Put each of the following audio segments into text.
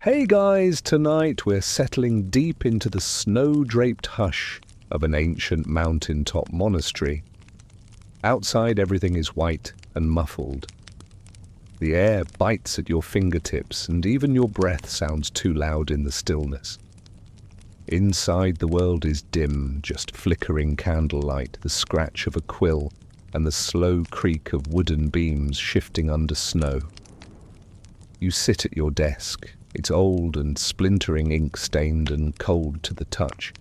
Hey guys, tonight we're settling deep into the snow-draped hush of an ancient mountaintop monastery. Outside everything is white and muffled. The air bites at your fingertips and even your breath sounds too loud in the stillness. Inside the world is dim, just flickering candlelight, the scratch of a quill, and the slow creak of wooden beams shifting under snow. You sit at your desk. It's old and splintering, ink-stained and cold to the touch.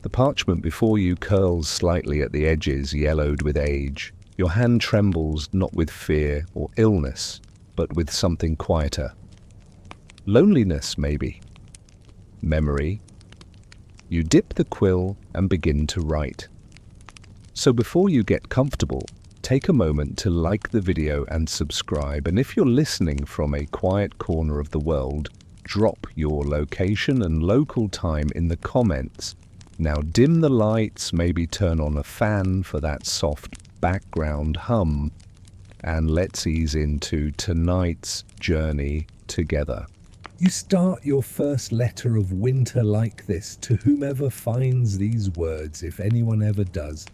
The parchment before you curls slightly at the edges, yellowed with age. Your hand trembles not with fear or illness, but with something quieter. Loneliness, maybe. Memory. You dip the quill and begin to write. So before you get comfortable, take a moment to like the video and subscribe. And if you're listening from a quiet corner of the world, drop your location and local time in the comments. Now dim the lights, maybe turn on a fan for that soft background hum, and let's ease into tonight's journey together. You start your first letter of winter like this to whomever finds these words, if anyone ever does.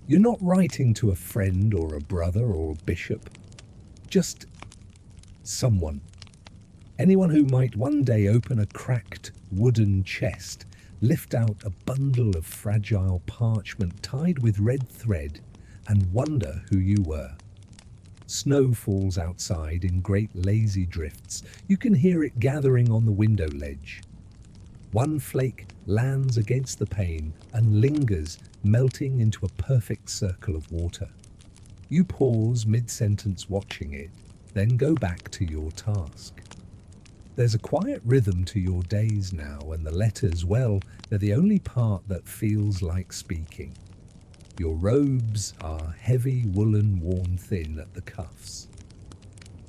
You're not writing to a friend or a brother or a bishop, just someone. Anyone who might one day open a cracked wooden chest, lift out a bundle of fragile parchment tied with red thread, and wonder who you were. Snow falls outside in great lazy drifts. You can hear it gathering on the window ledge. One flake lands against the pane and lingers, melting into a perfect circle of water. You pause mid-sentence watching it, then go back to your task. There's a quiet rhythm to your days now, and the letters, well, they're the only part that feels like speaking. Your robes are heavy woolen, worn thin at the cuffs.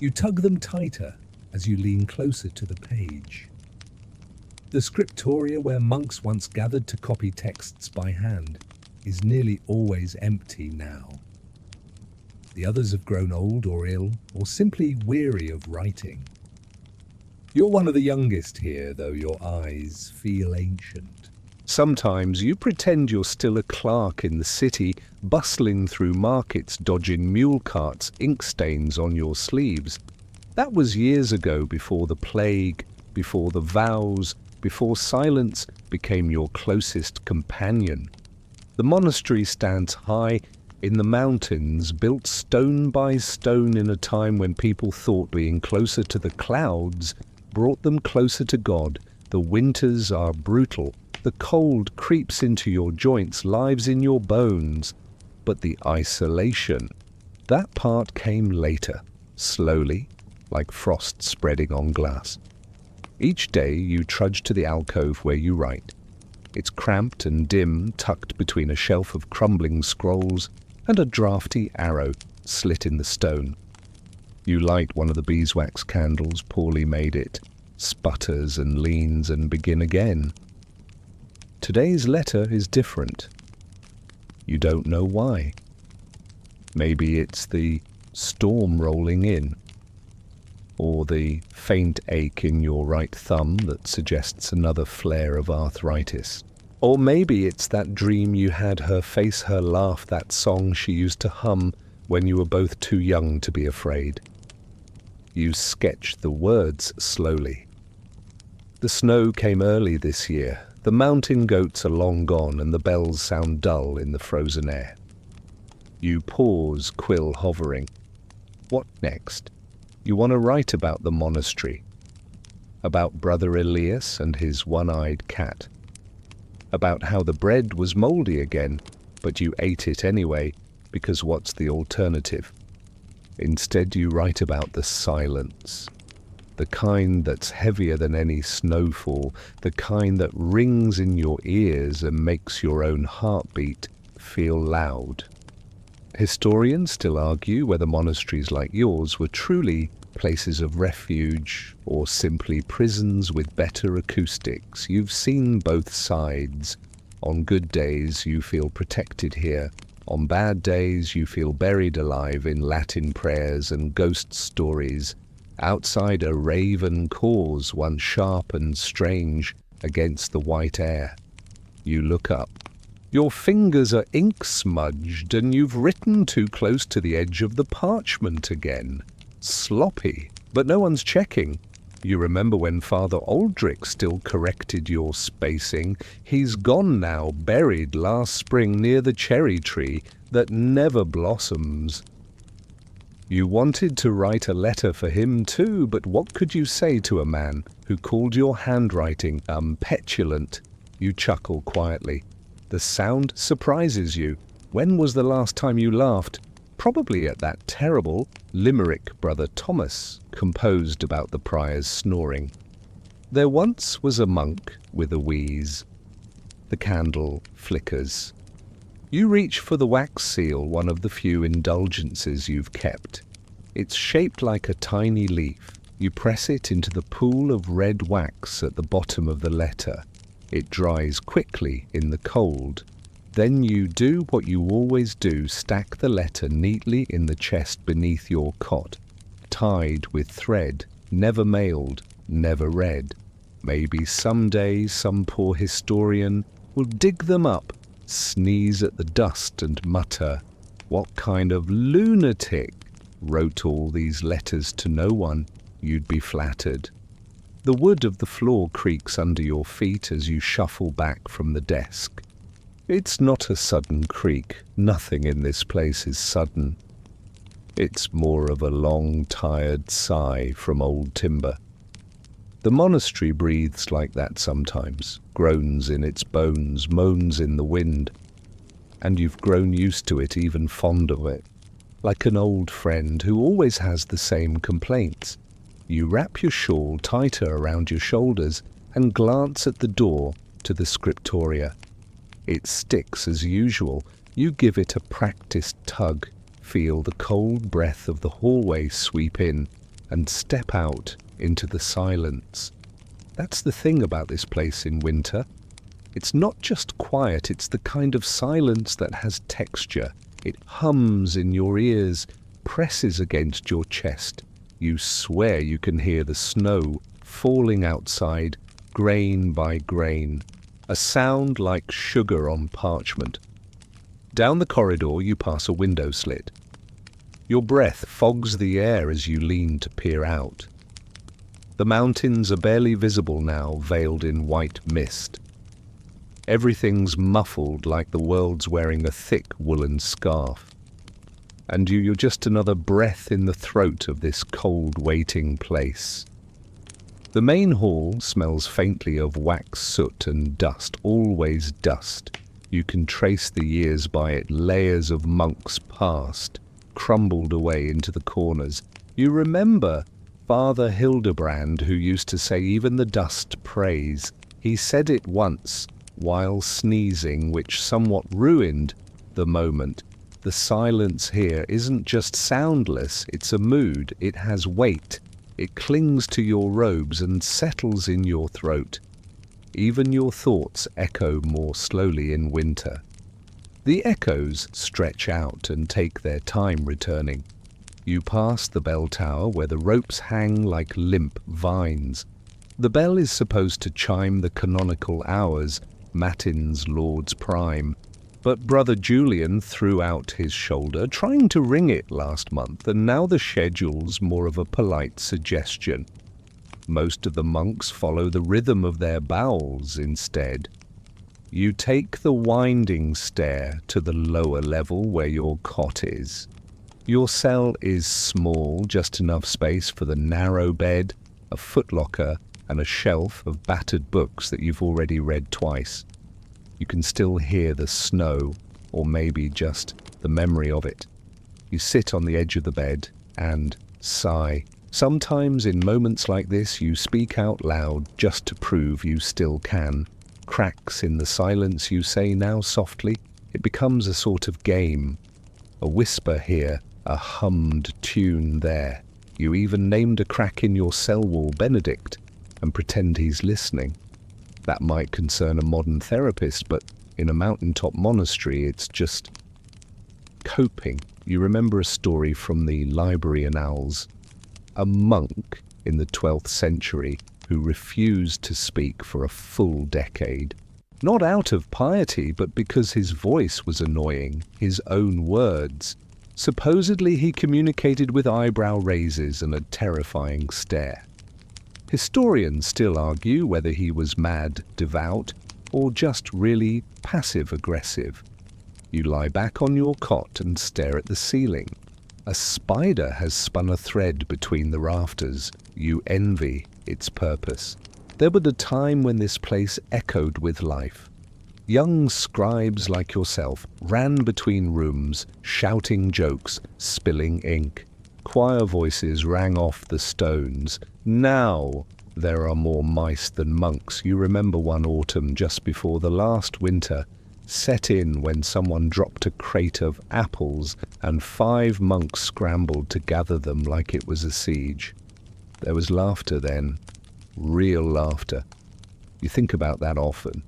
You tug them tighter as you lean closer to the page. The scriptoria where monks once gathered to copy texts by hand is nearly always empty now. The others have grown old or ill, or simply weary of writing. You're one of the youngest here, though your eyes feel ancient. Sometimes you pretend you're still a clerk in the city, bustling through markets, dodging mule carts, ink stains on your sleeves. That was years ago, before the plague, before the vows, before silence became your closest companion. The monastery stands high in the mountains, built stone by stone in a time when people thought being closer to the clouds brought them closer to God. The winters are brutal. The cold creeps into your joints, lives in your bones. But the isolation, that part came later, slowly, like frost spreading on glass. Each day you trudge to the alcove where you write. It's cramped and dim, tucked between a shelf of crumbling scrolls and a draughty arrow slit in the stone. You light one of the beeswax candles, poorly made it, sputters and leans and begin again. Today's letter is different. You don't know why. Maybe it's the storm rolling in, or the faint ache in your right thumb that suggests another flare of arthritis. Or maybe it's that dream you had, her face, her laugh, that song she used to hum when you were both too young to be afraid. You sketch the words slowly. The snow came early this year. The mountain goats are long gone and the bells sound dull in the frozen air. You pause, quill hovering. What next? You want to write about the monastery, about Brother Elias and his one-eyed cat, about how the bread was moldy again, but you ate it anyway, because what's the alternative? Instead you write about the silence, the kind that's heavier than any snowfall, the kind that rings in your ears and makes your own heartbeat feel loud. Historians still argue whether monasteries like yours were truly places of refuge or simply prisons with better acoustics. You've seen both sides. On good days you feel protected here. On bad days you feel buried alive in Latin prayers and ghost stories Outside a raven caws, one sharp and strange, against the white air. You look up. Your fingers are ink-smudged, and you've written too close to the edge of the parchment again. Sloppy, but no one's checking. You remember when Father Aldrich still corrected your spacing. He's gone now, buried last spring near the cherry tree that never blossoms. You wanted to write a letter for him too, but what could you say to a man who called your handwriting petulant? You chuckle quietly. The sound surprises you. When was the last time you laughed? Probably at that terrible limerick Brother Thomas composed about the prior's snoring. There once was a monk with a wheeze. The candle flickers. You reach for the wax seal, one of the few indulgences you've kept. It's shaped like a tiny leaf. You press it into the pool of red wax at the bottom of the letter. It dries quickly in the cold. Then you do what you always do, stack the letter neatly in the chest beneath your cot, tied with thread, never mailed, never read. Maybe someday some poor historian will dig them up, sneeze at the dust and mutter, "What kind of lunatic wrote all these letters to no one?" You'd be flattered. The wood of the floor creaks under your feet as you shuffle back from the desk. It's not a sudden creak. Nothing in this place is sudden. It's more of a long, tired sigh from old timber. The monastery breathes like that sometimes, groans in its bones, moans in the wind. And you've grown used to it, even fond of it. Like an old friend who always has the same complaints. You wrap your shawl tighter around your shoulders and glance at the door to the scriptoria. It sticks as usual. You give it a practiced tug, feel the cold breath of the hallway sweep in, and step out into the silence. That's the thing about this place in winter. It's not just quiet, it's the kind of silence that has texture. It hums in your ears, presses against your chest. You swear you can hear the snow falling outside, grain by grain. A sound like sugar on parchment. Down the corridor you pass a window slit. Your breath fogs the air as you lean to peer out. The mountains are barely visible now, veiled in white mist. Everything's muffled like the world's wearing a thick woolen scarf. And you're just another breath in the throat of this cold waiting place. The main hall smells faintly of wax soot and dust, always dust. You can trace the years by it, layers of monks past, crumbled away into the corners. You remember Father Hildebrand, who used to say even the dust prays. He said it once, while sneezing, which somewhat ruined the moment. The silence here isn't just soundless, it's a mood, it has weight. It clings to your robes and settles in your throat. Even your thoughts echo more slowly in winter. The echoes stretch out and take their time returning. You pass the bell tower where the ropes hang like limp vines. The bell is supposed to chime the canonical hours, matins, Lord's prime. But Brother Julian threw out his shoulder, trying to ring it last month, and now the schedule's more of a polite suggestion. Most of the monks follow the rhythm of their bowels instead. You take the winding stair to the lower level where your cot is. Your cell is small, just enough space for the narrow bed, a footlocker, and a shelf of battered books that you've already read twice. You can still hear the snow, or maybe just the memory of it. You sit on the edge of the bed and sigh. Sometimes in moments like this you speak out loud just to prove you still can. Cracks in the silence you say now softly. It becomes a sort of game. A whisper here, a hummed tune there. You even named a crack in your cell wall Benedict and pretend he's listening. That might concern a modern therapist, but in a mountaintop monastery it's just coping. You remember a story from the library annals. a monk in the 12th century who refused to speak for a full decade. Not out of piety, but because his voice was annoying, his own words. Supposedly he communicated with eyebrow raises and a terrifying stare. Historians still argue whether he was mad, devout, or just really passive-aggressive. You lie back on your cot and stare at the ceiling. A spider has spun a thread between the rafters. You envy its purpose. There was a time when this place echoed with life. Young scribes like yourself ran between rooms, shouting jokes, spilling ink. Choir voices rang off the stones. Now there are more mice than monks. You remember one autumn just before the last winter set in when someone dropped a crate of apples and 5 monks scrambled to gather them like it was a siege. There was laughter then, real laughter. You think about that often.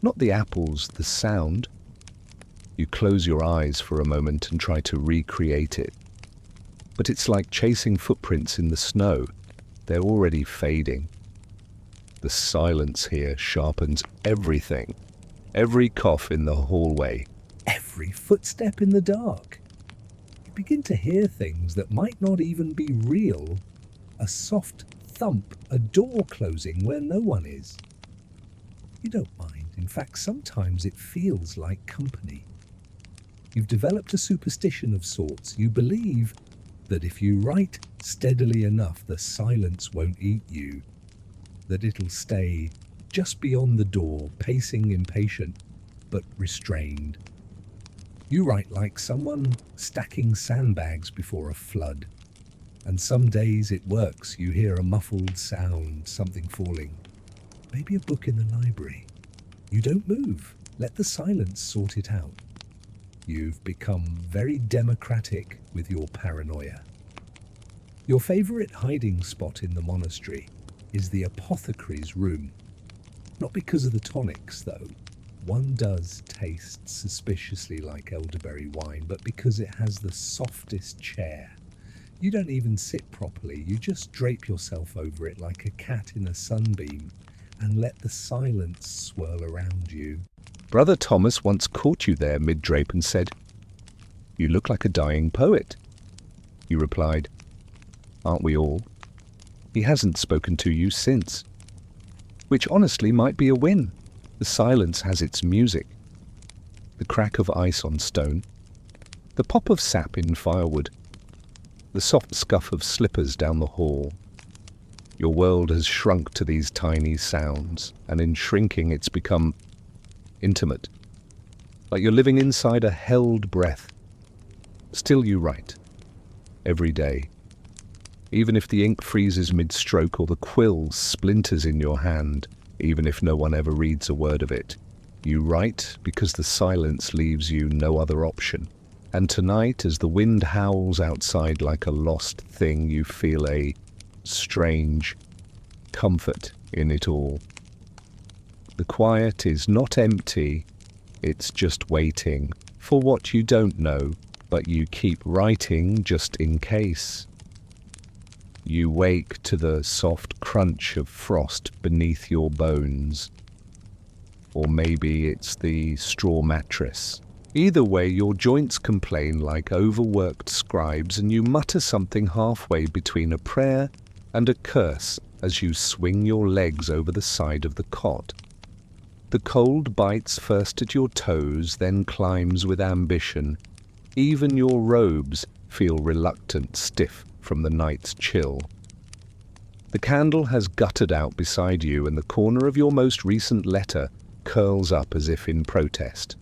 Not the apples, the sound. You close your eyes for a moment and try to recreate it. But it's like chasing footprints in the snow. They're already fading. The silence here sharpens everything. Every cough in the hallway. Every footstep in the dark. You begin to hear things that might not even be real. A soft thump, a door closing where no one is. You don't mind. In fact, sometimes it feels like company. You've developed a superstition of sorts. You believe that if you write steadily enough, the silence won't eat you, that it'll stay just beyond the door, pacing impatient but restrained. You write like someone stacking sandbags before a flood. And some days it works. You hear a muffled sound, something falling. Maybe a book in the library. You don't move. Let the silence sort it out. You've become very democratic with your paranoia. Your favorite hiding spot in the monastery is the apothecary's room. Not because of the tonics, though. One does taste suspiciously like elderberry wine, but because it has the softest chair. You don't even sit properly. You just drape yourself over it like a cat in a sunbeam and let the silence swirl around you. Brother Thomas once caught you there mid-drape and said, "You look like a dying poet." You replied, "Aren't we all?" He hasn't spoken to you since. Which honestly might be a win. The silence has its music. The crack of ice on stone. The pop of sap in firewood. The soft scuff of slippers down the hall. Your world has shrunk to these tiny sounds, and in shrinking it's become intimate. Like you're living inside a held breath. Still you write. Every day. Even if the ink freezes mid-stroke or the quill splinters in your hand, even if no one ever reads a word of it. You write because the silence leaves you no other option. And tonight, as the wind howls outside like a lost thing, you feel a strange comfort in it all. The quiet is not empty, it's just waiting for what you don't know, but you keep writing just in case. You wake to the soft crunch of frost beneath your bones. Or maybe it's the straw mattress. Either way, your joints complain like overworked scribes, and you mutter something halfway between a prayer and a curse as you swing your legs over the side of the cot. The cold bites first at your toes, then climbs with ambition. Even your robes feel reluctant, stiff from the night's chill. The candle has guttered out beside you, and the corner of your most recent letter curls up as if in protest.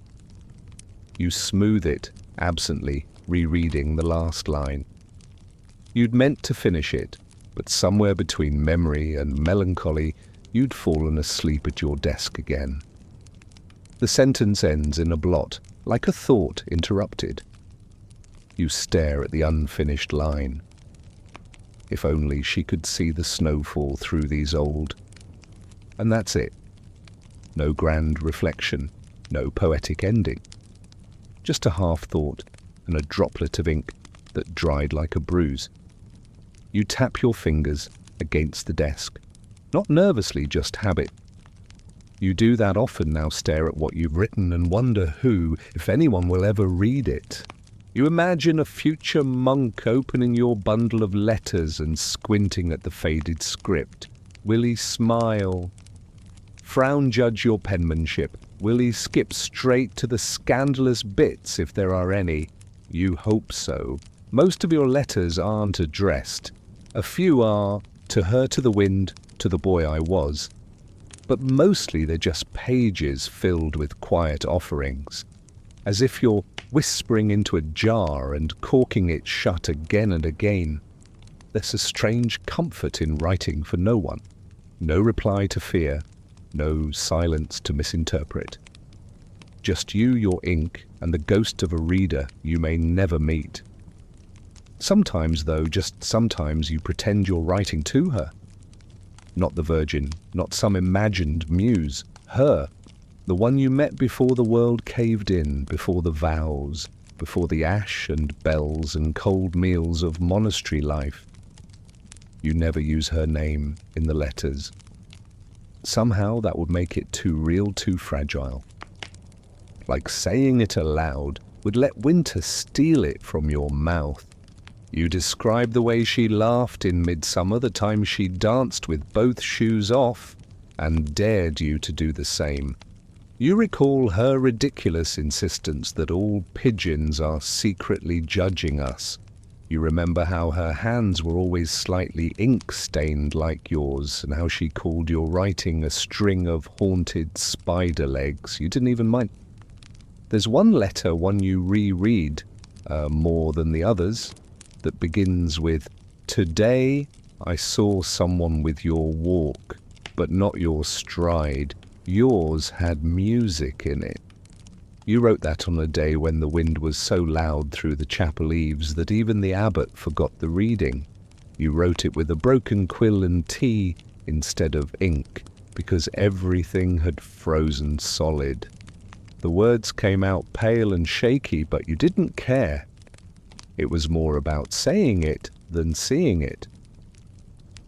You smooth it, absently, rereading the last line. You'd meant to finish it, but somewhere between memory and melancholy, you'd fallen asleep at your desk again. The sentence ends in a blot, like a thought interrupted. You stare at the unfinished line. If only she could see the snowfall through these old. And that's it. No grand reflection, no poetic ending. Just a half-thought and a droplet of ink that dried like a bruise. You tap your fingers against the desk. Not nervously, just habit. You do that often now, stare at what you've written and wonder who, if anyone, will ever read it. You imagine a future monk opening your bundle of letters and squinting at the faded script. Will he smile? Frown judge your penmanship. Will he skip straight to the scandalous bits if there are any? You hope so. Most of your letters aren't addressed. A few are, to her, to the wind, to the boy I was. But mostly they're just pages filled with quiet offerings, as if you're whispering into a jar and corking it shut again and again. There's a strange comfort in writing for no one. No reply to fear, no silence to misinterpret. Just you, your ink, and the ghost of a reader you may never meet. Sometimes, though, just sometimes, you pretend you're writing to her. Not the Virgin, not some imagined muse. Her, the one you met before the world caved in, before the vows, before the ash and bells and cold meals of monastery life. You never use her name in the letters. Somehow that would make it too real, too fragile. Like saying it aloud would let winter steal it from your mouth. You describe the way she laughed in midsummer, the time she danced with both shoes off, and dared you to do the same. You recall her ridiculous insistence that all pigeons are secretly judging us. You remember how her hands were always slightly ink-stained like yours, and how she called your writing a string of haunted spider legs. You didn't even mind. There's one letter, one you reread more than the others, that begins with, "Today I saw someone with your walk, but not your stride. Yours had music in it." You wrote that on a day when the wind was so loud through the chapel eaves that even the abbot forgot the reading. You wrote it with a broken quill and tea instead of ink, because everything had frozen solid. The words came out pale and shaky, but you didn't care. It was more about saying it than seeing it.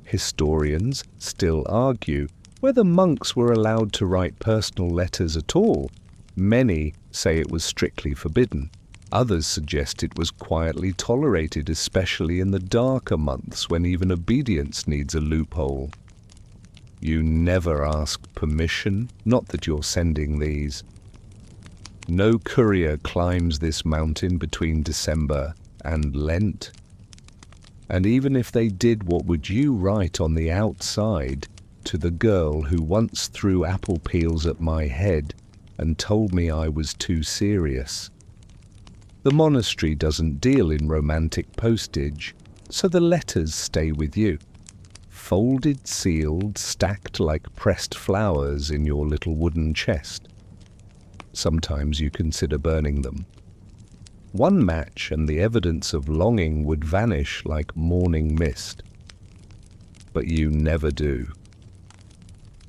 Historians still argue whether monks were allowed to write personal letters at all. Many say it was strictly forbidden. Others suggest it was quietly tolerated, especially in the darker months when even obedience needs a loophole. You never ask permission, not that you're sending these. No courier climbs this mountain between December and Lent. And even if they did, what would you write on the outside to the girl who once threw apple peels at my head and told me I was too serious? The monastery doesn't deal in romantic postage, so the letters stay with you, folded, sealed, stacked like pressed flowers in your little wooden chest. Sometimes you consider burning them. One match and the evidence of longing would vanish like morning mist. But you never do.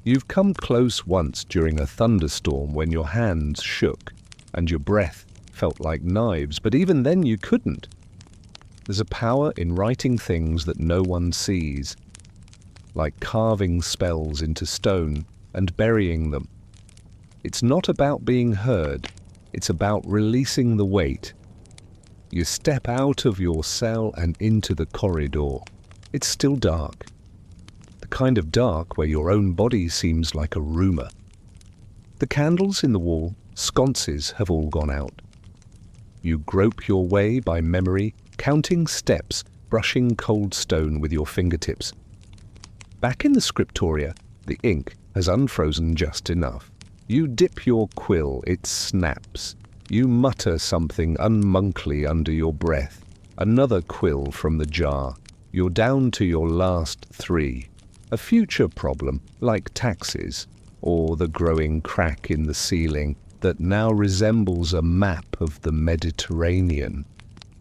You've come close once during a thunderstorm when your hands shook and your breath felt like knives, but even then you couldn't. There's a power in writing things that no one sees, like carving spells into stone and burying them. It's not about being heard, it's about releasing the weight. You step out of your cell and into the corridor. It's still dark. The kind of dark where your own body seems like a rumour. The candles in the wall, sconces, have all gone out. You grope your way by memory, counting steps, brushing cold stone with your fingertips. Back in the scriptoria, the ink has unfrozen just enough. You dip your quill, it snaps. You mutter something unmonkly under your breath. Another quill from the jar. You're down to your last 3. A future problem, like taxes, or the growing crack in the ceiling that now resembles a map of the Mediterranean.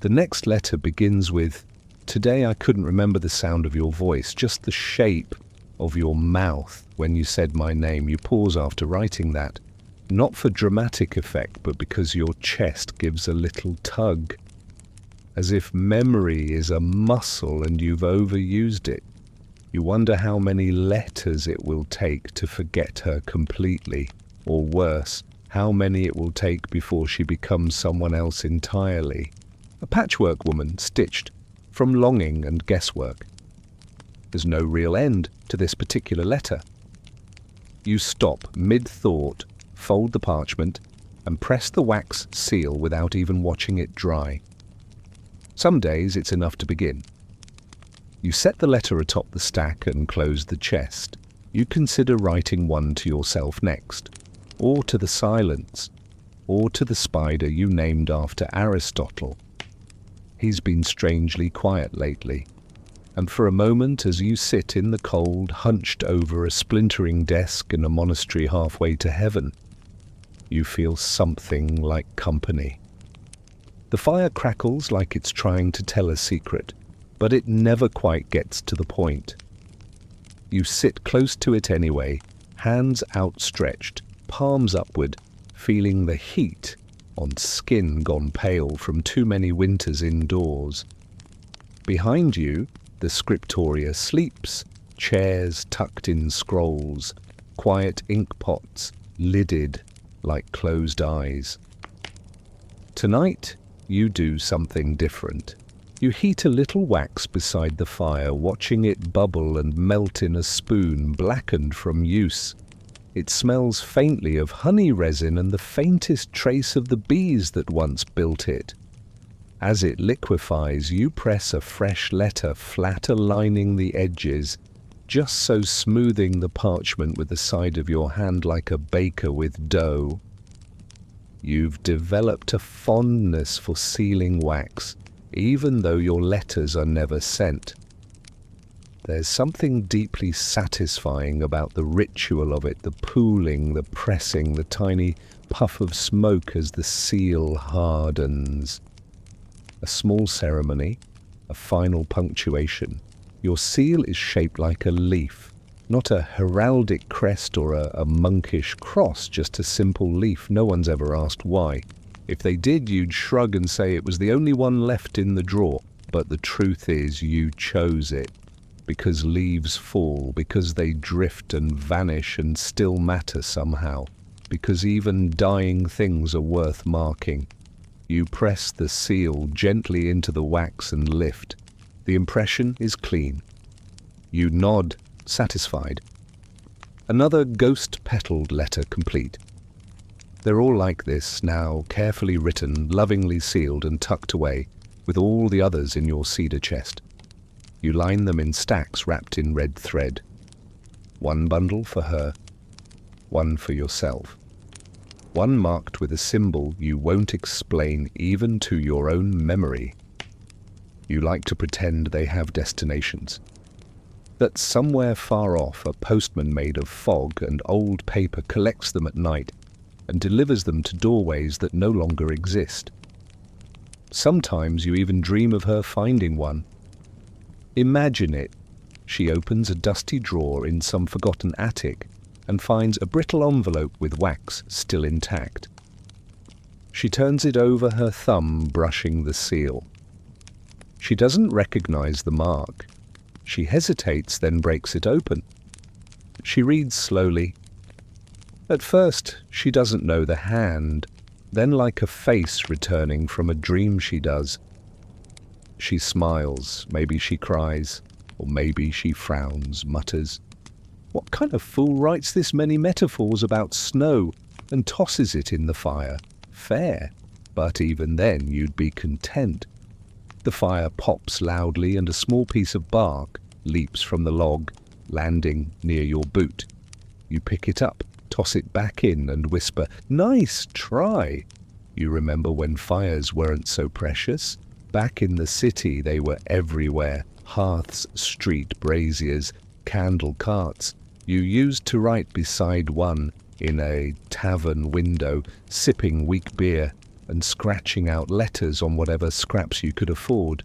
The next letter begins with, "Today I couldn't remember the sound of your voice, just the shape of your mouth when you said my name." You pause after writing that, not for dramatic effect, but because your chest gives a little tug. as if memory is a muscle and you've overused it. You wonder how many letters it will take to forget her completely, or worse, how many it will take before she becomes someone else entirely. A patchwork woman stitched from longing and guesswork. There's no real end to this particular letter. You stop mid-thought, fold the parchment, and press the wax seal without even watching it dry. Some days it's enough to begin. You set the letter atop the stack and close the chest. You consider writing one to yourself next, or to the silence, or to the spider you named after Aristotle. He's been strangely quiet lately, and for a moment as you sit in the cold, hunched over a splintering desk in a monastery halfway to heaven, you feel something like company. The fire crackles like it's trying to tell a secret, but it never quite gets to the point. You sit close to it anyway, hands outstretched, palms upward, feeling the heat on skin gone pale from too many winters indoors. Behind you, the scriptoria sleeps, chairs tucked in scrolls, quiet ink pots lidded like closed eyes. Tonight, you do something different. You heat a little wax beside the fire, watching it bubble and melt in a spoon blackened from use. It smells faintly of honey resin and the faintest trace of the bees that once built it. As it liquefies, you press a fresh letter, flat aligning the edges, just so smoothing the parchment with the side of your hand like a baker with dough. You've developed a fondness for sealing wax, even though your letters are never sent. There's something deeply satisfying about the ritual of it, the pooling, the pressing, the tiny puff of smoke as the seal hardens. A small ceremony, a final punctuation. Your seal is shaped like a leaf, not a heraldic crest or a monkish cross, just a simple leaf. No one's ever asked why. If they did, you'd shrug and say it was the only one left in the drawer. But the truth is you chose it. Because leaves fall, because they drift and vanish and still matter somehow. Because even dying things are worth marking. You press the seal gently into the wax and lift. The impression is clean. You nod, satisfied. Another ghost-petaled letter complete. They're all like this, now carefully written, lovingly sealed and tucked away, with all the others in your cedar chest. You line them in stacks wrapped in red thread. One bundle for her, one for yourself. One marked with a symbol you won't explain even to your own memory. You like to pretend they have destinations. That somewhere far off a postman made of fog and old paper collects them at night and delivers them to doorways that no longer exist. Sometimes you even dream of her finding one. Imagine it. She opens a dusty drawer in some forgotten attic and finds a brittle envelope with wax still intact. She turns it over her thumb, brushing the seal. She doesn't recognize the mark. She hesitates, then breaks it open. She reads slowly. At first, she doesn't know the hand, then like a face returning from a dream she does. She smiles, maybe she cries, or maybe she frowns, mutters, "What kind of fool writes this many metaphors about snow and tosses it in the fire? Fair, but even then you'd be content." The fire pops loudly and a small piece of bark leaps from the log, landing near your boot. You pick it up, toss it back in and whisper, "Nice try." You remember when fires weren't so precious? Back in the city they were everywhere. Hearths, street braziers, candle carts. You used to write beside one in a tavern window, sipping weak beer and scratching out letters on whatever scraps you could afford.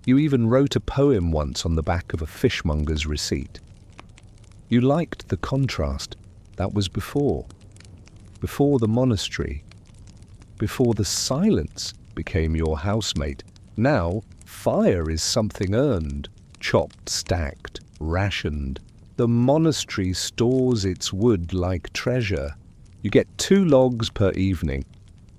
You even wrote a poem once on the back of a fishmonger's receipt. You liked the contrast. That was before the monastery, before the silence became your housemate. Now, fire is something earned, chopped, stacked, rationed. The monastery stores its wood like treasure. You get 2 logs per evening,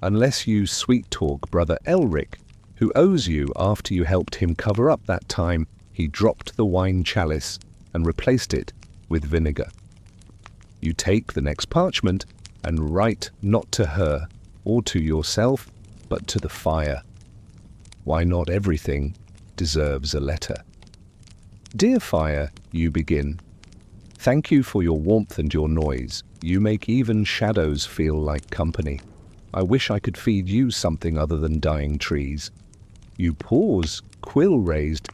unless you sweet-talk Brother Elric, who owes you after you helped him cover up that time he dropped the wine chalice and replaced it with vinegar. You take the next parchment and write not to her or to yourself, but to the fire. Why not everything deserves a letter? Dear fire, you begin. Thank you for your warmth and your noise. You make even shadows feel like company. I wish I could feed you something other than dying trees. You pause, quill raised.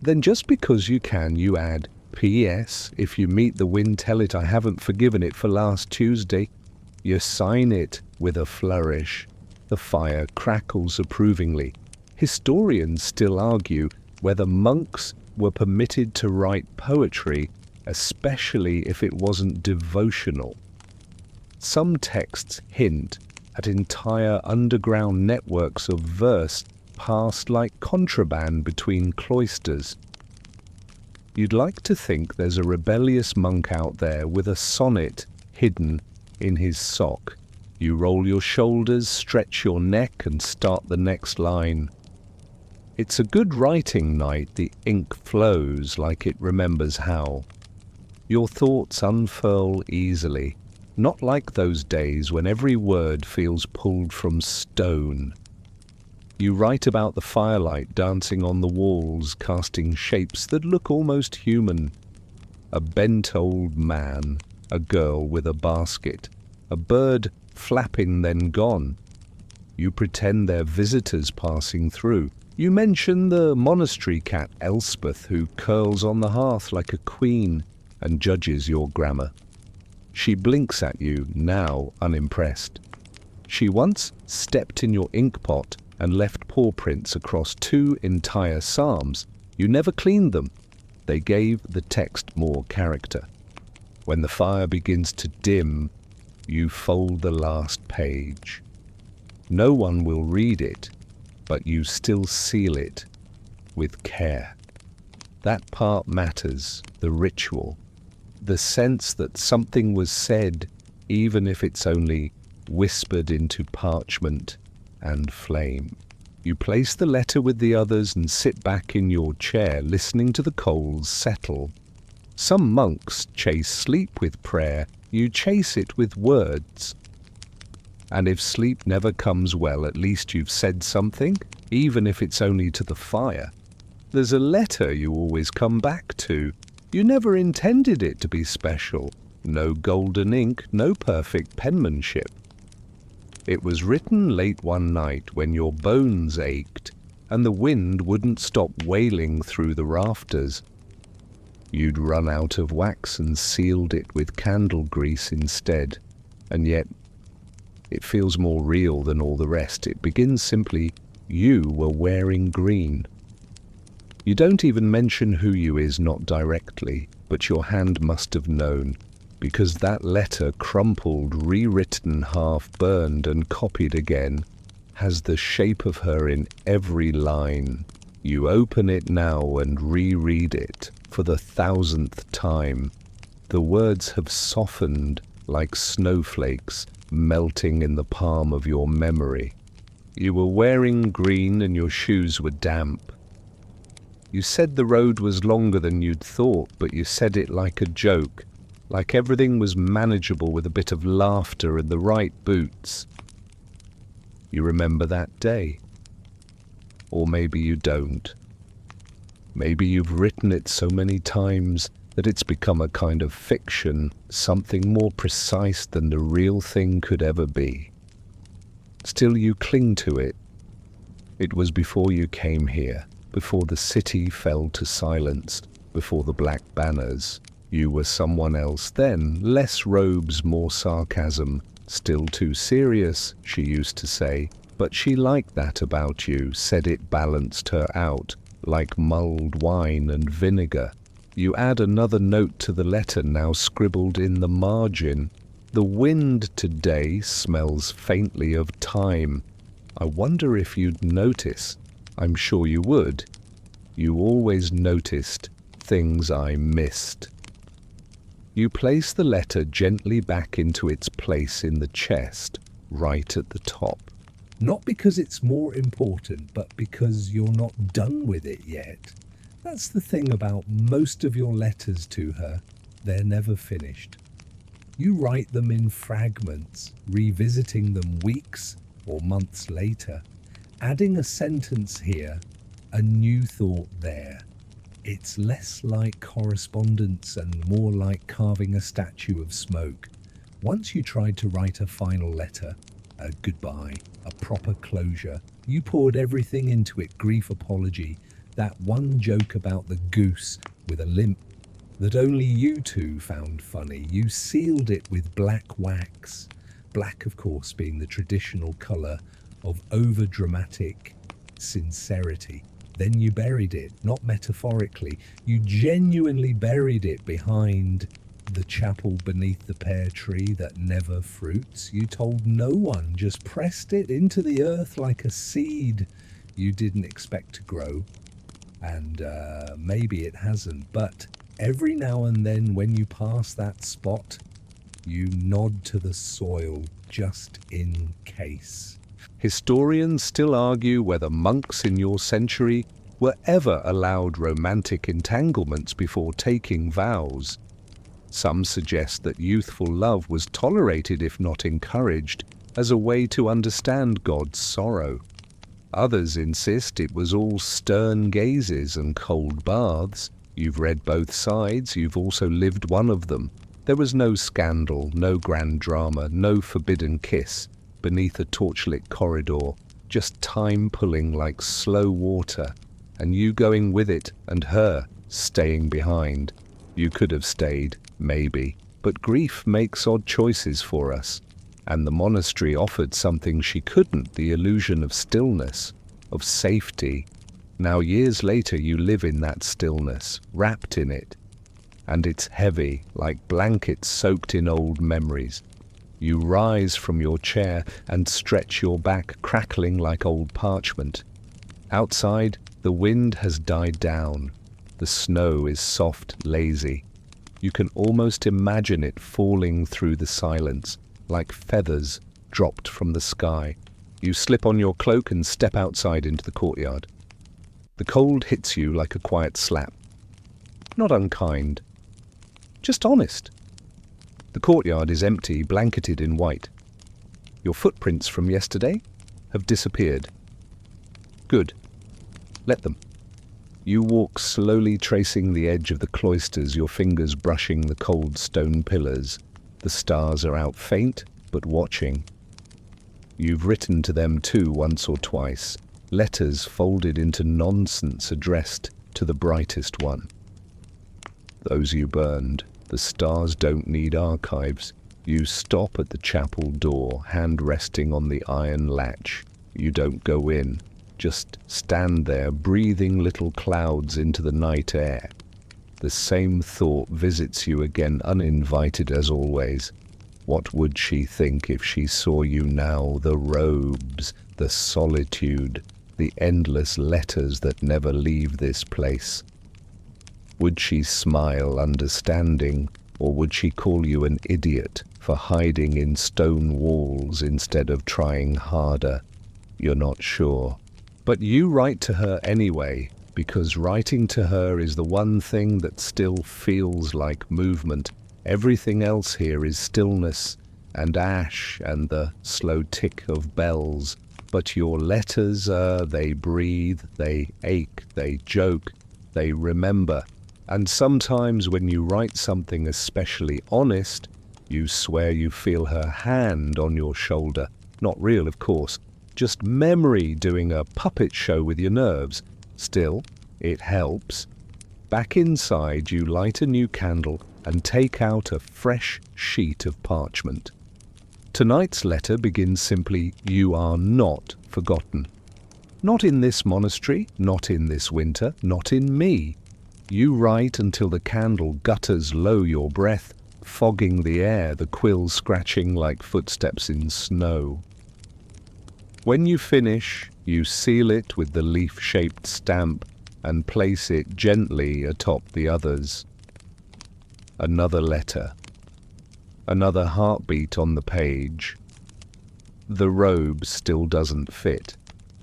Then just because you can, you add, P.S. If you meet the wind, tell it I haven't forgiven it for last Tuesday. You sign it with a flourish. The fire crackles approvingly. Historians still argue whether monks were permitted to write poetry, especially if it wasn't devotional. Some texts hint at entire underground networks of verse passed like contraband between cloisters. You'd like to think there's a rebellious monk out there with a sonnet hidden in his sock. You roll your shoulders, stretch your neck, and start the next line. It's a good writing night, the ink flows like it remembers how. Your thoughts unfurl easily, not like those days when every word feels pulled from stone. You write about the firelight dancing on the walls, casting shapes that look almost human. A bent old man, a girl with a basket, a bird flapping then gone. You pretend they're visitors passing through. You mention the monastery cat Elspeth, who curls on the hearth like a queen and judges your grammar. She blinks at you, now unimpressed. She once stepped in your ink pot and left paw prints across 2 entire psalms. You never cleaned them. They gave the text more character. When the fire begins to dim, you fold the last page. No one will read it, but you still seal it with care. That part matters, the ritual, the sense that something was said, even if it's only whispered into parchment and flame. You place the letter with the others and sit back in your chair, listening to the coals settle. Some monks chase sleep with prayer, you chase it with words. And if sleep never comes well, at least you've said something, even if it's only to the fire. There's a letter you always come back to. You never intended it to be special. No golden ink, no perfect penmanship. It was written late one night when your bones ached and the wind wouldn't stop wailing through the rafters. You'd run out of wax and sealed it with candle grease instead, and yet it feels more real than all the rest. It begins simply, you were wearing green. You don't even mention who you is, not directly, but your hand must have known, because that letter, crumpled, rewritten, half-burned and copied again, has the shape of her in every line. You open it now and reread it for the 1000th time. The words have softened like snowflakes melting in the palm of your memory. You were wearing green and your shoes were damp. You said the road was longer than you'd thought, but you said it like a joke, like everything was manageable with a bit of laughter and the right boots. You remember that day. Or maybe you don't. Maybe you've written it so many times that it's become a kind of fiction, something more precise than the real thing could ever be. Still you cling to it. It was before you came here, before the city fell to silence, before the black banners. You were someone else then, less robes, more sarcasm, still too serious, she used to say, but she liked that about you, said it balanced her out, like mulled wine and vinegar. You add another note to the letter now scribbled in the margin. The wind today smells faintly of thyme. I wonder if you'd notice. I'm sure you would. You always noticed things I missed. You place the letter gently back into its place in the chest, right at the top. Not because it's more important, but because you're not done with it yet. That's the thing about most of your letters to her. They're never finished. You write them in fragments, revisiting them weeks or months later, adding a sentence here, a new thought there. It's less like correspondence and more like carving a statue of smoke. Once you tried to write a final letter, a goodbye, a proper closure, you poured everything into it: grief, apology, that one joke about the goose with a limp that only you two found funny. You sealed it with black wax. Black, of course, being the traditional colour of over-dramatic sincerity. Then you buried it, not metaphorically. You genuinely buried it behind the chapel beneath the pear tree that never fruits. You told no one, just pressed it into the earth like a seed you didn't expect to grow. And maybe it hasn't, but every now and then when you pass that spot, you nod to the soil just in case. Historians still argue whether monks in your century were ever allowed romantic entanglements before taking vows. Some suggest that youthful love was tolerated, if not encouraged, as a way to understand God's sorrow. Others insist it was all stern gazes and cold baths. You've read both sides, you've also lived one of them. There was no scandal, no grand drama, no forbidden kiss beneath a torchlit corridor, just time pulling like slow water, and you going with it and her staying behind. You could have stayed, maybe, but grief makes odd choices for us, and the monastery offered something she couldn't: the illusion of stillness, of safety. Now, years later, you live in that stillness, wrapped in it, and it's heavy, like blankets soaked in old memories. You rise from your chair and stretch your back, crackling like old parchment. Outside, the wind has died down. The snow is soft, lazy. You can almost imagine it falling through the silence, like feathers dropped from the sky. You slip on your cloak and step outside into the courtyard. The cold hits you like a quiet slap. Not unkind, just honest. The courtyard is empty, blanketed in white. Your footprints from yesterday have disappeared. Good. Let them. You walk slowly, tracing the edge of the cloisters, your fingers brushing the cold stone pillars. The stars are out, faint, but watching. You've written to them too, once or twice. Letters folded into nonsense addressed to the brightest one. Those you burned. The stars don't need archives. You stop at the chapel door, hand resting on the iron latch. You don't go in. Just stand there, breathing little clouds into the night air. The same thought visits you again, uninvited as always. What would she think if she saw you now? The robes, the solitude, the endless letters that never leave this place. Would she smile understanding, or would she call you an idiot for hiding in stone walls instead of trying harder? You're not sure. But you write to her anyway, because writing to her is the one thing that still feels like movement. Everything else here is stillness and ash and the slow tick of bells. But your letters, they breathe, they ache, they joke, they remember. And sometimes when you write something especially honest, you swear you feel her hand on your shoulder. Not real, of course, just memory doing a puppet show with your nerves. Still, it helps. Back inside, you light a new candle and take out a fresh sheet of parchment. Tonight's letter begins simply, "You are not forgotten." Not in this monastery, not in this winter, not in me. You write until the candle gutters low your breath, fogging the air, the quill scratching like footsteps in snow. When you finish, You seal it with the leaf-shaped stamp and place it gently atop the others. Another letter. Another heartbeat on the page. The robe still doesn't fit.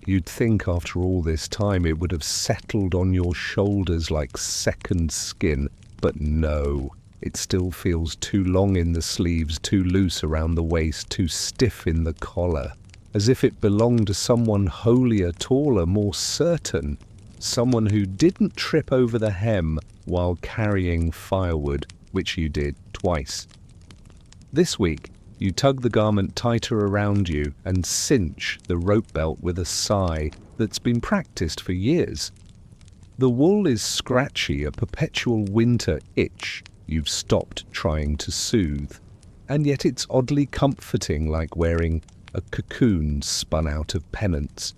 You'd think after all this time it would have settled on your shoulders like second skin, but no. It still feels too long in the sleeves, too loose around the waist, too stiff in the collar, as if it belonged to someone holier, taller, more certain, someone who didn't trip over the hem while carrying firewood, which you did twice. This week, you tug the garment tighter around you and cinch the rope belt with a sigh that's been practiced for years. The wool is scratchy, a perpetual winter itch you've stopped trying to soothe, and yet it's oddly comforting, like wearing a cocoon spun out of pennants.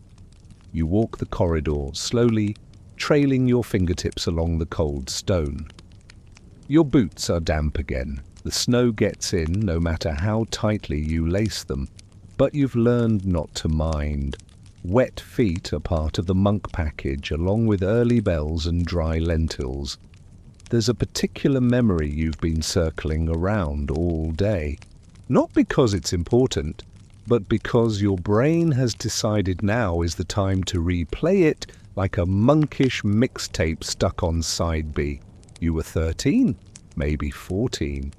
You walk the corridor, slowly trailing your fingertips along the cold stone. Your boots are damp again. The snow gets in no matter how tightly you lace them, but you've learned not to mind. Wet feet are part of the monk package, along with early bells and dry lentils. There's a particular memory you've been circling around all day, not because it's important, but because your brain has decided now is the time to replay it like a monkish mixtape stuck on side B. You were 13, maybe 14.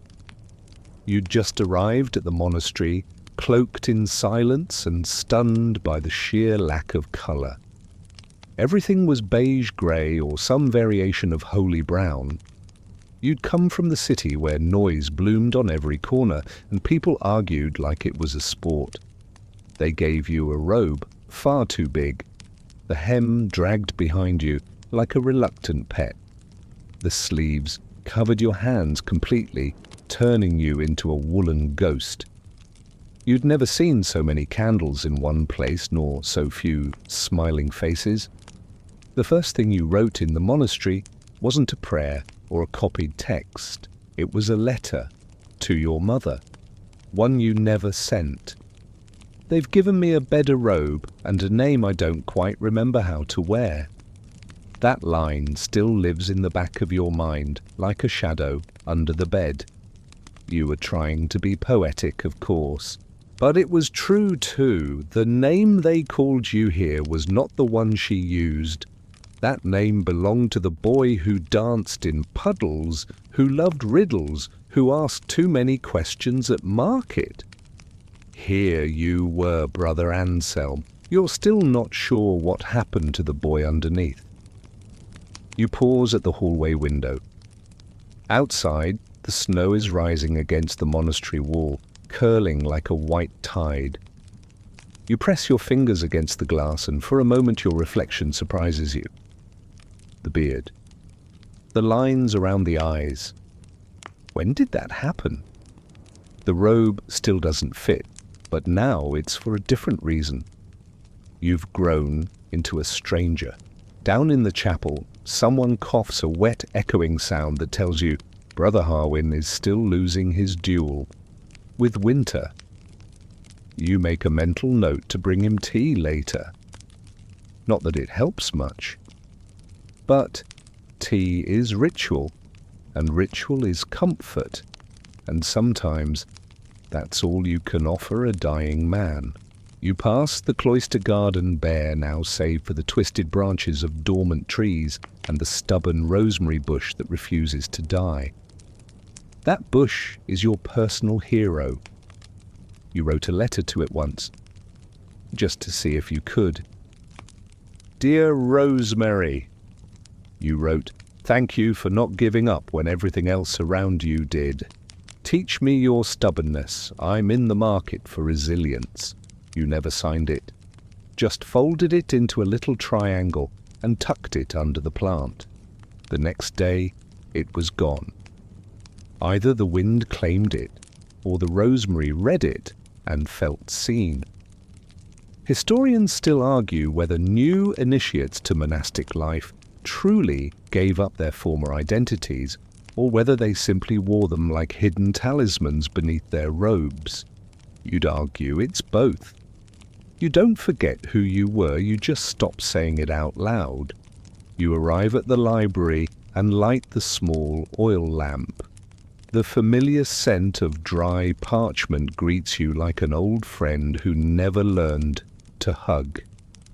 You'd just arrived at the monastery, cloaked in silence and stunned by the sheer lack of colour. Everything was beige-grey or some variation of holy brown. You'd come from the city where noise bloomed on every corner and people argued like it was a sport. They gave you a robe, far too big. The hem dragged behind you like a reluctant pet. The sleeves covered your hands completely, turning you into a woolen ghost. You'd never seen so many candles in one place, nor so few smiling faces. The first thing you wrote in the monastery wasn't a prayer or a copied text. It was a letter to your mother, one you never sent. They've given me a better robe and a name I don't quite remember how to wear. That line still lives in the back of your mind, like a shadow under the bed. You were trying to be poetic, of course. But it was true, too. The name they called you here was not the one she used. That name belonged to the boy who danced in puddles, who loved riddles, who asked too many questions at market. Here you were, Brother Anselm. You're still not sure what happened to the boy underneath. You pause at the hallway window. Outside, the snow is rising against the monastery wall, curling like a white tide. You press your fingers against the glass, and for a moment your reflection surprises you. The beard. The lines around the eyes. When did that happen? The robe still doesn't fit, but now it's for a different reason. You've grown into a stranger. Down in the chapel, someone coughs a wet, echoing sound that tells you Brother Harwin is still losing his duel with winter. You make a mental note to bring him tea later. Not that it helps much. But tea is ritual, and ritual is comfort, and sometimes that's all you can offer a dying man. You pass the cloister garden bare, now save for the twisted branches of dormant trees and the stubborn rosemary bush that refuses to die. That bush is your personal hero. You wrote a letter to it once, just to see if you could. Dear Rosemary, you wrote, thank you for not giving up when everything else around you did. Teach me your stubbornness. I'm in the market for resilience. You never signed it. Just folded it into a little triangle and tucked it under the plant. The next day, it was gone. Either the wind claimed it, or the rosemary read it and felt seen. Historians still argue whether new initiates to monastic life truly gave up their former identities, or whether they simply wore them like hidden talismans beneath their robes. You'd argue it's both. You don't forget who you were, you just stop saying it out loud. You arrive at the library and light the small oil lamp. The familiar scent of dry parchment greets you like an old friend who never learned to hug.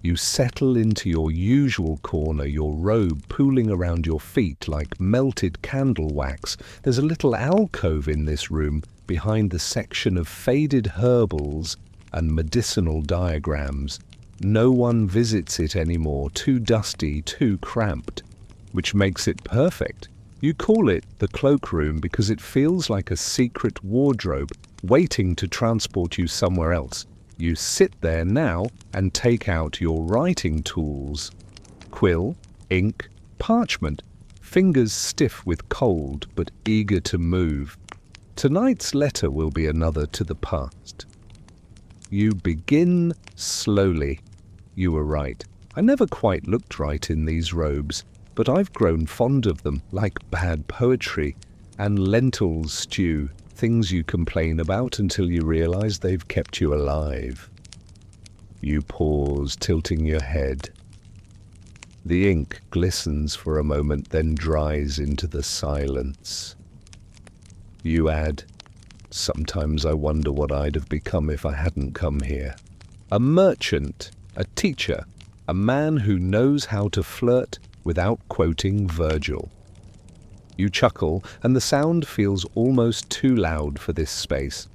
You settle into your usual corner, your robe pooling around your feet like melted candle wax. There's a little alcove in this room behind the section of faded herbals and medicinal diagrams. No one visits it anymore, too dusty, too cramped, which makes it perfect. You call it the cloakroom because it feels like a secret wardrobe waiting to transport you somewhere else. You sit there now and take out your writing tools. Quill, ink, parchment, fingers stiff with cold but eager to move. Tonight's letter will be another to the past. You begin slowly. You were right. I never quite looked right in these robes, but I've grown fond of them, like bad poetry and lentil stew. Things you complain about until you realize they've kept you alive. You pause, tilting your head. The ink glistens for a moment, then dries into the silence. You add, "Sometimes I wonder what I'd have become if I hadn't come here." A merchant, a teacher, a man who knows how to flirt without quoting Virgil. You chuckle, and the sound feels almost too loud for this space.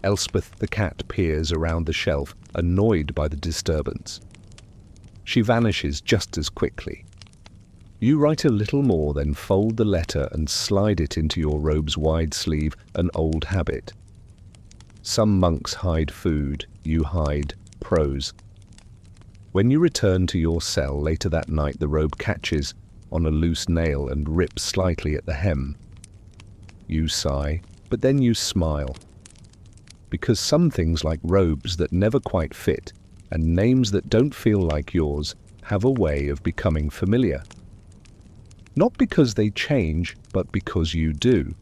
Elspeth the cat peers around the shelf, annoyed by the disturbance. She vanishes just as quickly. You write a little more, then fold the letter and slide it into your robe's wide sleeve, an old habit. Some monks hide food, you hide prose. When you return to your cell later that night, the robe catches on a loose nail and rips slightly at the hem. You sigh, but then you smile. Because some things, like robes that never quite fit and names that don't feel like yours, have a way of becoming familiar. Not because they change, but because you do.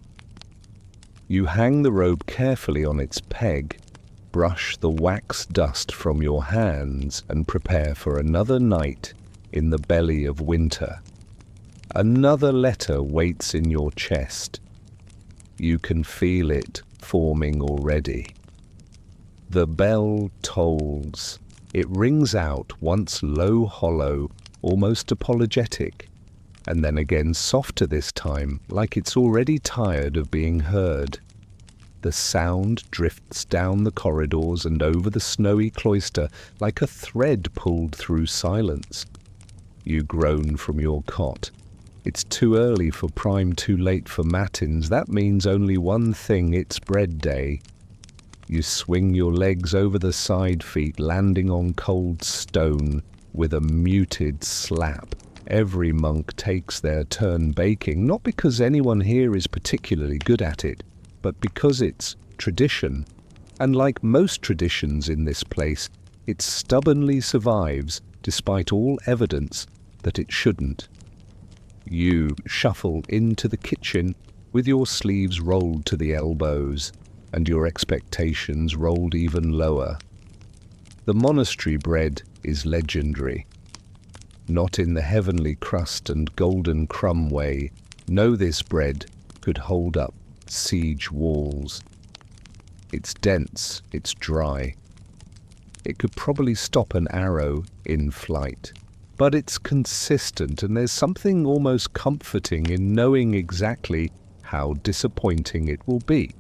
You hang the robe carefully on its peg, brush the wax dust from your hands, and prepare for another night in the belly of winter. Another letter waits in your chest. You can feel it forming already. The bell tolls. It rings out, once low, hollow, almost apologetic, and then again softer this time, like it's already tired of being heard. The sound drifts down the corridors and over the snowy cloister like a thread pulled through silence. You groan from your cot. It's too early for prime, too late for matins. That means only one thing: it's bread day. You swing your legs over the side feet, landing on cold stone with a muted slap. Every monk takes their turn baking, not because anyone here is particularly good at it, but because it's tradition. And like most traditions in this place, it stubbornly survives despite all evidence that it shouldn't. You shuffle into the kitchen with your sleeves rolled to the elbows and your expectations rolled even lower. The monastery bread is legendary. Not in the heavenly crust and golden crumb way. No, this bread could hold up siege walls. It's dense, it's dry. It could probably stop an arrow in flight. But it's consistent, and there's something almost comforting in knowing exactly how disappointing it will be.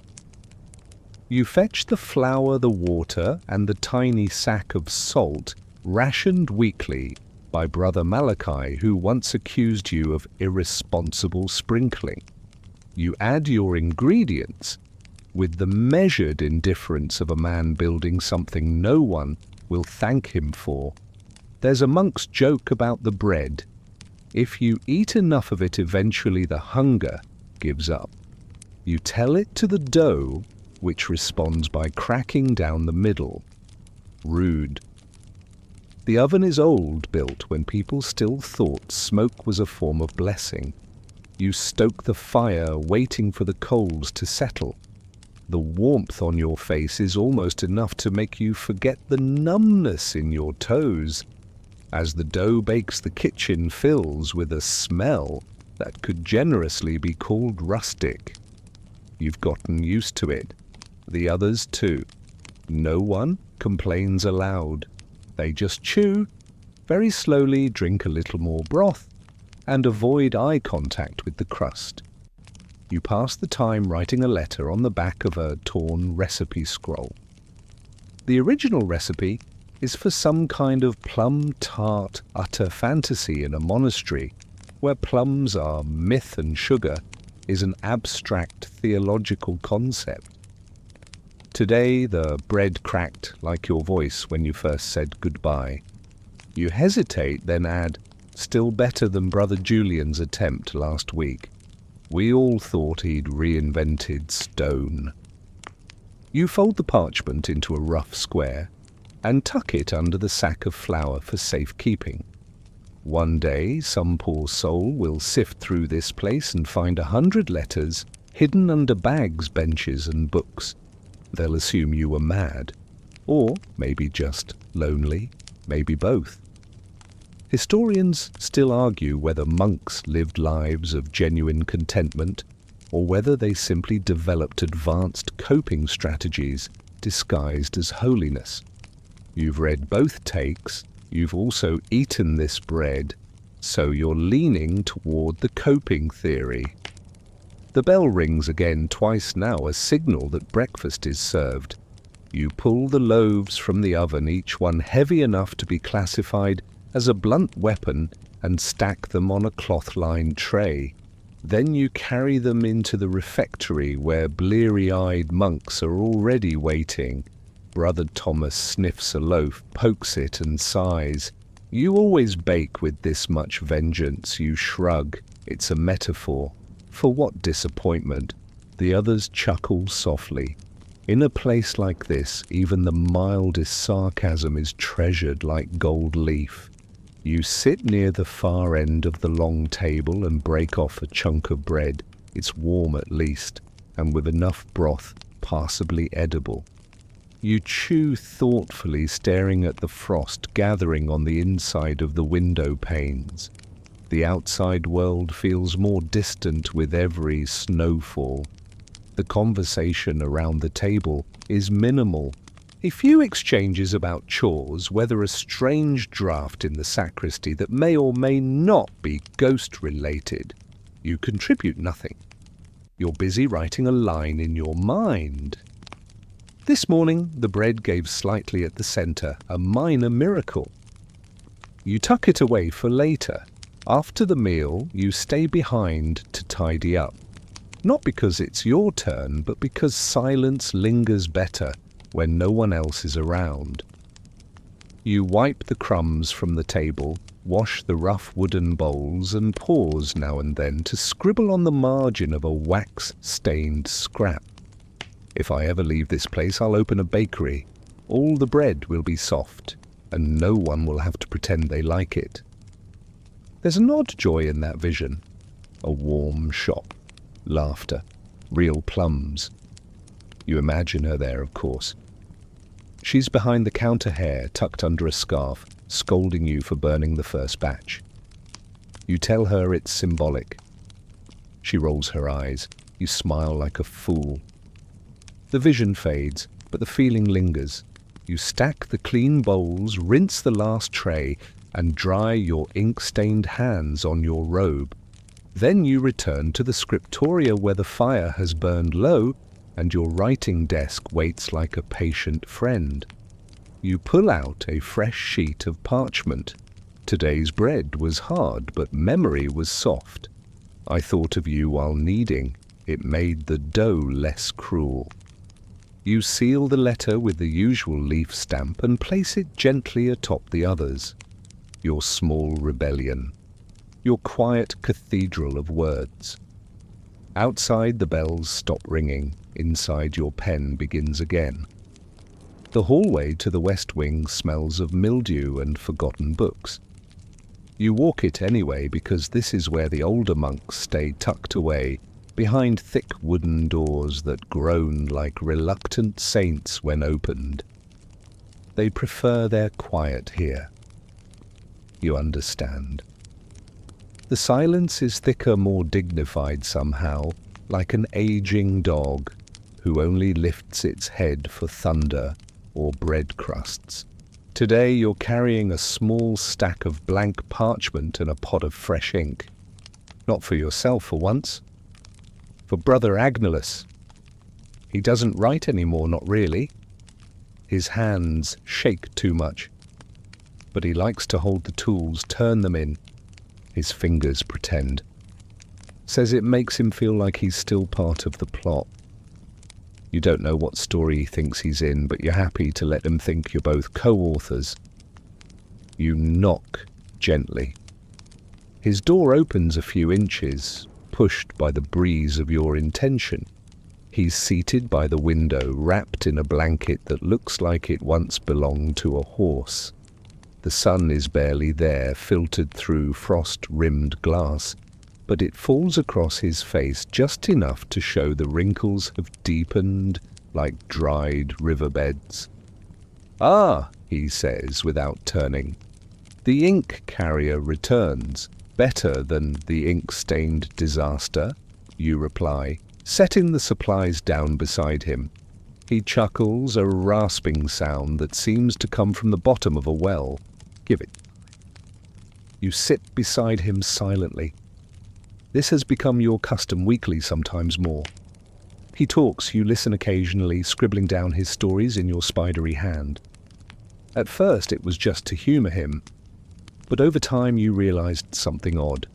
You fetch the flour, the water, and the tiny sack of salt, rationed weekly by Brother Malachi, who once accused you of irresponsible sprinkling. You add your ingredients with the measured indifference of a man building something no one will thank him for. There's a monk's joke about the bread. If you eat enough of it, eventually the hunger gives up. You tell it to the dough, which responds by cracking down the middle. Rude. The oven is old, built when people still thought smoke was a form of blessing. You stoke the fire, waiting for the coals to settle. The warmth on your face is almost enough to make you forget the numbness in your toes. As the dough bakes, the kitchen fills with a smell that could generously be called rustic. You've gotten used to it. The others too. No one complains aloud. They just chew, very slowly drink a little more broth, and avoid eye contact with the crust. You pass the time writing a letter on the back of a torn recipe scroll. The original recipe is for some kind of plum-tart utter fantasy in a monastery, where plums are myth and sugar is an abstract theological concept. Today the bread cracked like your voice when you first said goodbye. You hesitate, then add, still better than Brother Julian's attempt last week. We all thought he'd reinvented stone. You fold the parchment into a rough square and tuck it under the sack of flour for safekeeping. One day some poor soul will sift through this place and find 100 letters hidden under bags, benches and books. They'll assume you were mad, or maybe just lonely, maybe both. Historians still argue whether monks lived lives of genuine contentment or whether they simply developed advanced coping strategies disguised as holiness. You've read both takes, you've also eaten this bread, so you're leaning toward the coping theory. The bell rings again twice now, a signal that breakfast is served. You pull the loaves from the oven, each one heavy enough to be classified as a blunt weapon, and stack them on a cloth-lined tray. Then you carry them into the refectory where bleary-eyed monks are already waiting. Brother Thomas sniffs a loaf, pokes it and sighs. You always bake with this much vengeance, you shrug. It's a metaphor. For what disappointment? The others chuckle softly. In a place like this, even the mildest sarcasm is treasured like gold leaf. You sit near the far end of the long table and break off a chunk of bread. It's warm at least, and with enough broth, passably edible. You chew thoughtfully, staring at the frost gathering on the inside of the window panes. The outside world feels more distant with every snowfall. The conversation around the table is minimal. A few exchanges about chores, whether a strange draft in the sacristy that may or may not be ghost-related. You contribute nothing. You're busy writing a line in your mind. This morning, the bread gave slightly at the center, a minor miracle. You tuck it away for later. After the meal, you stay behind to tidy up. Not because it's your turn, but because silence lingers better when no one else is around. You wipe the crumbs from the table, wash the rough wooden bowls, and pause now and then to scribble on the margin of a wax-stained scrap. If I ever leave this place, I'll open a bakery. All the bread will be soft, and no one will have to pretend they like it. There's an odd joy in that vision. A warm shop, laughter, real plums. You imagine her there, of course. She's behind the counter hair, tucked under a scarf, scolding you for burning the first batch. You tell her it's symbolic. She rolls her eyes. You smile like a fool. The vision fades, but the feeling lingers. You stack the clean bowls, rinse the last tray, and dry your ink-stained hands on your robe. Then you return to the scriptoria where the fire has burned low and your writing desk waits like a patient friend. You pull out a fresh sheet of parchment. Today's bread was hard, but memory was soft. I thought of you while kneading. It made the dough less cruel. You seal the letter with the usual leaf stamp and place it gently atop the others. Your small rebellion. Your quiet cathedral of words. Outside, the bells stop ringing. Inside, your pen begins again. The hallway to the west wing smells of mildew and forgotten books. You walk it anyway because this is where the older monks stay tucked away, behind thick wooden doors that groaned like reluctant saints when opened. They prefer their quiet here. You understand. The silence is thicker, more dignified somehow, like an aging dog who only lifts its head for thunder or bread crusts. Today you're carrying a small stack of blank parchment and a pot of fresh ink. Not for yourself for once. For Brother Agnellus. He doesn't write anymore, not really. His hands shake too much. But he likes to hold the tools, turn them in. His fingers pretend. Says it makes him feel like he's still part of the plot. You don't know what story he thinks he's in, but you're happy to let him think you're both co-authors. You knock gently. His door opens a few inches, pushed by the breeze of your intention. He's seated by the window, wrapped in a blanket that looks like it once belonged to a horse. The sun is barely there, filtered through frost-rimmed glass, but it falls across his face just enough to show the wrinkles have deepened like dried riverbeds. "Ah," he says without turning. The ink carrier returns. "Better than the ink-stained disaster," you reply, setting the supplies down beside him. He chuckles, a rasping sound that seems to come from the bottom of a well. "Give it." You sit beside him silently. This has become your custom weekly, sometimes more. He talks, you listen occasionally, scribbling down his stories in your spidery hand. At first it was just to humour him, but over time you realised something odd.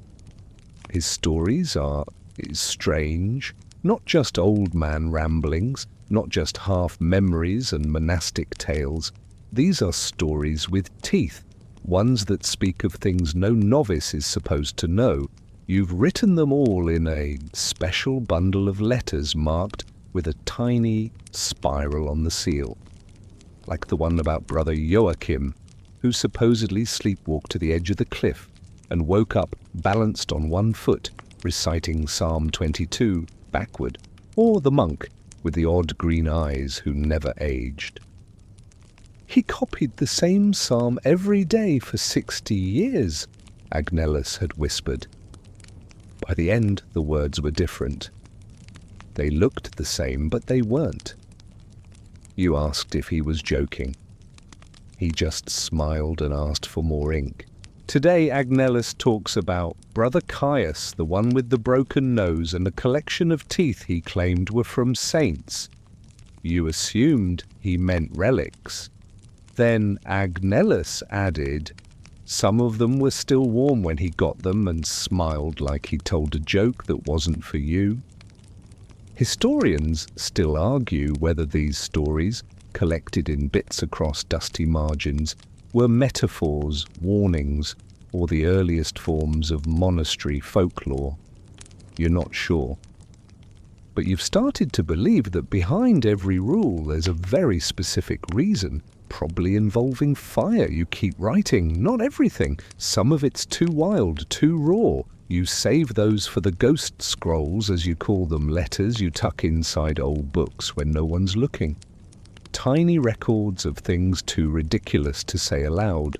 His stories are strange, not just old man ramblings, not just half memories and monastic tales. These are stories with teeth, ones that speak of things no novice is supposed to know. You've written them all in a special bundle of letters marked with a tiny spiral on the seal, like the one about Brother Joachim, who supposedly sleepwalked to the edge of the cliff and woke up balanced on one foot, reciting Psalm 22 backward, or the monk with the odd green eyes who never aged. He copied the same psalm every day for 60 years, Agnellus had whispered. By the end, the words were different. They looked the same, but they weren't. You asked if he was joking. He just smiled and asked for more ink. Today, Agnellus talks about Brother Caius, the one with the broken nose, and a collection of teeth he claimed were from saints. You assumed he meant relics. Then Agnellus added, some of them were still warm when he got them, and smiled like he told a joke that wasn't for you. Historians still argue whether these stories, collected in bits across dusty margins, were metaphors, warnings, or the earliest forms of monastery folklore. You're not sure. But you've started to believe that behind every rule there's a very specific reason, probably involving fire. You keep writing, not everything. Some of it's too wild, too raw. You save those for the ghost scrolls, as you call them, letters you tuck inside old books when no one's looking. Tiny records of things too ridiculous to say aloud,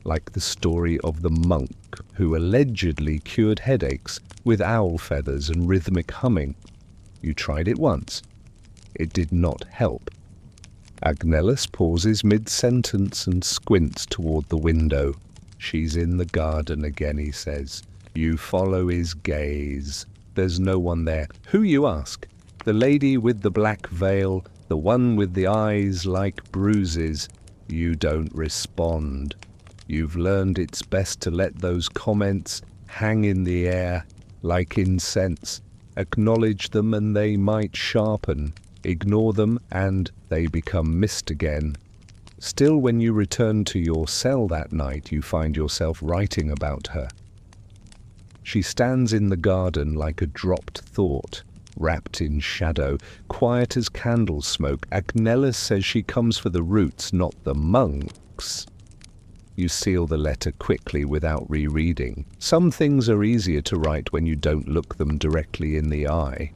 like the story of the monk who allegedly cured headaches with owl feathers and rhythmic humming. You tried it once. It did not help. Agnellus pauses mid-sentence and squints toward the window. She's in the garden again, he says. You follow his gaze. There's no one there. Who, you ask? The lady with the black veil, the one with the eyes like bruises. You don't respond. You've learned it's best to let those comments hang in the air like incense. Acknowledge them and they might sharpen. Ignore them and they become mist again. Still, when you return to your cell that night, you find yourself writing about her. She stands in the garden like a dropped thought, wrapped in shadow, quiet as candle smoke. Agnellus says she comes for the roots, not the monks. You seal the letter quickly without rereading. Some things are easier to write when you don't look them directly in the eye.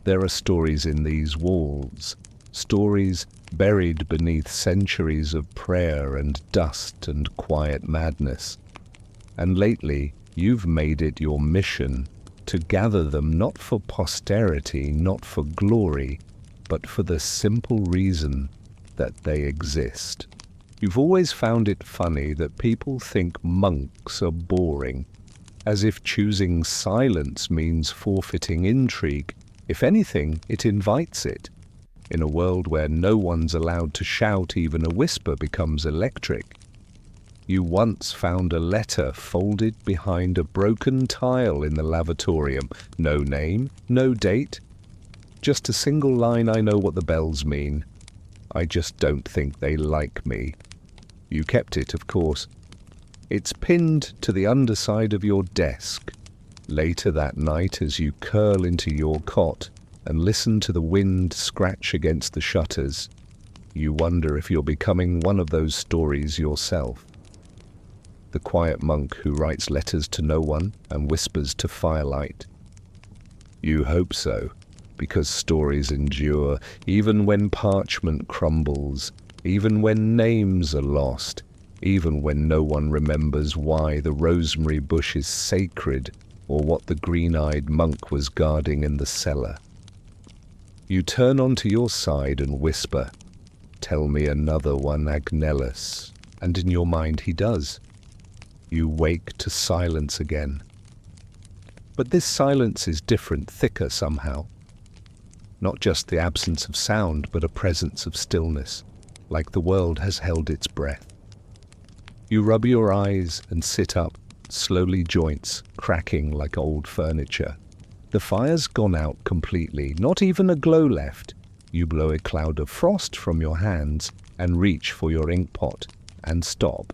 There are stories in these walls, stories buried beneath centuries of prayer and dust and quiet madness. And lately, you've made it your mission to gather them not for posterity, not for glory, but for the simple reason that they exist. You've always found it funny that people think monks are boring, as if choosing silence means forfeiting intrigue. If anything, it invites it. In a world where no one's allowed to shout, even a whisper becomes electric. You once found a letter folded behind a broken tile in the lavatorium. No name, no date, just a single line: "I know what the bells mean. I just don't think they like me." You kept it, of course. It's pinned to the underside of your desk. Later that night, as you curl into your cot and listen to the wind scratch against the shutters, you wonder if you're becoming one of those stories yourself. The quiet monk who writes letters to no one and whispers to firelight. You hope so, because stories endure, even when parchment crumbles, even when names are lost, even when no one remembers why the rosemary bush is sacred or what the green-eyed monk was guarding in the cellar. You turn onto your side and whisper, "Tell me another one, Agnellus," and in your mind he does. You wake to silence again. But this silence is different, thicker somehow. Not just the absence of sound, but a presence of stillness, like the world has held its breath. You rub your eyes and sit up, slowly, joints cracking like old furniture. The fire's gone out completely, not even a glow left. You blow a cloud of frost from your hands and reach for your ink pot and stop.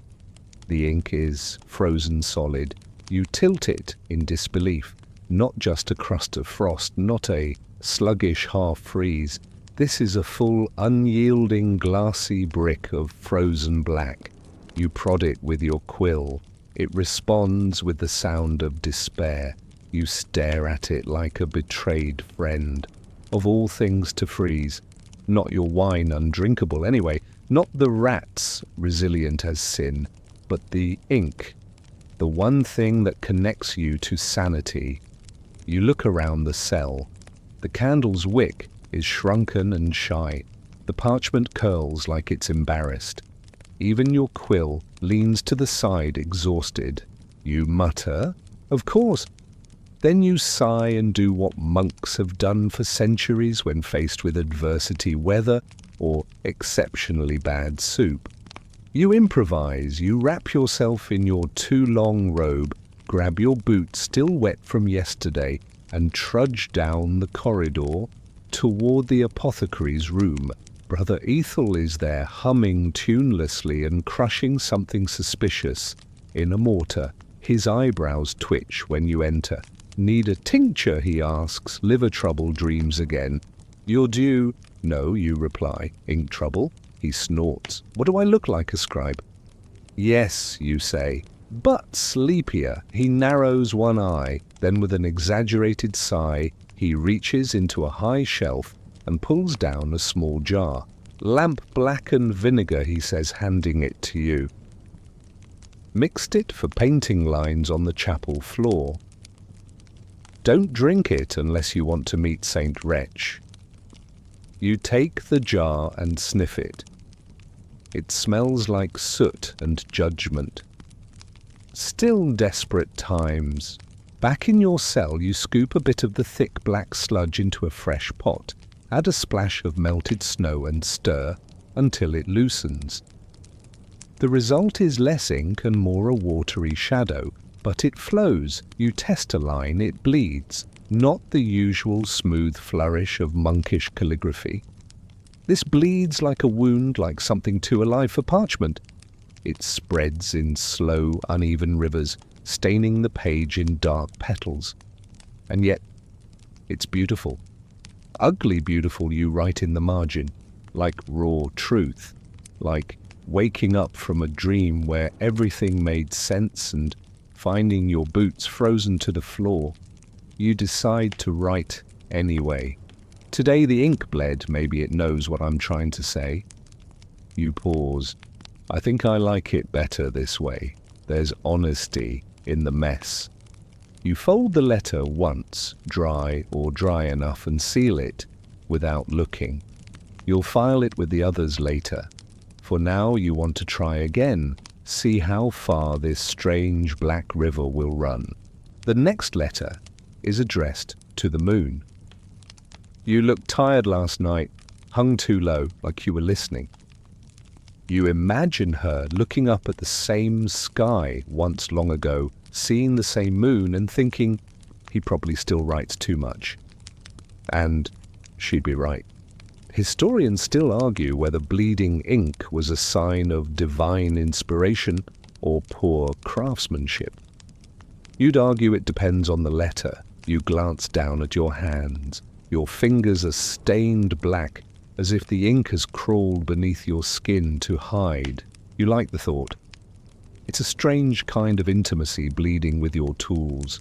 The ink is frozen solid. You tilt it in disbelief. Not just a crust of frost, not a sluggish half-freeze. This is a full, unyielding, glassy brick of frozen black. You prod it with your quill. It responds with the sound of despair. You stare at it like a betrayed friend. Of all things to freeze, not your wine undrinkable anyway, not the rats resilient as sin, but the ink, the one thing that connects you to sanity. You look around the cell. The candle's wick is shrunken and shy. The parchment curls like it's embarrassed. Even your quill leans to the side, exhausted. You mutter, "Of course." Then you sigh and do what monks have done for centuries when faced with adversity, weather, or exceptionally bad soup. You improvise. You wrap yourself in your too long robe, grab your boots still wet from yesterday, and trudge down the corridor toward the apothecary's room. Brother Ethel is there, humming tunelessly and crushing something suspicious in a mortar. His eyebrows twitch when you enter. "Need a tincture?" he asks. "Liver trouble dreams again." "You're due." "No," you reply. "Ink trouble?" He snorts. "What do I look like, a scribe?" "Yes," you say, "but sleepier." He narrows one eye, then with an exaggerated sigh, he reaches into a high shelf and pulls down a small jar. "Lamp-blackened vinegar," he says, handing it to you. "Mixed it for painting lines on the chapel floor. Don't drink it unless you want to meet Saint Wretch." You take the jar and sniff it. It smells like soot and judgment. Still desperate times. Back in your cell, you scoop a bit of the thick black sludge into a fresh pot, add a splash of melted snow and stir until it loosens. The result is less ink and more a watery shadow, but it flows. You test a line, it bleeds, not the usual smooth flourish of monkish calligraphy. This bleeds like a wound, like something too alive for parchment. It spreads in slow, uneven rivers, staining the page in dark petals. And yet, it's beautiful. Ugly beautiful, you write in the margin, like raw truth, like waking up from a dream where everything made sense and finding your boots frozen to the floor. You decide to write anyway. Today the ink bled, maybe it knows what I'm trying to say. You pause. I think I like it better this way. There's honesty in the mess. You fold the letter once, dry or dry enough, and seal it without looking. You'll file it with the others later. For now you want to try again, see how far this strange black river will run. The next letter is addressed to the moon. You looked tired last night, hung too low, like you were listening. You imagine her looking up at the same sky once long ago, seeing the same moon and thinking, he probably still writes too much. And she'd be right. Historians still argue whether bleeding ink was a sign of divine inspiration or poor craftsmanship. You'd argue it depends on the letter. You glance down at your hands. Your fingers are stained black, as if the ink has crawled beneath your skin to hide. You like the thought. It's a strange kind of intimacy, bleeding with your tools.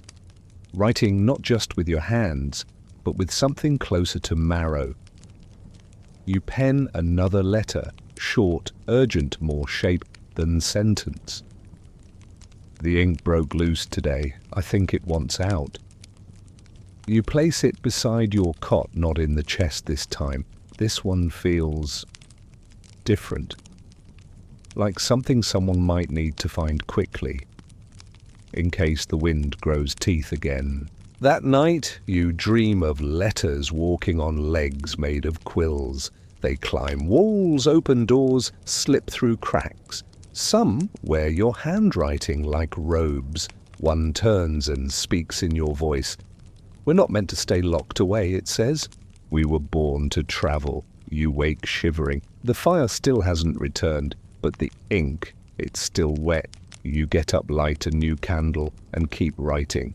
Writing not just with your hands, but with something closer to marrow. You pen another letter, short, urgent, more shape than sentence. The ink broke loose today. I think it wants out. You place it beside your cot, not in the chest this time. This one feels different. Like something someone might need to find quickly, in case the wind grows teeth again. That night, you dream of letters walking on legs made of quills. They climb walls, open doors, slip through cracks. Some wear your handwriting like robes. One turns and speaks in your voice. We're not meant to stay locked away, it says. We were born to travel. You wake shivering. The fire still hasn't returned, but the ink, it's still wet. You get up, light a new candle, and keep writing.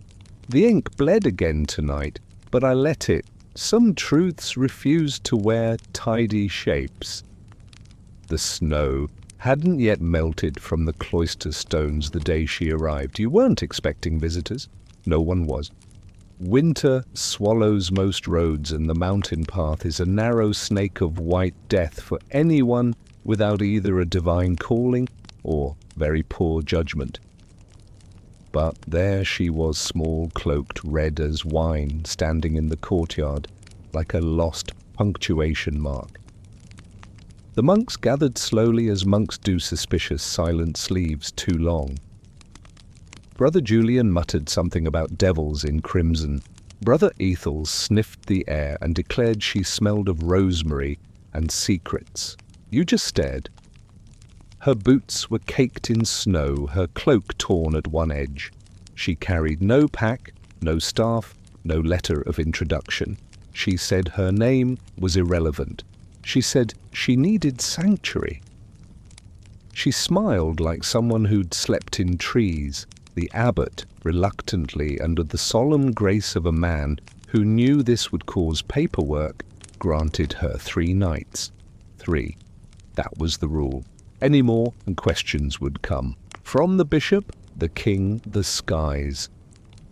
The ink bled again tonight, but I let it. Some truths refused to wear tidy shapes. The snow hadn't yet melted from the cloister stones the day she arrived. You weren't expecting visitors. No one was. Winter swallows most roads, and the mountain path is a narrow snake of white death for anyone without either a divine calling or very poor judgment. But there she was, small, cloaked, red as wine, standing in the courtyard like a lost punctuation mark. The monks gathered slowly, as monks do, suspicious, silent sleeves too long. Brother Julian muttered something about devils in crimson. Brother Ethel sniffed the air and declared she smelled of rosemary and secrets. You just stared. Her boots were caked in snow, her cloak torn at one edge. She carried no pack, no staff, no letter of introduction. She said her name was irrelevant. She said she needed sanctuary. She smiled like someone who'd slept in trees. The abbot, reluctantly, under the solemn grace of a man who knew this would cause paperwork, granted her 3 nights. 3. That was the rule. Any more, and questions would come. From the bishop, the king, the skies.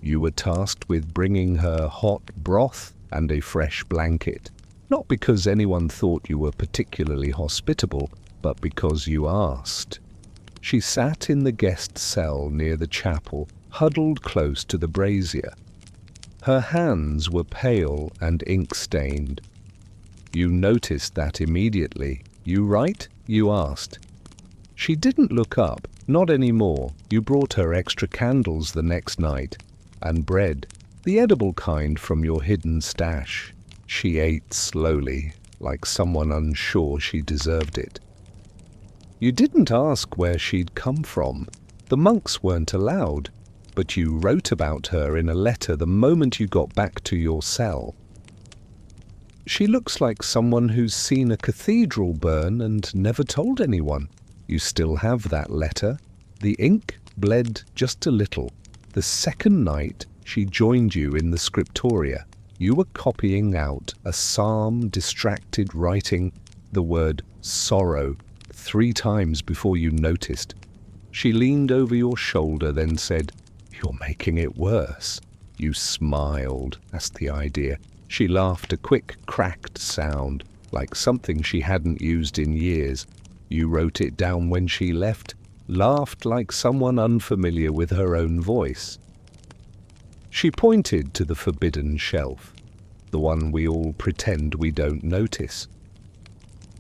You were tasked with bringing her hot broth and a fresh blanket. Not because anyone thought you were particularly hospitable, but because you asked. She sat in the guest cell near the chapel, huddled close to the brazier. Her hands were pale and ink-stained. You noticed that immediately. You write? You asked. She didn't look up, not anymore. You brought her extra candles the next night, and bread, the edible kind from your hidden stash. She ate slowly, like someone unsure she deserved it. You didn't ask where she'd come from. The monks weren't allowed, but you wrote about her in a letter the moment you got back to your cell. She looks like someone who's seen a cathedral burn and never told anyone. You still have that letter. The ink bled just a little. The second night she joined you in the scriptoria. You were copying out a psalm, distracted, writing the word sorrow 3 times before you noticed. She leaned over your shoulder, then said, "You're making it worse." You smiled. That's the idea. She laughed, a quick, cracked sound, like something she hadn't used in years. You wrote it down when she left, laughed like someone unfamiliar with her own voice. She pointed to the forbidden shelf, the one we all pretend we don't notice.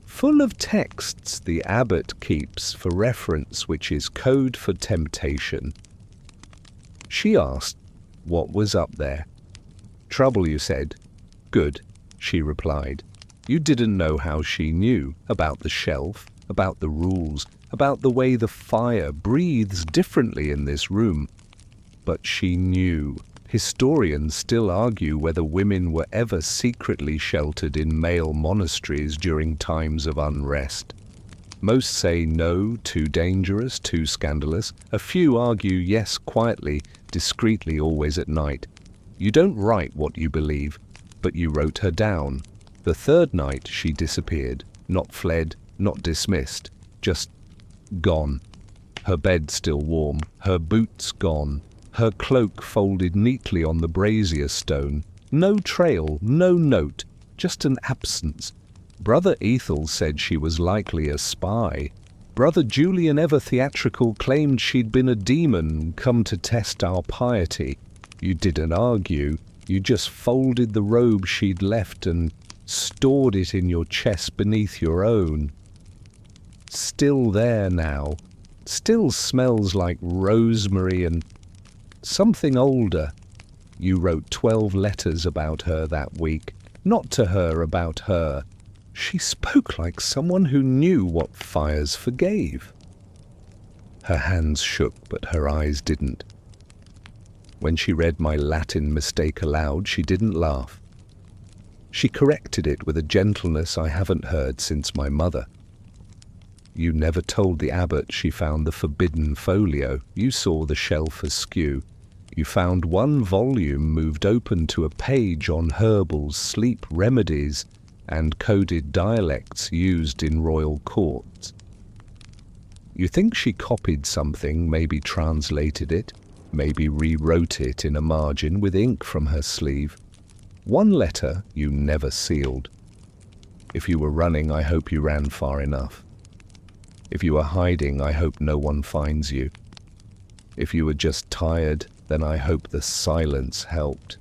Full of texts the abbot keeps for reference, which is code for temptation. She asked what was up there. "Trouble," you said. "Good," she replied. You didn't know how she knew about the shelf, about the rules, about the way the fire breathes differently in this room. But she knew. Historians still argue whether women were ever secretly sheltered in male monasteries during times of unrest. Most say no, too dangerous, too scandalous. A few argue yes, quietly, discreetly, always at night. You don't write what you believe, but you wrote her down. The 3rd night she disappeared, not fled, not dismissed, just gone. Her bed still warm, her boots gone, her cloak folded neatly on the brazier stone. No trail, no note, just an absence. Brother Ethel said she was likely a spy. Brother Julian, ever theatrical, claimed she'd been a demon come to test our piety. You didn't argue, you just folded the robe she'd left and stored it in your chest beneath your own. Still there now, still smells like rosemary and something older. You wrote 12 letters about her that week, not to her, about her. She spoke like someone who knew what fires forgave. Her hands shook, but her eyes didn't. When she read my Latin mistake aloud, she didn't laugh. She corrected it with a gentleness I haven't heard since my mother. You never told the abbot she found the forbidden folio. You saw the shelf askew. You found one volume moved open to a page on herbals, sleep remedies, and coded dialects used in royal courts. You think she copied something, maybe translated it, maybe rewrote it in a margin with ink from her sleeve. One letter you never sealed. If you were running, I hope you ran far enough. If you were hiding, I hope no one finds you. If you were just tired, then I hope the silence helped.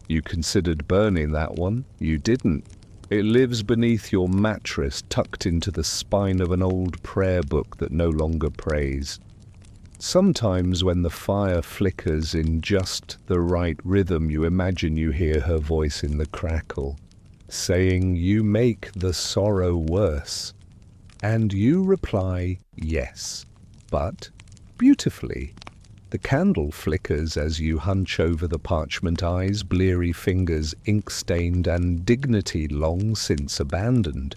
You considered burning that one. You didn't. It lives beneath your mattress, tucked into the spine of an old prayer book that no longer prays. Sometimes when the fire flickers in just the right rhythm, you imagine you hear her voice in the crackle, saying, "You make the sorrow worse." And you reply, "Yes," but beautifully. The candle flickers as you hunch over the parchment eyes, bleary fingers, ink-stained, and dignity long since abandoned.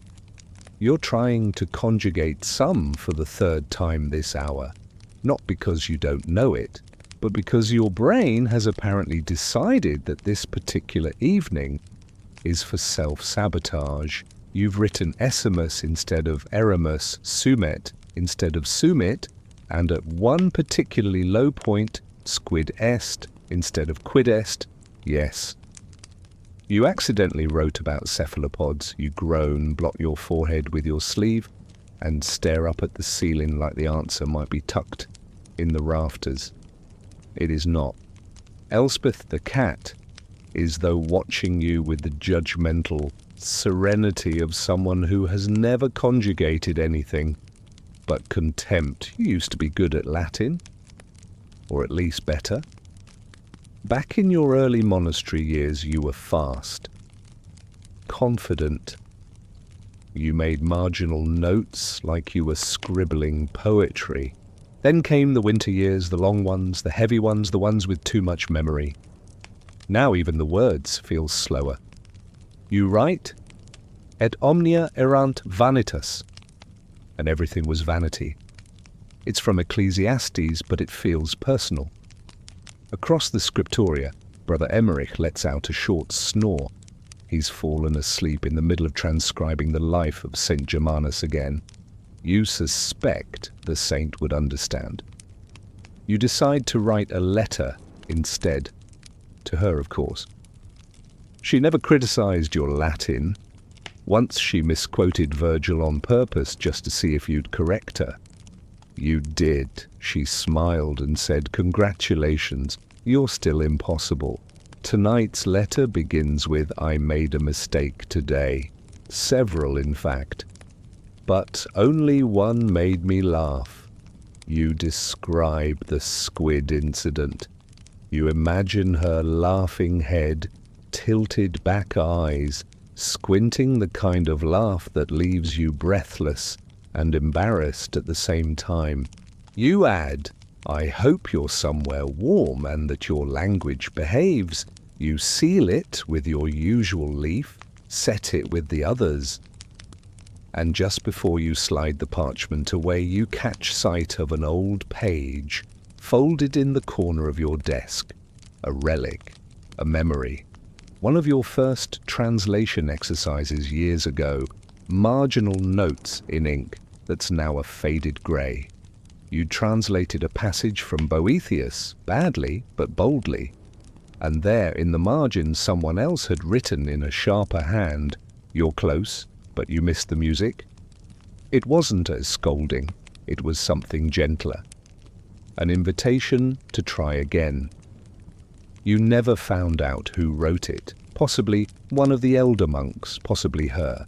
You're trying to conjugate some for the 3rd time this hour, not because you don't know it, but because your brain has apparently decided that this particular evening is for self-sabotage. You've written Esimus instead of Eramus, Sumet instead of Sumit, and at one particularly low point, squid est instead of quid est. Yes. You accidentally wrote about cephalopods. You groan, blot your forehead with your sleeve, and stare up at the ceiling like the answer might be tucked in the rafters. It is not. Elspeth the cat is though watching you with the judgmental serenity of someone who has never conjugated anything but contempt. You used to be good at Latin, or at least better. Back in your early monastery years, you were fast, confident. You made marginal notes like you were scribbling poetry. Then came the winter years, the long ones, the heavy ones, the ones with too much memory. Now even the words feel slower. You write, "Et omnia erant vanitas," and everything was vanity. It's from Ecclesiastes, but it feels personal. Across the scriptoria, Brother Emmerich lets out a short snore. He's fallen asleep in the middle of transcribing the life of St. Germanus again. You suspect the saint would understand. You decide to write a letter instead. To her, of course. She never criticized your Latin. Once she misquoted Virgil on purpose just to see if you'd correct her. You did. She smiled and said, "Congratulations, you're still impossible. Tonight's letter begins with, 'I made a mistake today.' Several, in fact. But only one made me laugh. You describe the squid incident. You imagine her laughing head, tilted back eyes, squinting, the kind of laugh that leaves you breathless and embarrassed at the same time. You add, 'I hope you're somewhere warm and that your language behaves.' You seal it with your usual leaf, set it with the others, and just before you slide the parchment away, you catch sight of an old page folded in the corner of your desk, a relic, a memory. One of your first translation exercises years ago, marginal notes in ink that's now a faded grey. You translated a passage from Boethius, badly but boldly, and there in the margin someone else had written in a sharper hand, "You're close, but you missed the music." It wasn't a scolding, it was something gentler. An invitation to try again. You never found out who wrote it. Possibly one of the elder monks, possibly her.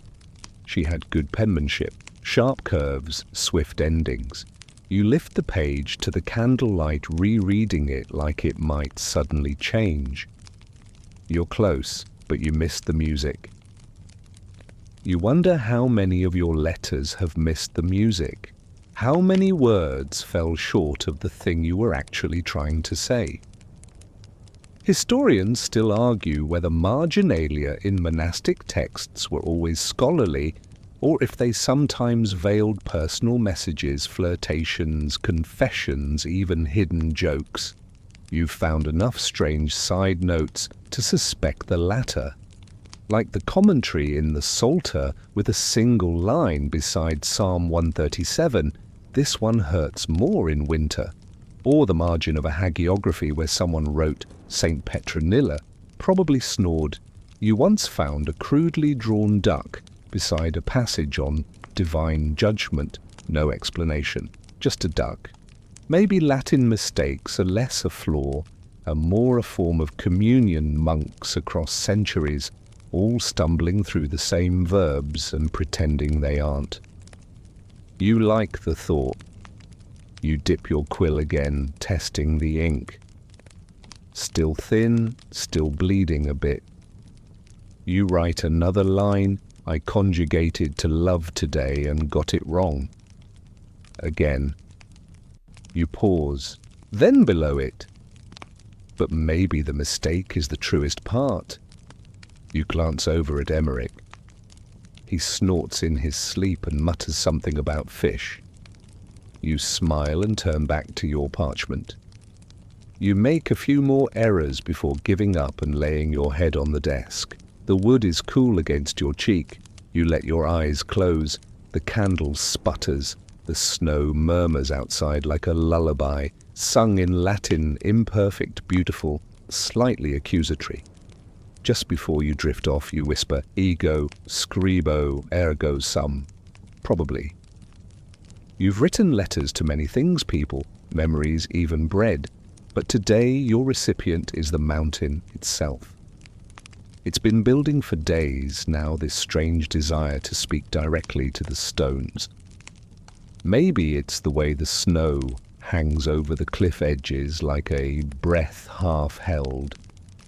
She had good penmanship, sharp curves, swift endings. You lift the page to the candlelight, rereading it like it might suddenly change. You're close, but you missed the music. You wonder how many of your letters have missed the music. How many words fell short of the thing you were actually trying to say? Historians still argue whether marginalia in monastic texts were always scholarly, or if they sometimes veiled personal messages, flirtations, confessions, even hidden jokes. You've found enough strange side notes to suspect the latter. Like the commentary in the Psalter with a single line beside Psalm 137, this one hurts more in winter. Or the margin of a hagiography where someone wrote Saint Petronilla, probably snored, "You once found a crudely drawn duck beside a passage on divine judgment." No explanation, just a duck. Maybe Latin mistakes are less a flaw and more a form of communion, monks across centuries, all stumbling through the same verbs and pretending they aren't. You like the thought. You dip your quill again, testing the ink. Still thin, still bleeding a bit. You write another line, "I conjugated to love today and got it wrong." Again. You pause, then below it. But maybe the mistake is the truest part. You glance over at Emmerich. He snorts in his sleep and mutters something about fish. You smile and turn back to your parchment. You make a few more errors before giving up and laying your head on the desk. The wood is cool against your cheek. You let your eyes close. The candle sputters. The snow murmurs outside like a lullaby, sung in Latin, imperfect, beautiful, slightly accusatory. Just before you drift off, you whisper, "Ego, scribo, ergo sum." Probably. You've written letters to many things, people, memories, even bread. But today your recipient is the mountain itself. It's been building for days now, this strange desire to speak directly to the stones. Maybe it's the way the snow hangs over the cliff edges like a breath half held.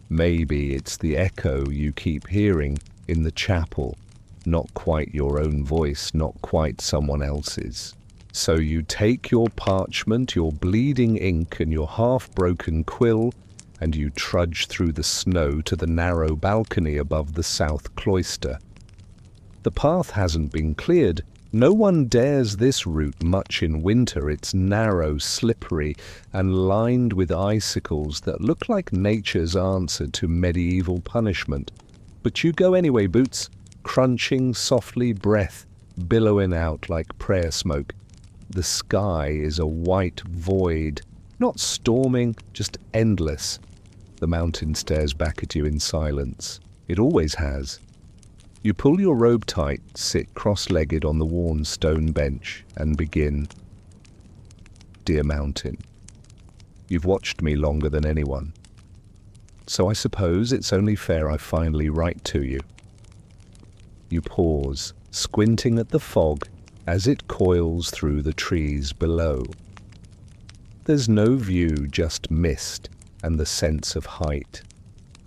Maybe it's the echo you keep hearing in the chapel, not quite your own voice, not quite someone else's. So you take your parchment, your bleeding ink, and your half-broken quill, and you trudge through the snow to the narrow balcony above the south cloister. The path hasn't been cleared. No one dares this route much in winter. It's narrow, slippery, and lined with icicles that look like nature's answer to medieval punishment. But you go anyway, Boots, crunching softly, breath billowing out like prayer smoke. The sky is a white void, not storming, just endless. The mountain stares back at you in silence. It always has. You pull your robe tight, sit cross-legged on the worn stone bench, and begin. Dear mountain, you've watched me longer than anyone, so I suppose it's only fair I finally write to you. You pause, squinting at the fog as it coils through the trees below. There's no view, just mist and the sense of height,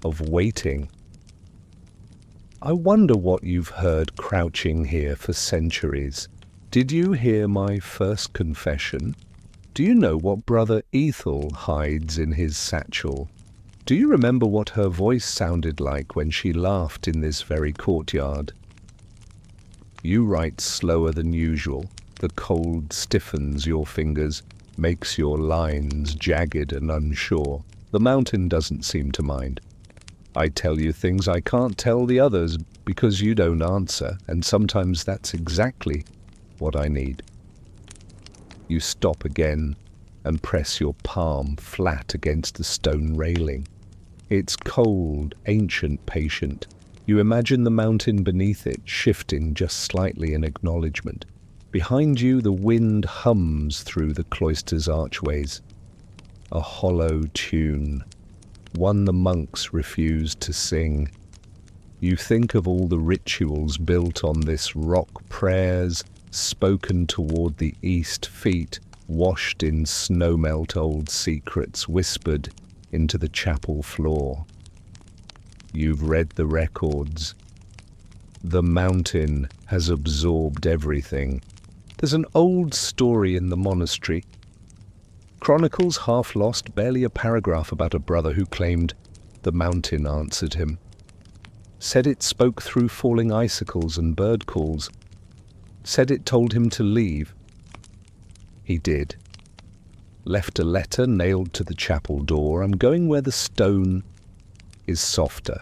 of waiting. I wonder what you've heard crouching here for centuries. Did you hear my first confession? Do you know what Brother Ethel hides in his satchel? Do you remember what her voice sounded like when she laughed in this very courtyard? You write slower than usual. The cold stiffens your fingers, makes your lines jagged and unsure. The mountain doesn't seem to mind. I tell you things I can't tell the others because you don't answer, and sometimes that's exactly what I need. You stop again and press your palm flat against the stone railing. It's cold, ancient, patient. You imagine the mountain beneath it shifting just slightly in acknowledgement. Behind you, the wind hums through the cloister's archways. A hollow tune, one the monks refused to sing. You think of all the rituals built on this rock, prayers spoken toward the east, feet washed in snowmelt, old secrets whispered into the chapel floor. You've read the records. The mountain has absorbed everything. There's an old story in the monastery. Chronicles half lost, barely a paragraph about a brother who claimed the mountain answered him. Said it spoke through falling icicles and bird calls. Said it told him to leave. He did. Left a letter nailed to the chapel door. I'm going where the stone is softer.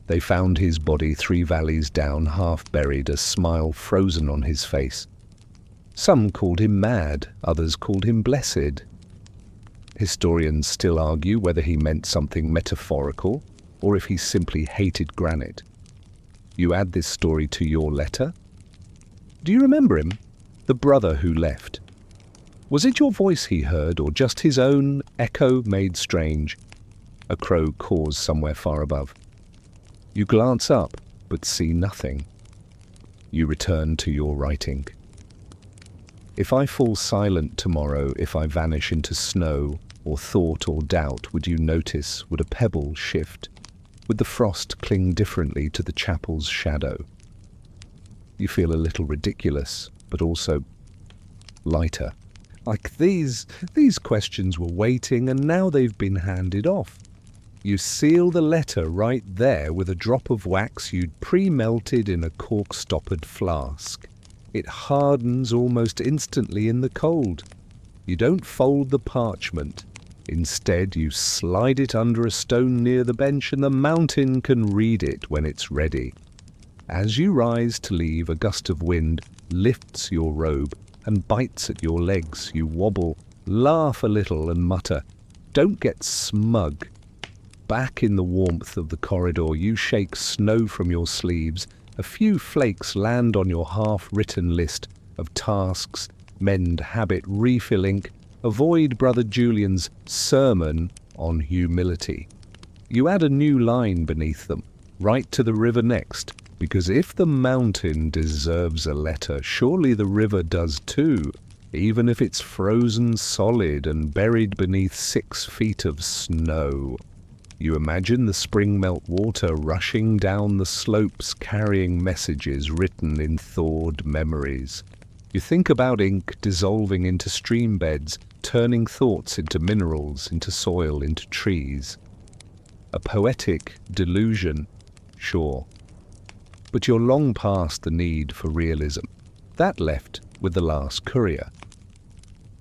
They found his body 3 valleys down, half buried, a smile frozen on his face. Some called him mad, others called him blessed. Historians still argue whether he meant something metaphorical or if he simply hated granite. You add this story to your letter. Do you remember him? The brother who left. Was it your voice he heard, or just his own echo made strange? A crow caws somewhere far above. You glance up, but see nothing. You return to your writing. If I fall silent tomorrow, if I vanish into snow, or thought or doubt, would you notice? Would a pebble shift? Would the frost cling differently to the chapel's shadow? You feel a little ridiculous, but also lighter. Like these questions were waiting, and now they've been handed off. You seal the letter right there with a drop of wax you'd pre-melted in a cork-stoppered flask. It hardens almost instantly in the cold. You don't fold the parchment. Instead, you slide it under a stone near the bench, and the mountain can read it when it's ready. As you rise to leave, a gust of wind lifts your robe and bites at your legs. You wobble, laugh a little, and mutter, "Don't get smug." Back in the warmth of the corridor, you shake snow from your sleeves. A few flakes land on your half-written list of tasks: mend habit, refill ink, avoid Brother Julian's sermon on humility. You add a new line beneath them: write to the river next, because if the mountain deserves a letter, surely the river does too, even if it's frozen solid and buried beneath 6 feet of snow. You imagine the spring melt water rushing down the slopes, carrying messages written in thawed memories. You think about ink dissolving into stream beds, turning thoughts into minerals, into soil, into trees. A poetic delusion, sure. But you're long past the need for realism. That left with the last courier.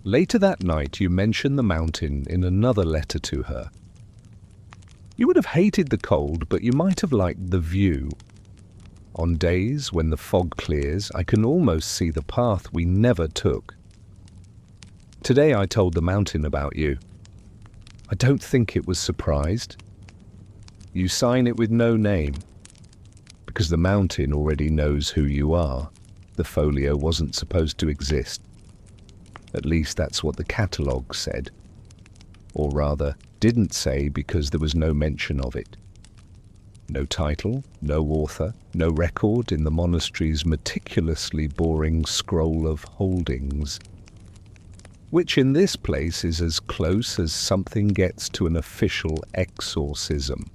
Later that night, you mention the mountain in another letter to her. You would have hated the cold, but you might have liked the view. On days when the fog clears, I can almost see the path we never took. Today I told the mountain about you. I don't think it was surprised. You sign it with no name, because the mountain already knows who you are. The folio wasn't supposed to exist. At least that's what the catalogue said. Or rather, didn't say, because there was no mention of it. No title, no author, no record in the monastery's meticulously boring scroll of holdings, which in this place is as close as something gets to an official exorcism.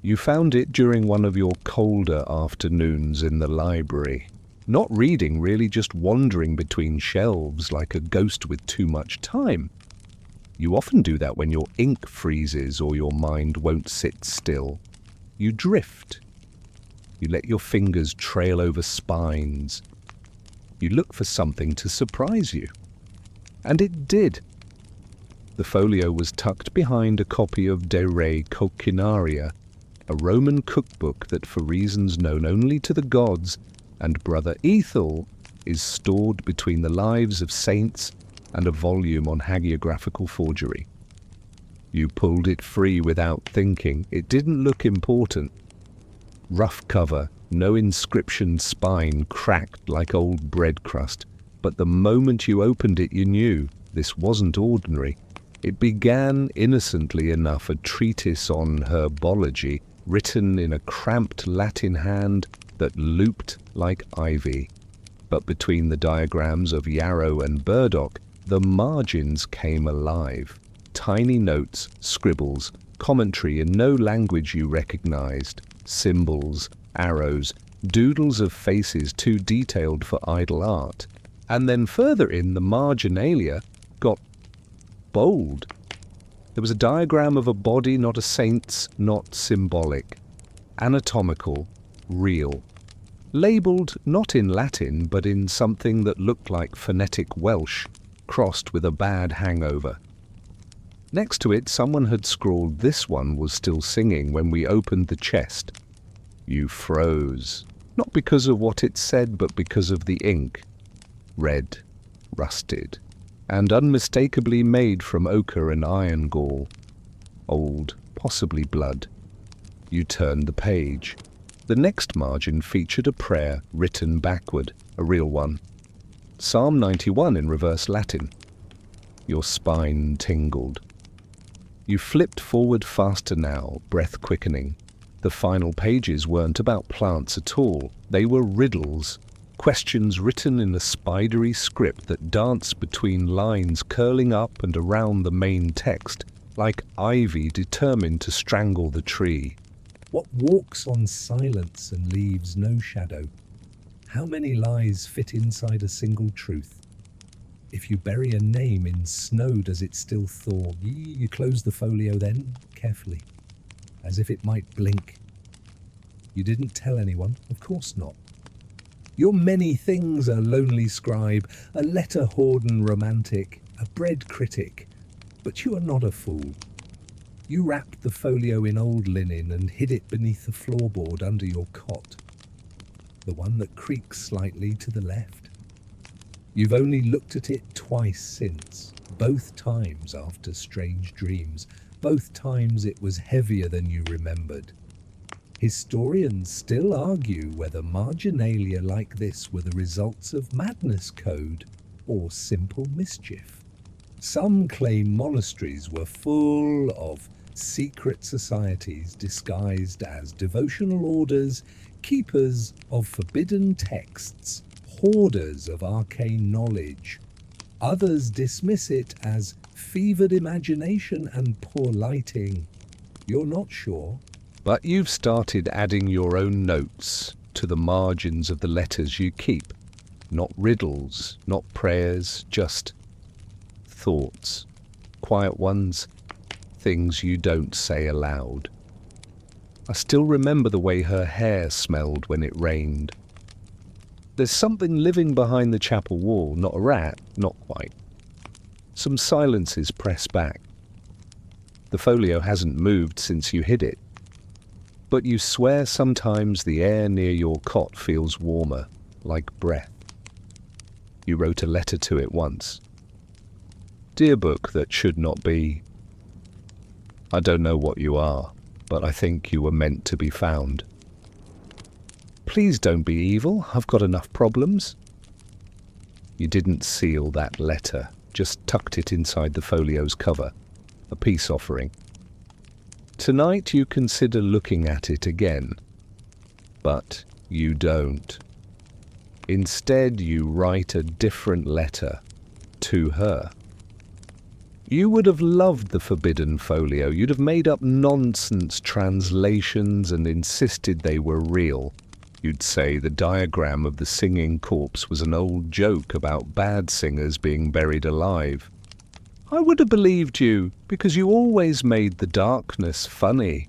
You found it during one of your colder afternoons in the library. Not reading, really, just wandering between shelves like a ghost with too much time. You often do that when your ink freezes or your mind won't sit still. You drift. You let your fingers trail over spines. You look for something to surprise you. And it did. The folio was tucked behind a copy of De Re Coquinaria, a Roman cookbook that, for reasons known only to the gods and Brother Ethel, is stored between the lives of saints and a volume on hagiographical forgery. You pulled it free without thinking. It didn't look important. Rough cover, no inscription, spine cracked like old bread crust. But the moment you opened it, you knew this wasn't ordinary. It began, innocently enough, a treatise on herbology, written in a cramped Latin hand that looped like ivy. But between the diagrams of yarrow and burdock, the margins came alive. Tiny notes, scribbles, commentary in no language you recognized, symbols, arrows, doodles of faces too detailed for idle art. And then further in, the marginalia got bold. There was a diagram of a body, not a saint's, not symbolic. Anatomical, real. Labelled not in Latin, but in something that looked like phonetic Welsh, crossed with a bad hangover. Next to it, someone had scrawled, "This one was still singing when we opened the chest." You froze, not because of what it said, but because of the ink. Red, rusted, and unmistakably made from ochre and iron gall. Old, possibly blood. You turned the page. The next margin featured a prayer written backward, a real one. Psalm 91 in reverse Latin. Your spine tingled. You flipped forward faster now, breath quickening. The final pages weren't about plants at all. They were riddles, questions written in a spidery script that danced between lines curling up and around the main text, like ivy determined to strangle the tree. What walks on silence and leaves no shadow? How many lies fit inside a single truth? If you bury a name in snow, does it still thaw? You close the folio then, carefully, as if it might blink. You didn't tell anyone, of course not. You're many things, a lonely scribe, a letter-hoarding romantic, a bread critic, but you are not a fool. You wrapped the folio in old linen and hid it beneath the floorboard under your cot, the one that creaks slightly to the left. You've only looked at it twice since, both times after strange dreams, both times it was heavier than you remembered. Historians still argue whether marginalia like this were the results of madness code or simple mischief. Some claim monasteries were full of secret societies disguised as devotional orders, keepers of forbidden texts, hoarders of arcane knowledge. Others dismiss it as fevered imagination and poor lighting. You're not sure. But you've started adding your own notes to the margins of the letters you keep. Not riddles, not prayers, just thoughts. Quiet ones, things you don't say aloud. I still remember the way her hair smelled when it rained. There's something living behind the chapel wall, not a rat, not quite. Some silences press back. The folio hasn't moved since you hid it. But you swear sometimes the air near your cot feels warmer, like breath. You wrote a letter to it once. Dear book that should not be. I don't know what you are, but I think you were meant to be found. Please don't be evil, I've got enough problems. You didn't seal that letter, just tucked it inside the folio's cover, a peace offering. Tonight you consider looking at it again, but you don't. Instead, you write a different letter to her. You would have loved the forbidden folio. You'd have made up nonsense translations and insisted they were real. You'd say the diagram of the singing corpse was an old joke about bad singers being buried alive. I would have believed you, because you always made the darkness funny.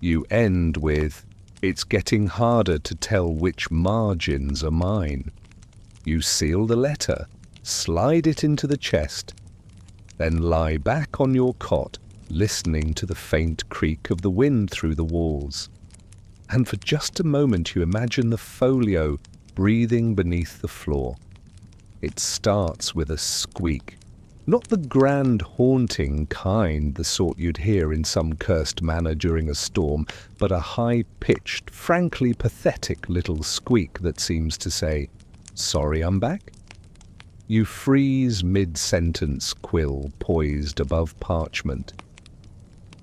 You end with, it's getting harder to tell which margins are mine. You seal the letter, slide it into the chest, then lie back on your cot, listening to the faint creak of the wind through the walls. And for just a moment you imagine the folio breathing beneath the floor. It starts with a squeak. Not the grand, haunting kind, the sort you'd hear in some cursed manor during a storm, but a high-pitched, frankly pathetic little squeak that seems to say, "Sorry I'm back?" You freeze mid-sentence, quill poised above parchment.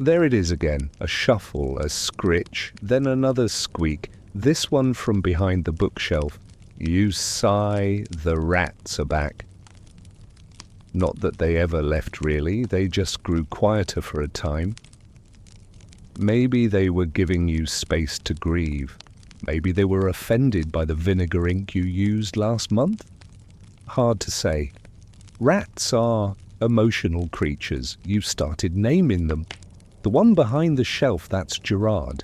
There it is again, a shuffle, a scritch, then another squeak, this one from behind the bookshelf. You sigh, the rats are back. Not that they ever left really, they just grew quieter for a time. Maybe they were giving you space to grieve. Maybe they were offended by the vinegar ink you used last month. Hard to say. Rats are emotional creatures. You started naming them. The one behind the shelf, that's Gerard.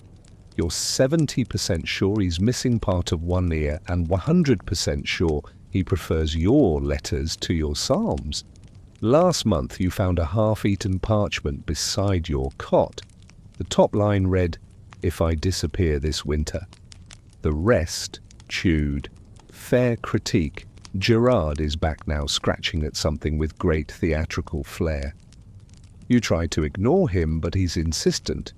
You're 70% sure he's missing part of one ear and 100% sure he prefers your letters to your psalms. Last month you found a half-eaten parchment beside your cot. The top line read, "If I disappear this winter." The rest chewed. Fair critique. Gerard is back now, scratching at something with great theatrical flair. You try to ignore him, but he's insistent.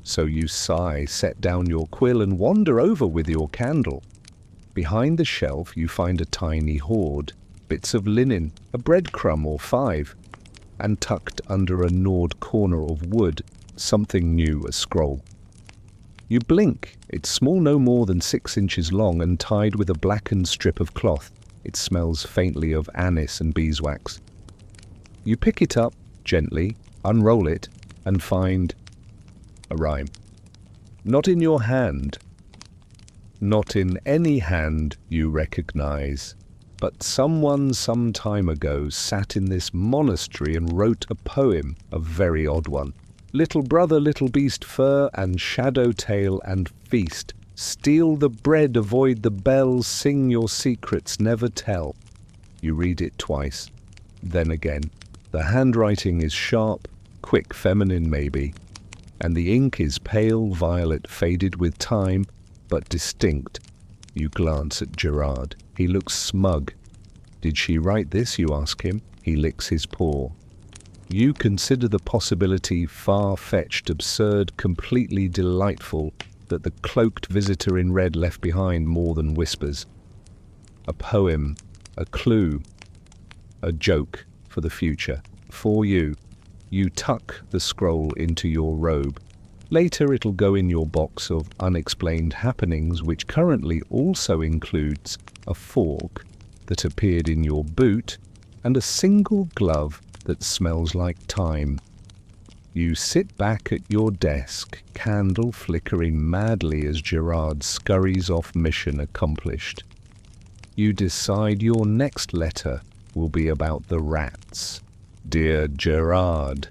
So you sigh, set down your quill and wander over with your candle. Behind the shelf you find a tiny hoard, bits of linen, a breadcrumb or 5, and tucked under a gnawed corner of wood, something new, a scroll. You blink. It's small, no more than 6 inches long and tied with a blackened strip of cloth. It smells faintly of anise and beeswax. You pick it up, gently, unroll it, and find a rhyme. Not in your hand. Not in any hand you recognize. But someone some time ago sat in this monastery and wrote a poem, a very odd one. Little brother, little beast, fur and shadow tail and feast. Steal the bread, avoid the bells, sing your secrets, never tell. You read it twice, then again. The handwriting is sharp, quick, feminine maybe, and the ink is pale violet, faded with time, but distinct. You glance at Gerard. He looks smug. Did she write this, you ask him? He licks his paw. You consider the possibility far-fetched, absurd, completely delightful, that the cloaked visitor in red left behind more than whispers. A poem, a clue, a joke for the future. For you. You tuck the scroll into your robe. Later it'll go in your box of unexplained happenings, which currently also includes a fork that appeared in your boot and a single glove that smells like time. You sit back at your desk, candle flickering madly as Gerard scurries off, mission accomplished. You decide your next letter will be about the rats. Dear Gerard,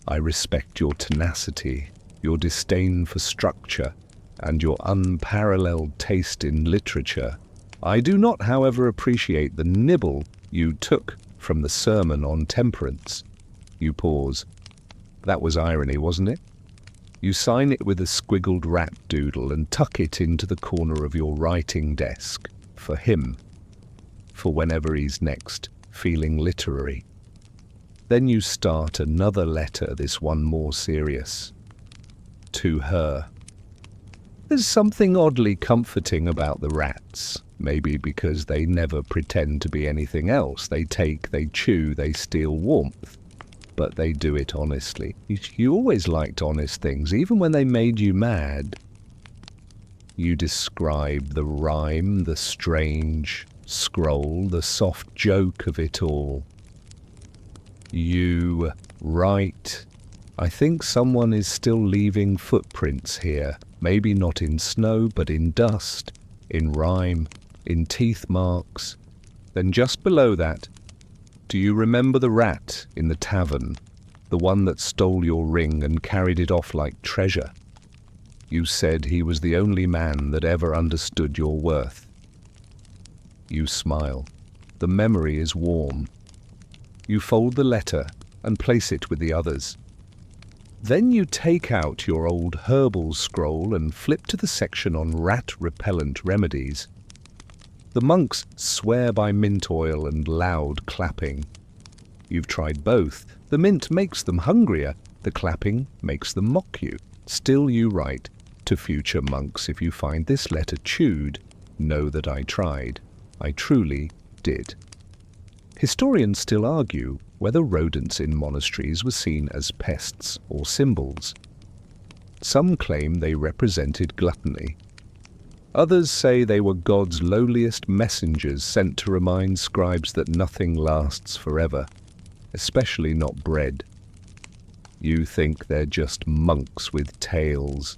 I respect your tenacity, your disdain for structure, and your unparalleled taste in literature. I do not, however, appreciate the nibble you took from the sermon on temperance. You pause. That was irony, wasn't it? You sign it with a squiggled rat doodle and tuck it into the corner of your writing desk for him, for whenever he's next feeling literary. Then you start another letter, this one more serious. To her. There's something oddly comforting about the rats, maybe because they never pretend to be anything else. They take, they chew, they steal warmth. But they do it honestly. You always liked honest things, even when they made you mad. You describe the rhyme, the strange scroll, the soft joke of it all. You write, I think someone is still leaving footprints here, maybe not in snow, but in dust, in rime, in teeth marks. Then just below that, do you remember the rat in the tavern, the one that stole your ring and carried it off like treasure? You said he was the only man that ever understood your worth. You smile. The memory is warm. You fold the letter and place it with the others. Then you take out your old herbal scroll and flip to the section on rat-repellent remedies. The monks swear by mint oil and loud clapping. You've tried both. The mint makes them hungrier. The clapping makes them mock you. Still you write, to future monks, if you find this letter chewed, know that I tried. I truly did. Historians still argue whether rodents in monasteries were seen as pests or symbols. Some claim they represented gluttony. Others say they were God's lowliest messengers sent to remind scribes that nothing lasts forever, especially not bread. You think they're just monks with tails.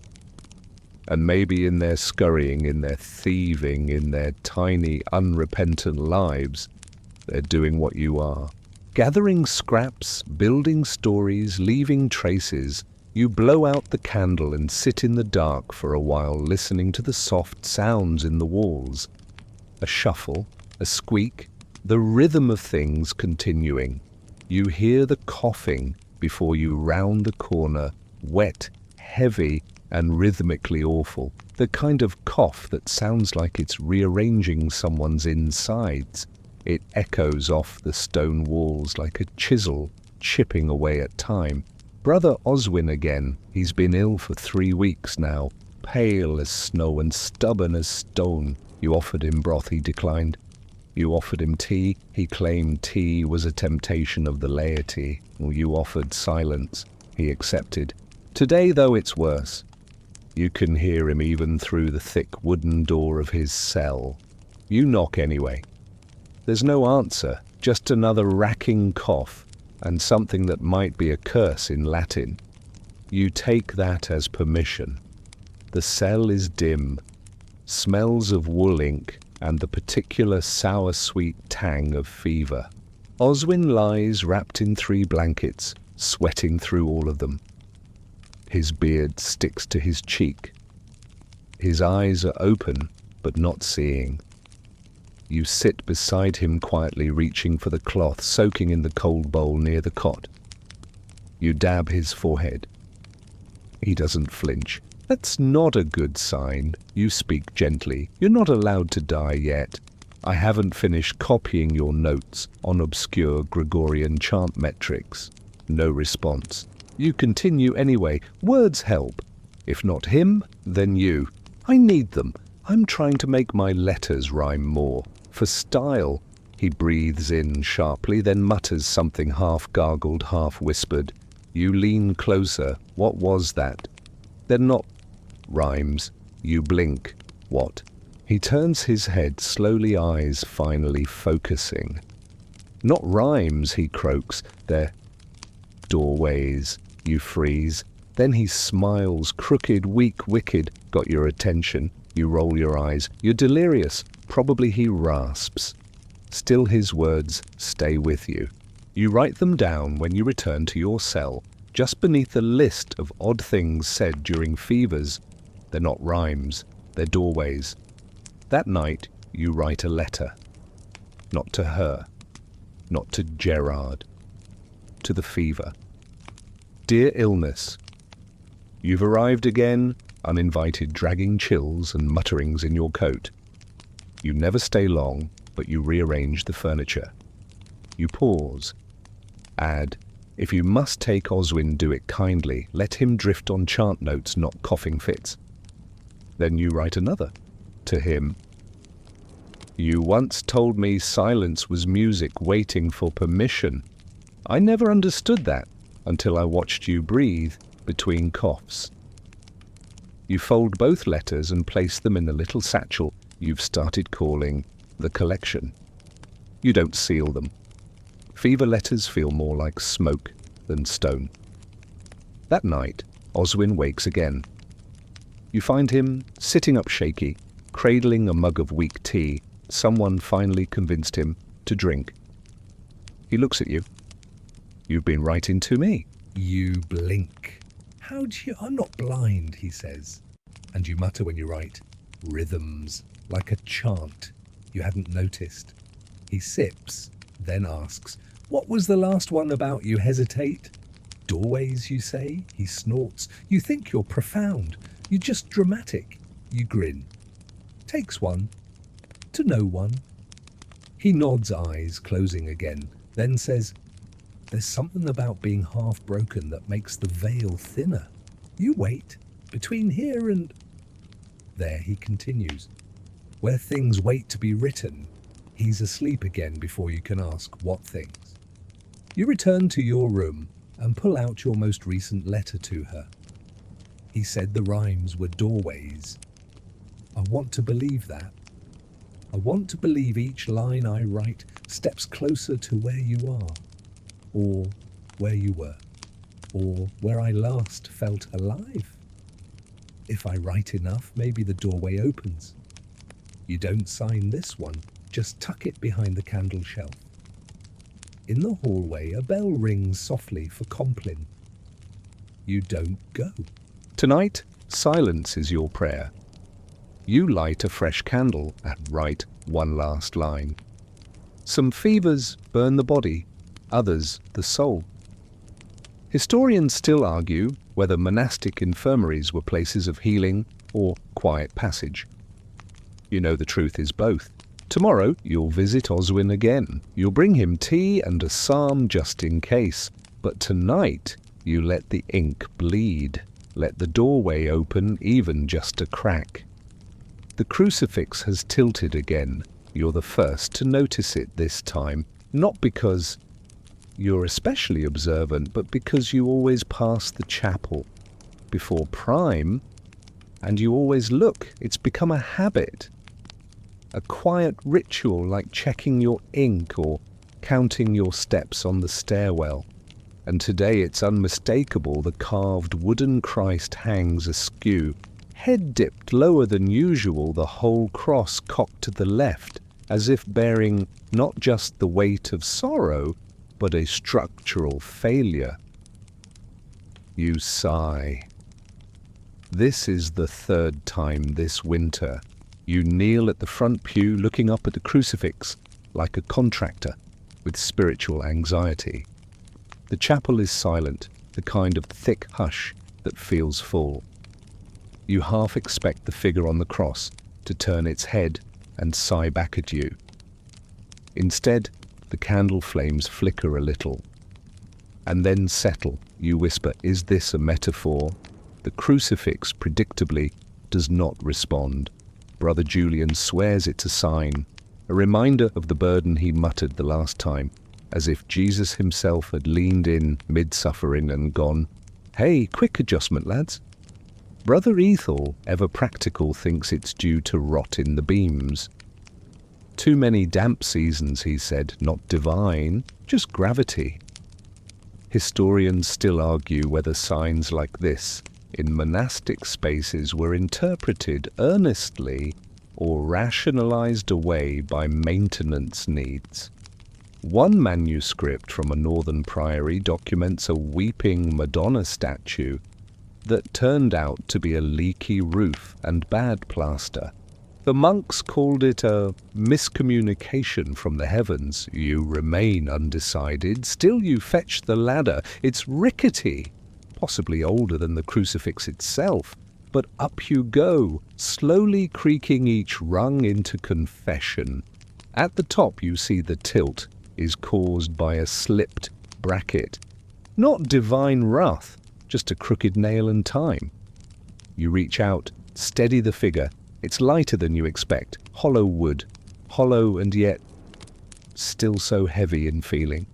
And maybe in their scurrying, in their thieving, in their tiny, unrepentant lives, they're doing what you are. Gathering scraps, building stories, leaving traces. You blow out the candle and sit in the dark for a while, listening to the soft sounds in the walls. A shuffle, a squeak, the rhythm of things continuing. You hear the coughing before you round the corner, wet, heavy, and rhythmically awful. The kind of cough that sounds like it's rearranging someone's insides. It echoes off the stone walls like a chisel chipping away at time. Brother Oswin again. He's been ill for 3 weeks now, pale as snow and stubborn as stone. You offered him broth, he declined. You offered him tea, he claimed tea was a temptation of the laity. You offered silence, he accepted. Today, though, it's worse. You can hear him even through the thick wooden door of his cell. You knock anyway. There's no answer, just another racking cough, and something that might be a curse in Latin. You take that as permission. The cell is dim, smells of wool ink, and the particular sour-sweet tang of fever. Oswin lies wrapped in 3 blankets, sweating through all of them. His beard sticks to his cheek. His eyes are open, but not seeing. You sit beside him quietly, reaching for the cloth, soaking in the cold bowl near the cot. You dab his forehead. He doesn't flinch. That's not a good sign. You speak gently. You're not allowed to die yet. I haven't finished copying your notes on obscure Gregorian chant metrics. No response. You continue anyway. Words help. If not him, then you. I need them. I'm trying to make my letters rhyme more. For style. He breathes in sharply, then mutters something half gargled, half whispered. You lean closer. What was that? They're not rhymes. You blink. What? He turns his head, slowly, eyes finally focusing. Not rhymes, he croaks. They're doorways. You freeze. Then he smiles, crooked, weak, wicked. Got your attention. You roll your eyes. You're delirious. Probably he rasps. Still his words stay with you. You write them down when you return to your cell, just beneath a list of odd things said during fevers. They're not rhymes, they're doorways. That night, you write a letter. Not to her, not to Gerard, to the fever. Dear illness, You've arrived again, uninvited, dragging chills and mutterings in your coat. You never stay long, but you rearrange the furniture. You pause. Add, if you must take Oswin, do it kindly. Let him drift on chant notes, not coughing fits. Then you write another. To him. You once told me silence was music waiting for permission. I never understood that until I watched you breathe between coughs. You fold both letters and place them in the little satchel you've started calling the collection. You don't seal them. Fever letters feel more like smoke than stone. That night, Oswin wakes again. You find him sitting up shaky, cradling a mug of weak tea someone finally convinced him to drink. He looks at you. You've been writing to me. You blink. How do you... I'm not blind, he says. And you mutter when you write. Rhythms, like a chant you hadn't noticed. He sips, then asks, what was the last one about? You hesitate. Doorways, you say? He snorts. You think you're profound. You're just dramatic. You grin. Takes one. To no one. He nods, eyes closing again, then says, there's something about being half broken that makes the veil thinner. You wait. Between here and... There he continues. Where things wait to be written, he's asleep again before you can ask what things. You return to your room and pull out your most recent letter to her. He said the rhymes were doorways. I want to believe that. I want to believe each line I write steps closer to where you are, or where you were, or where I last felt alive. If I write enough, maybe the doorway opens. You don't sign this one, just tuck it behind the candle shelf. In the hallway, a bell rings softly for Compline. You don't go. Tonight, silence is your prayer. You light a fresh candle and write one last line. Some fevers burn the body, others the soul. Historians still argue whether monastic infirmaries were places of healing or quiet passage. You know the truth is both. Tomorrow you'll visit Oswin again. You'll bring him tea and a psalm just in case. But tonight you let the ink bleed. Let the doorway open, even just a crack. The crucifix has tilted again. You're the first to notice it this time, not because you're especially observant, but because you always pass the chapel before prime, and you always look. It's become a habit, a quiet ritual like checking your ink or counting your steps on the stairwell. And today it's unmistakable. The carved wooden Christ hangs askew, head dipped lower than usual, the whole cross cocked to the left, as if bearing not just the weight of sorrow, but a structural failure. You sigh. This is the third time this winter. You kneel at the front pew looking up at the crucifix like a contractor with spiritual anxiety. The chapel is silent, the kind of thick hush that feels full. You half expect the figure on the cross to turn its head and sigh back at you. Instead, the candle flames flicker a little and then settle. You whisper, is this a metaphor? The crucifix predictably does not respond. Brother Julian swears it's a sign, a reminder of the burden he muttered the last time, as if Jesus himself had leaned in mid-suffering and gone, hey, quick adjustment, lads. Brother Ethel, ever practical, thinks it's due to rot in the beams. Too many damp seasons, he said, not divine, just gravity. Historians still argue whether signs like this in monastic spaces were interpreted earnestly or rationalized away by maintenance needs. One manuscript from a northern priory documents a weeping Madonna statue that turned out to be a leaky roof and bad plaster. The monks called it a miscommunication from the heavens. You remain undecided. Still you fetch the ladder. It's rickety. possibly older than the crucifix itself. But up you go, slowly creaking each rung into confession. At the top you see the tilt is caused by a slipped bracket. Not divine wrath, just a crooked nail and time. You reach out, steady the figure. It's lighter than you expect, hollow wood, hollow and yet still so heavy in feeling.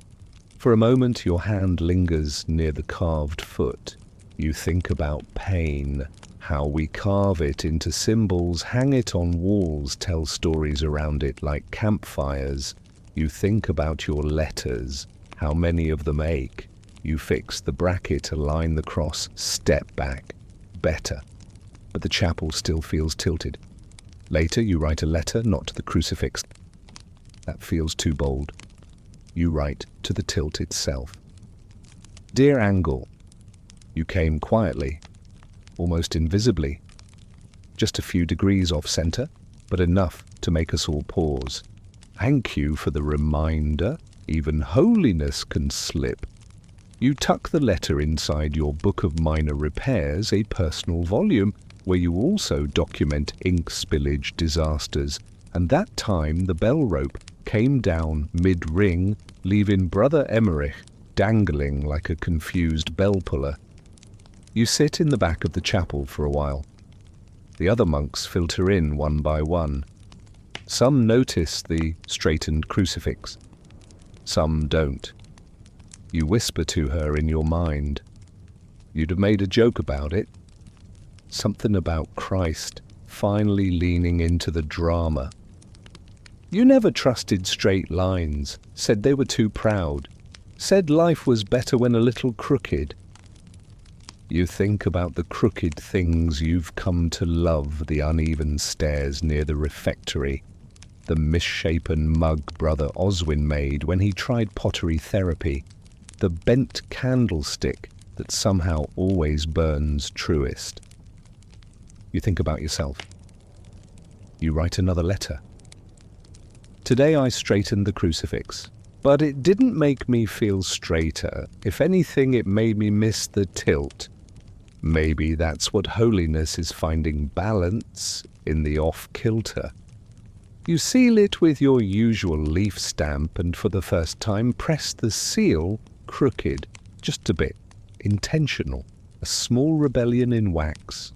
For a moment your hand lingers near the carved foot. You think about pain, how we carve it into symbols, hang it on walls, tell stories around it like campfires. You think about your letters, how many of them ache. You fix the bracket, align the cross, step back. Better. But the chapel still feels tilted. Later you write a letter, not to the crucifix. That feels too bold. You write to the tilt itself. Dear Angle, you came quietly, almost invisibly. Just a few degrees off center, but enough to make us all pause. Thank you for the reminder. Even holiness can slip. You tuck the letter inside your Book of Minor Repairs, a personal volume where you also document ink spillage disasters. And that time the bell rope came down mid-ring, leaving Brother Emmerich dangling like a confused bell puller. You sit in the back of the chapel for a while. The other monks filter in one by one. Some notice the straightened crucifix. Some don't. You whisper to her in your mind. You'd have made a joke about it. Something about Christ finally leaning into the drama. You never trusted straight lines, said they were too proud, said life was better when a little crooked. You think about the crooked things you've come to love, the uneven stairs near the refectory, the misshapen mug Brother Oswin made when he tried pottery therapy, the bent candlestick that somehow always burns truest. You think about yourself. You write another letter. Today I straightened the crucifix, but it didn't make me feel straighter. If anything, it made me miss the tilt. Maybe that's what holiness is, finding balance in the off-kilter. You seal it with your usual leaf stamp and for the first time press the seal crooked, just a bit, intentional, a small rebellion in wax.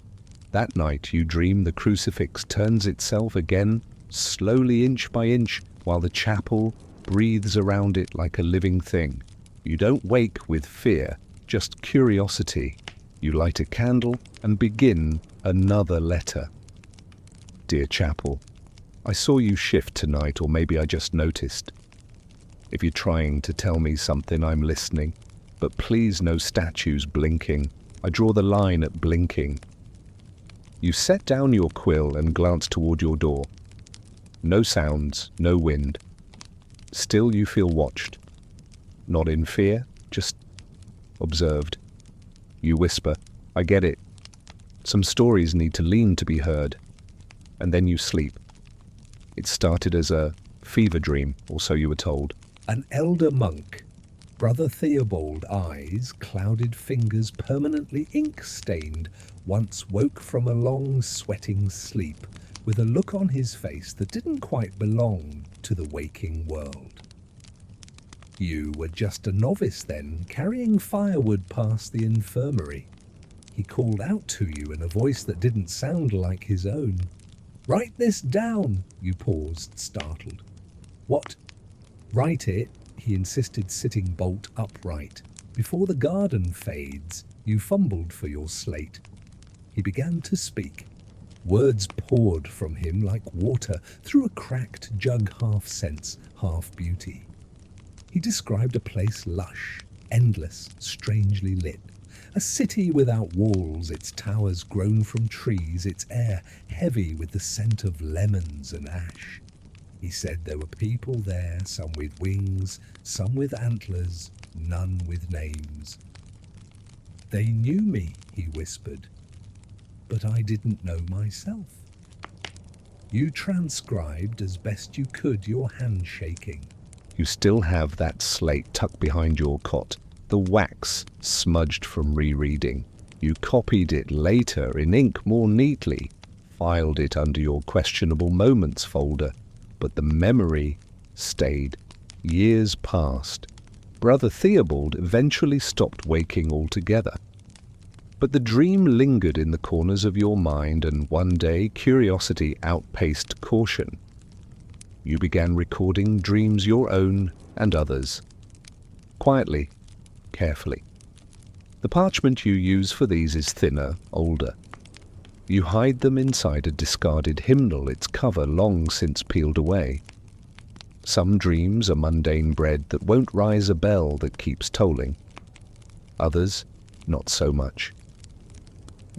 That night you dream the crucifix turns itself again, slowly inch by inch, while the chapel breathes around it like a living thing. You don't wake with fear, just curiosity. You light a candle and begin another letter. Dear chapel, I saw you shift tonight, or maybe I just noticed. If you're trying to tell me something, I'm listening, but please no statues blinking. I draw the line at blinking. You set down your quill and glance toward your door. No sounds, no wind. Still you feel watched. Not in fear, just observed. You whisper, I get it. Some stories need to lean to be heard. And then you sleep. It started as a fever dream, or so you were told. An elder monk, Brother Theobald, eyes, clouded fingers permanently ink-stained, once woke from a long sweating sleep with a look on his face that didn't quite belong to the waking world. You were just a novice then, carrying firewood past the infirmary. He called out to you in a voice that didn't sound like his own. Write this down, you paused, startled. What? Write it, he insisted, sitting bolt upright. Before the garden fades, you fumbled for your slate. He began to speak. Words poured from him like water through a cracked jug, half sense, half beauty. He described a place lush, endless, strangely lit. A city without walls, its towers grown from trees, its air heavy with the scent of lemons and ash. He said there were people there, some with wings, some with antlers, none with names. They knew me, he whispered, but I didn't know myself. You transcribed as best you could your handshaking. You still have that slate tucked behind your cot. the wax smudged from rereading. You copied it later in ink more neatly, filed it under your questionable moments folder, but the memory stayed. Years passed. Brother Theobald eventually stopped waking altogether. But the dream lingered in the corners of your mind, and one day curiosity outpaced caution. You began recording dreams, your own and others. Quietly, carefully. The parchment you use for these is thinner, older. You hide them inside a discarded hymnal, its cover long since peeled away. Some dreams are mundane bread that won't rise a bell that keeps tolling. Others, not so much.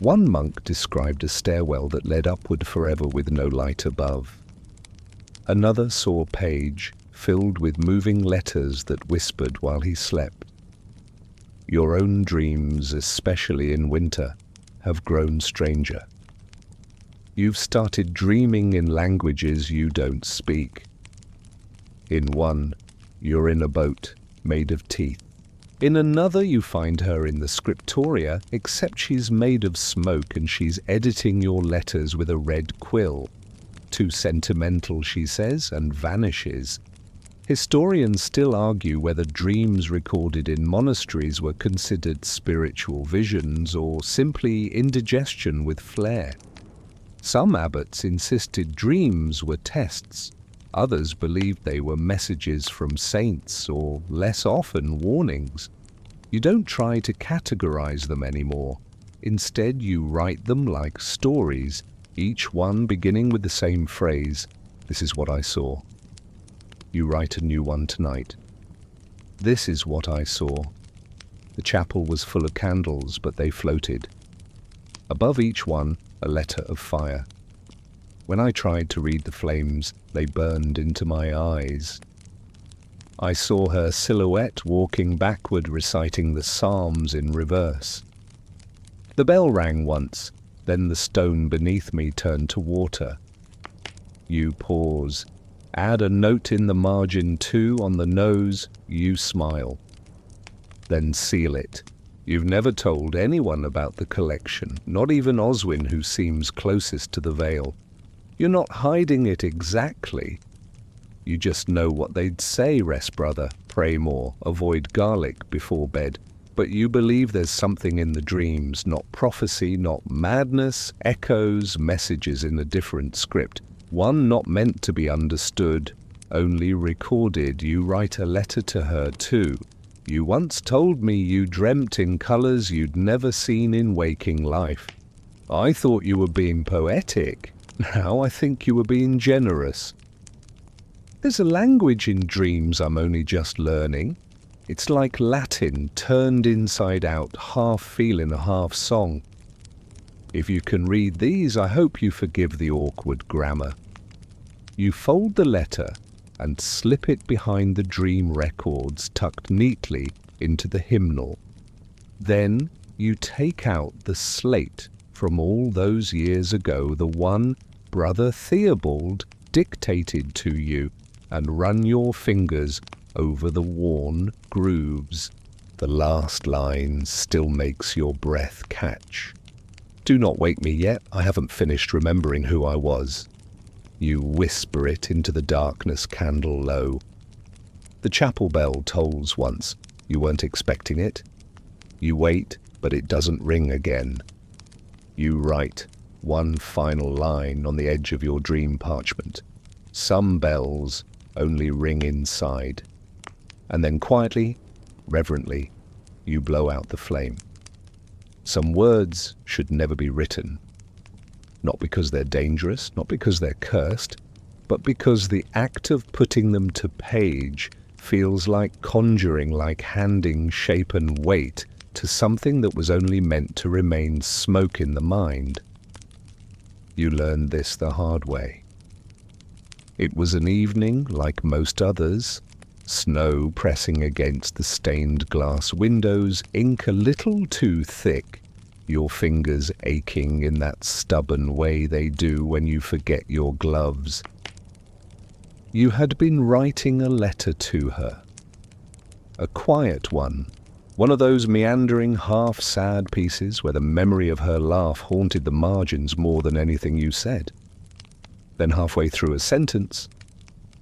One monk described a stairwell that led upward forever with no light above. Another saw a page filled with moving letters that whispered while he slept. Your own dreams, especially in winter, have grown stranger. You've started dreaming in languages you don't speak. In one, you're in a boat made of teeth. In another, you find her in the scriptoria, except she's made of smoke and she's editing your letters with a red quill. Too sentimental, she says, and vanishes. Historians still argue whether dreams recorded in monasteries were considered spiritual visions or simply indigestion with flair. Some abbots insisted dreams were tests. Others believed they were messages from saints, or less often warnings. You don't try to categorize them anymore. Instead, you write them like stories, each one beginning with the same phrase, "This is what I saw." You write a new one tonight. "This is what I saw. The chapel was full of candles, but they floated. Above each one, a letter of fire. When I tried to read the flames, they burned into my eyes. I saw her silhouette walking backward, reciting the Psalms in reverse. The bell rang once, then the stone beneath me turned to water. You pause. Add a note in the margin too, on the nose, you smile. Then seal it. You've never told anyone about the collection, not even Oswin, who seems closest to the veil. You're not hiding it exactly. You just know what they'd say: rest, brother, pray more, avoid garlic before bed. But you believe there's something in the dreams, not prophecy, not madness, echoes, messages in a different script. One not meant to be understood, only recorded. You write a letter to her too. You once told me you dreamt in colors you'd never seen in waking life. I thought you were being poetic. Now I think you were being generous. There's a language in dreams I'm only just learning. It's like Latin turned inside out, half feeling, half song. If you can read these, I hope you forgive the awkward grammar. You fold the letter and slip it behind the dream records tucked neatly into the hymnal. Then you take out the slate from all those years ago, the one Brother Theobald dictated to you, and run your fingers over the worn grooves. The last line still makes your breath catch. Do not wake me yet, I haven't finished remembering who I was. You whisper it into the darkness, candle low. The chapel bell tolls once. You weren't expecting it. You wait, but it doesn't ring again. You write one final line on the edge of your dream parchment. Some bells only ring inside. And then quietly, reverently, you blow out the flame. Some words should never be written. Not because they're dangerous, not because they're cursed, but because the act of putting them to page feels like conjuring, like handing shape and weight to something that was only meant to remain smoke in the mind. You learned this the hard way. It was an evening like most others, snow pressing against the stained glass windows, ink a little too thick, your fingers aching in that stubborn way they do when you forget your gloves. You had been writing a letter to her, a quiet one, One of those meandering, half-sad pieces where the memory of her laugh haunted the margins more than anything you said. Then halfway through a sentence,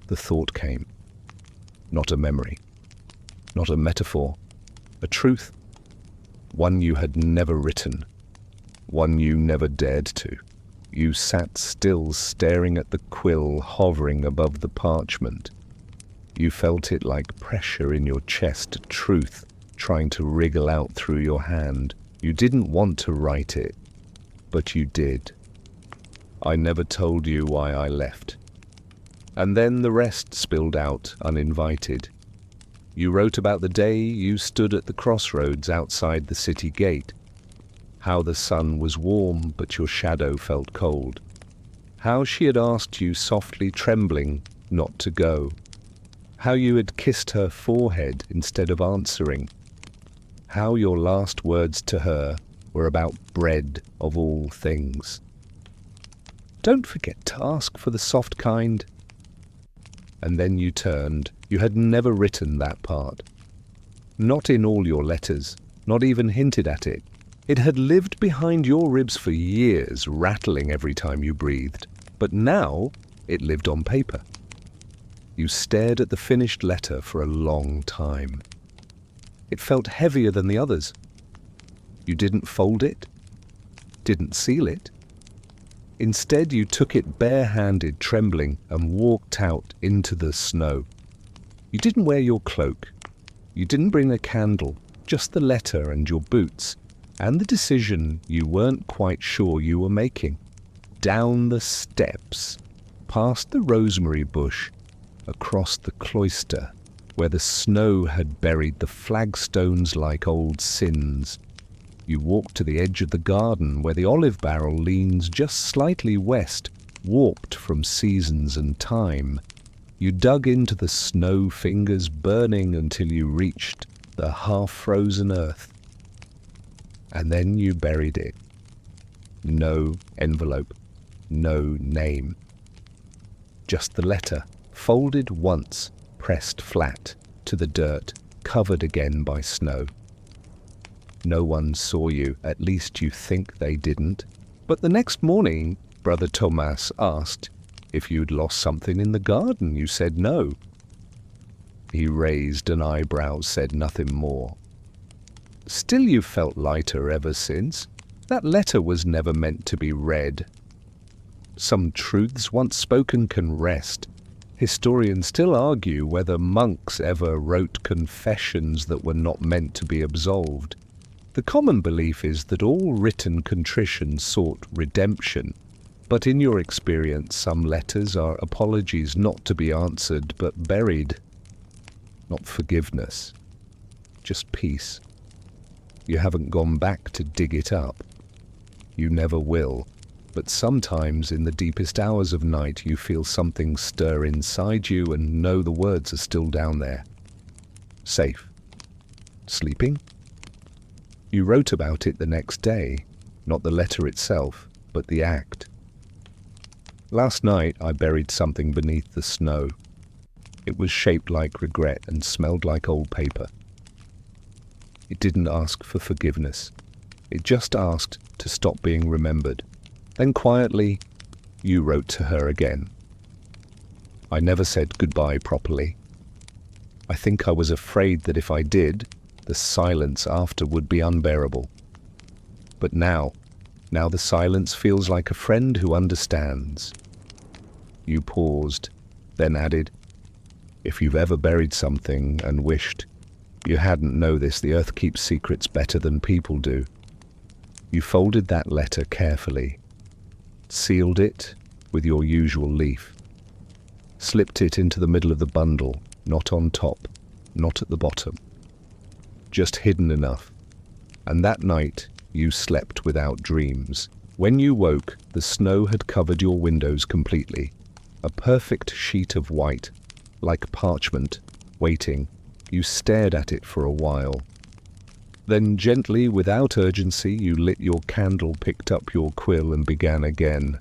the thought came. Not a memory, not a metaphor, a truth, one you had never written, one you never dared to. You sat still, staring at the quill hovering above the parchment. You felt it like pressure in your chest, truth trying to wriggle out through your hand. You didn't want to write it, but you did. I never told you why I left. And then the rest spilled out uninvited. You wrote about the day you stood at the crossroads outside the city gate. How the sun was warm, but your shadow felt cold. How she had asked you softly, trembling, not to go. How you had kissed her forehead instead of answering. How your last words to her were about bread of all things. Don't forget to ask for the soft kind. And then you turned. You had never written that part. Not in all your letters, not even hinted at it. It had lived behind your ribs for years, rattling every time you breathed. But now it lived on paper. You stared at the finished letter for a long time. It felt heavier than the others. You didn't fold it, didn't seal it. Instead, you took it bare-handed, trembling, and walked out into the snow. You didn't wear your cloak. You didn't bring a candle, just the letter and your boots, and the decision you weren't quite sure you were making. Down the steps, past the rosemary bush, across the cloister, where the snow had buried the flagstones like old sins. You walked to the edge of the garden where the olive barrel leans just slightly west, warped from seasons and time. You dug into the snow, fingers burning until you reached the half-frozen earth. And then you buried it. No envelope, no name. Just the letter, folded once, pressed flat to the dirt, covered again by snow. No one saw you, at least you think they didn't. But the next morning, Brother Thomas asked if you'd lost something in the garden. You said no. He raised an eyebrow, said nothing more. Still you felt lighter ever since. That letter was never meant to be read. Some truths once spoken can rest. Historians still argue whether monks ever wrote confessions that were not meant to be absolved. The common belief is that all written contrition sought redemption, but in your experience some letters are apologies not to be answered but buried. Not forgiveness, just peace. You haven't gone back to dig it up. You never will. But sometimes in the deepest hours of night you feel something stir inside you and know the words are still down there. Safe. Sleeping? You wrote about it the next day, not the letter itself, but the act. Last night I buried something beneath the snow. It was shaped like regret and smelled like old paper. It didn't ask for forgiveness. It just asked to stop being remembered. Then quietly, you wrote to her again. I never said goodbye properly. I think I was afraid that if I did, the silence after would be unbearable. But now the silence feels like a friend who understands. You paused, then added, if you've ever buried something and wished you hadn't know this, the earth keeps secrets better than people do. You folded that letter carefully, sealed it with your usual leaf, slipped it into the middle of the bundle, not on top, not at the bottom, just hidden enough. And that night you slept without dreams. When you woke, the snow had covered your windows completely, a perfect sheet of white, like parchment, waiting. You stared at it for a while. Then gently, without urgency, you lit your candle, picked up your quill and began again.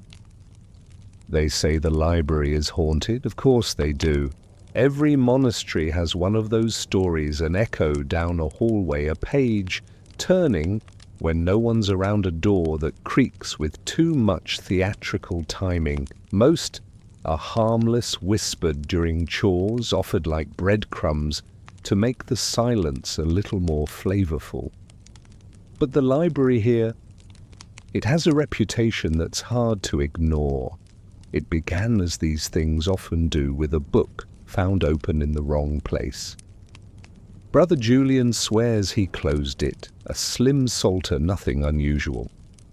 They say the library is haunted. Of course they do. Every monastery has one of those stories, an echo down a hallway, a page turning when no one's around a door that creaks with too much theatrical timing. Most are harmless, whispered during chores, offered like breadcrumbs to make the silence a little more flavorful. But the library here, it has a reputation that's hard to ignore. It began as these things often do, with a book found open in the wrong place. Brother Julian swears he closed it, a slim psalter, nothing unusual.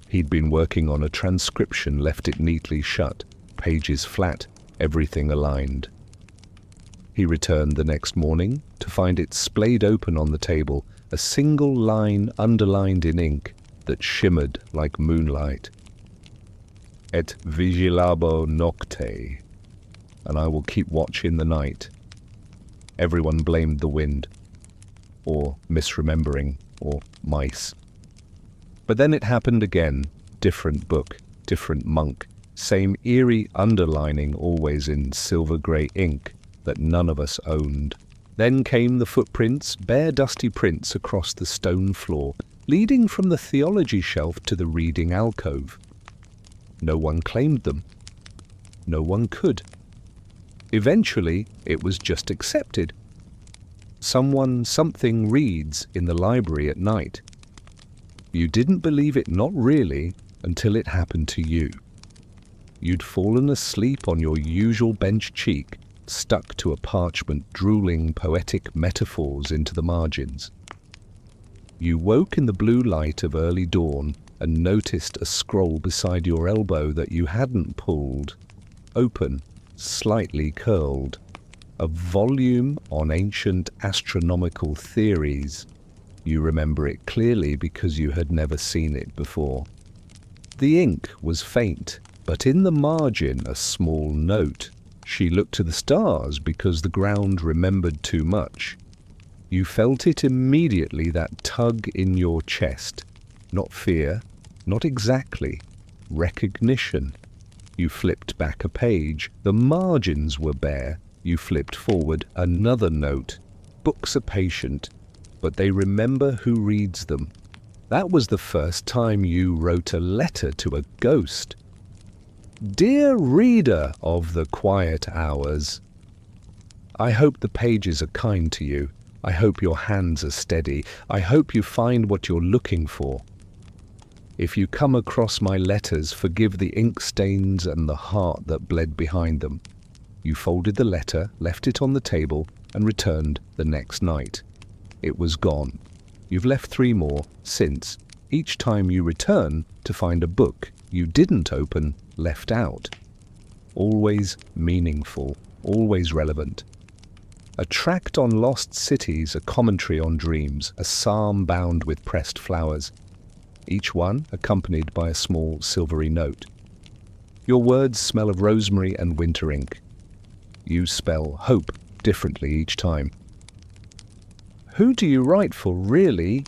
He'd been working on a transcription, left it neatly shut, pages flat, everything aligned. He returned the next morning to find it splayed open on the table, a single line underlined in ink that shimmered like moonlight. Et vigilabo nocte, and I will keep watch in the night. Everyone blamed the wind, or misremembering, or mice. But then it happened again. Different book, different monk, same eerie underlining, always in silver-grey ink that none of us owned. Then came the footprints, bare dusty prints across the stone floor, leading from the theology shelf to the reading alcove. No one claimed them. No one could. Eventually, it was just accepted. Something reads in the library at night. You didn't believe it, not really, until it happened to you. You'd fallen asleep on your usual bench cheek, stuck to a parchment, drooling poetic metaphors into the margins. You woke in the blue light of early dawn and noticed a scroll beside your elbow that you hadn't pulled, open, slightly curled, a volume on ancient astronomical theories. You remember it clearly because you had never seen it before. The ink was faint, but in the margin a small note. She looked to the stars because the ground remembered too much. You felt it immediately, that tug in your chest. Not fear, not exactly. Recognition. You flipped back a page. The margins were bare. You flipped forward another note. Books are patient, but they remember who reads them. That was the first time you wrote a letter to a ghost. Dear reader of the quiet hours, I hope the pages are kind to you. I hope your hands are steady. I hope you find what you're looking for. If you come across my letters, forgive the ink stains and the heart that bled behind them. You folded the letter, left it on the table, and returned the next night. It was gone. You've left 3 more since, each time you return to find a book you didn't open left out. Always meaningful, always relevant. A tract on lost cities, a commentary on dreams, a psalm bound with pressed flowers, each one accompanied by a small silvery note. Your words smell of rosemary and winter ink. You spell hope differently each time. Who do you write for, really?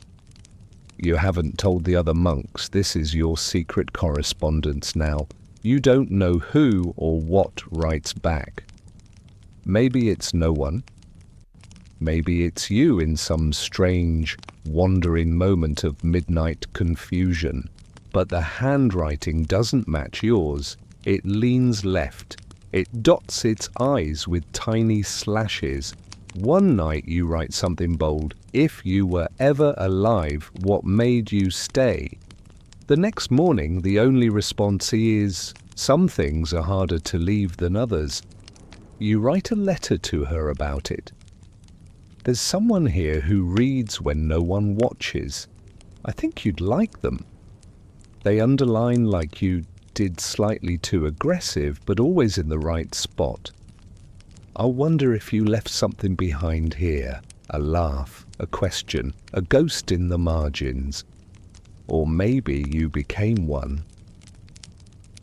You haven't told the other monks. This is your secret correspondence now. You don't know who or what writes back. Maybe it's no one. Maybe it's you in some strange, wandering moment of midnight confusion. But the handwriting doesn't match yours. It leans left. It dots its eyes with tiny slashes. One night you write something bold. If you were ever alive, what made you stay? The next morning, the only response is, some things are harder to leave than others. You write a letter to her about it. There's someone here who reads when no one watches. I think you'd like them. They underline like you did, slightly too aggressive, but always in the right spot. I wonder if you left something behind here. A laugh, a question, a ghost in the margins. Or maybe you became one.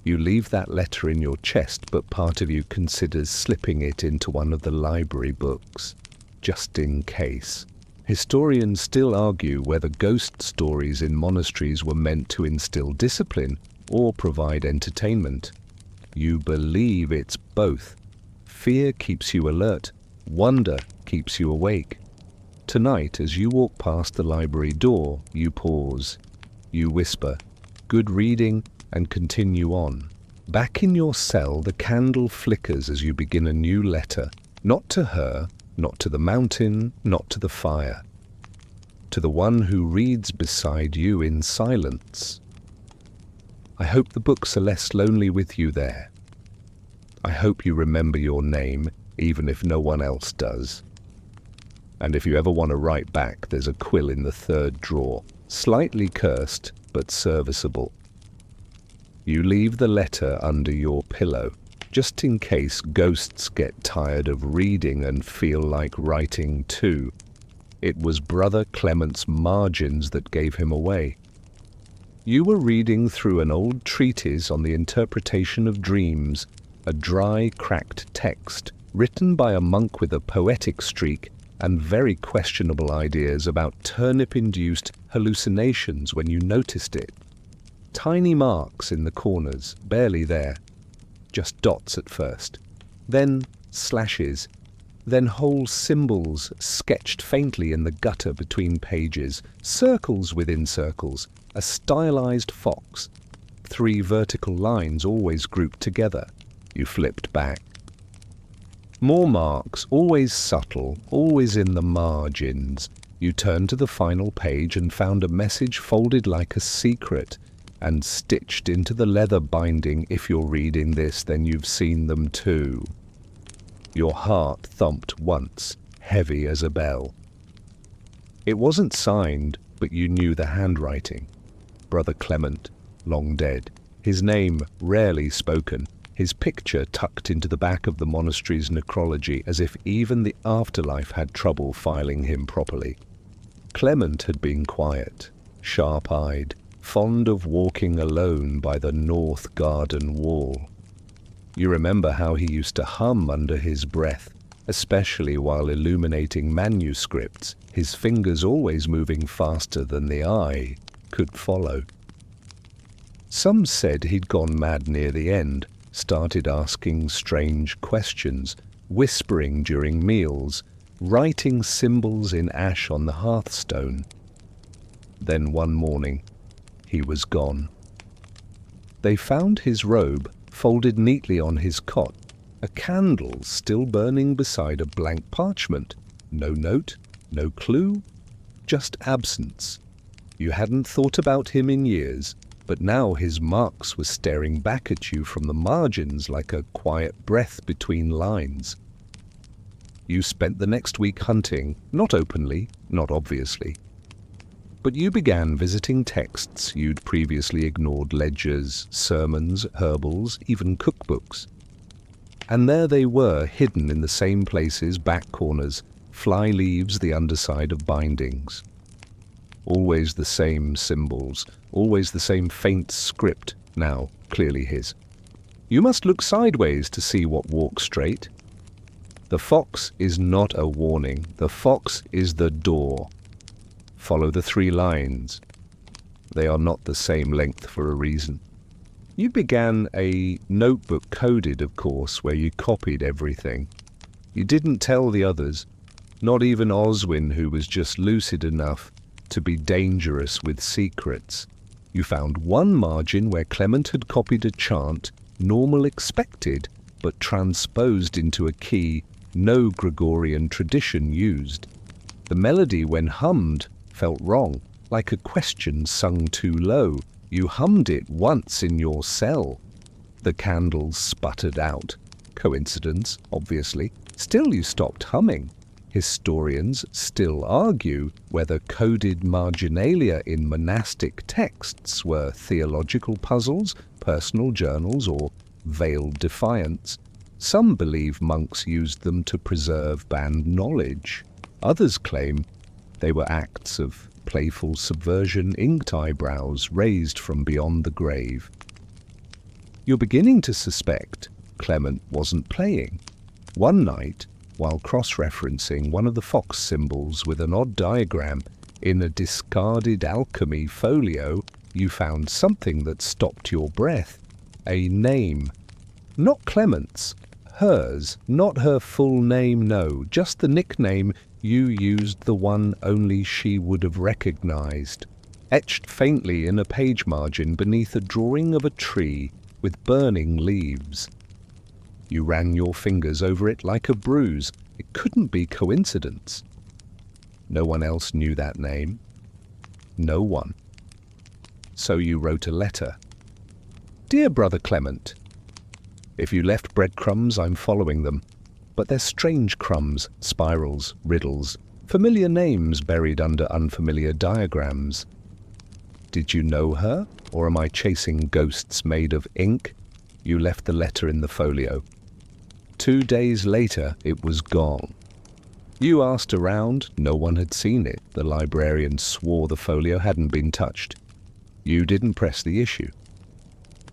You leave that letter in your chest, but part of you considers slipping it into one of the library books, just in case. Historians still argue whether ghost stories in monasteries were meant to instill discipline or provide entertainment. You believe it's both. Fear keeps you alert. Wonder keeps you awake. Tonight, as you walk past the library door, you pause. You whisper, "Good reading," and continue on. Back in your cell, the candle flickers as you begin a new letter. Not to her, not to the mountain, not to the fire. To the one who reads beside you in silence. I hope the books are less lonely with you there. I hope you remember your name, even if no one else does. And if you ever want to write back, there's a quill in the third drawer, slightly cursed, but serviceable. You leave the letter under your pillow, just in case ghosts get tired of reading and feel like writing too. It was Brother Clement's margins that gave him away. You were reading through an old treatise on the interpretation of dreams, a dry, cracked text written by a monk with a poetic streak and very questionable ideas about turnip-induced hallucinations when you noticed it. Tiny marks in the corners, barely there. Just dots at first. Then slashes. Then whole symbols sketched faintly in the gutter between pages. Circles within circles. A stylized fox. 3 vertical lines always grouped together. You flipped back. More marks, always subtle, always in the margins. You turned to the final page and found a message folded like a secret and stitched into the leather binding. If you're reading this, then you've seen them too. Your heart thumped once, heavy as a bell. It wasn't signed, but you knew the handwriting. Brother Clement, long dead. His name rarely spoken. His picture tucked into the back of the monastery's necrology, as if even the afterlife had trouble filing him properly. Clement had been quiet, sharp-eyed, fond of walking alone by the north garden wall. You remember how he used to hum under his breath, especially while illuminating manuscripts, his fingers always moving faster than the eye could follow. Some said he'd gone mad near the end, started asking strange questions, whispering during meals, writing symbols in ash on the hearthstone. Then one morning, he was gone. They found his robe folded neatly on his cot, a candle still burning beside a blank parchment. No note, no clue, just absence. You hadn't thought about him in years, but now his marks were staring back at you from the margins like a quiet breath between lines. You spent the next week hunting, not openly, not obviously. But you began visiting texts you'd previously ignored: ledgers, sermons, herbals, even cookbooks. And there they were, hidden in the same places, back corners, fly leaves, the underside of bindings. Always the same symbols, always the same faint script, now clearly his. You must look sideways to see what walks straight. The fox is not a warning, the fox is the door. Follow the 3 lines. They are not the same length for a reason. You began a notebook coded, of course, where you copied everything. You didn't tell the others, not even Oswin, who was just lucid enough to be dangerous with secrets. You found one margin where Clement had copied a chant, normal expected, but transposed into a key no Gregorian tradition used. The melody, when hummed, felt wrong, like a question sung too low. You hummed it once in your cell. The candles sputtered out. Coincidence, obviously. Still you stopped humming. Historians still argue whether coded marginalia in monastic texts were theological puzzles, personal journals, or veiled defiance. Some believe monks used them to preserve banned knowledge. Others claim they were acts of playful subversion, inked eyebrows raised from beyond the grave. You're beginning to suspect Clement wasn't playing. One night, while cross-referencing one of the fox symbols with an odd diagram in a discarded alchemy folio, you found something that stopped your breath. A name. Not Clement's, Hers, not her full name, no, just the nickname. You used the one only she would have recognized, etched faintly in a page margin beneath a drawing of a tree with burning leaves. You ran your fingers over it like a bruise. It couldn't be coincidence. No one else knew that name. No one. So you wrote a letter. Dear Brother Clement, if you left breadcrumbs, I'm following them. But they're strange crumbs, spirals, riddles, familiar names buried under unfamiliar diagrams. Did you know her, or am I chasing ghosts made of ink? You left the letter in the folio. 2 days later, it was gone. You asked around, no one had seen it. The librarian swore the folio hadn't been touched. You didn't press the issue.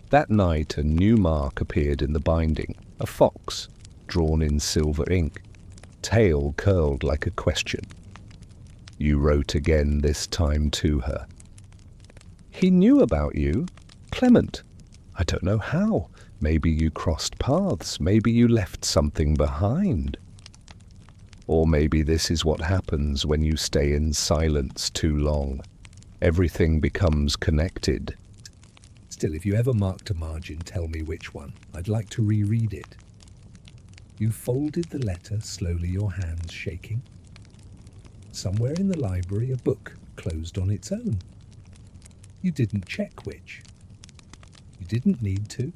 That night, a new mark appeared in the binding, a fox, drawn in silver ink, tail curled like a question. You wrote again, this time to her. He knew about you, Clement. I don't know how. Maybe you crossed paths. Maybe you left something behind. Or maybe this is what happens when you stay in silence too long. Everything becomes connected. Still, if you ever marked a margin, tell me which one. I'd like to reread it. You folded the letter, slowly, your hands shaking. Somewhere in the library, a book closed on its own. You didn't check which. You didn't need to.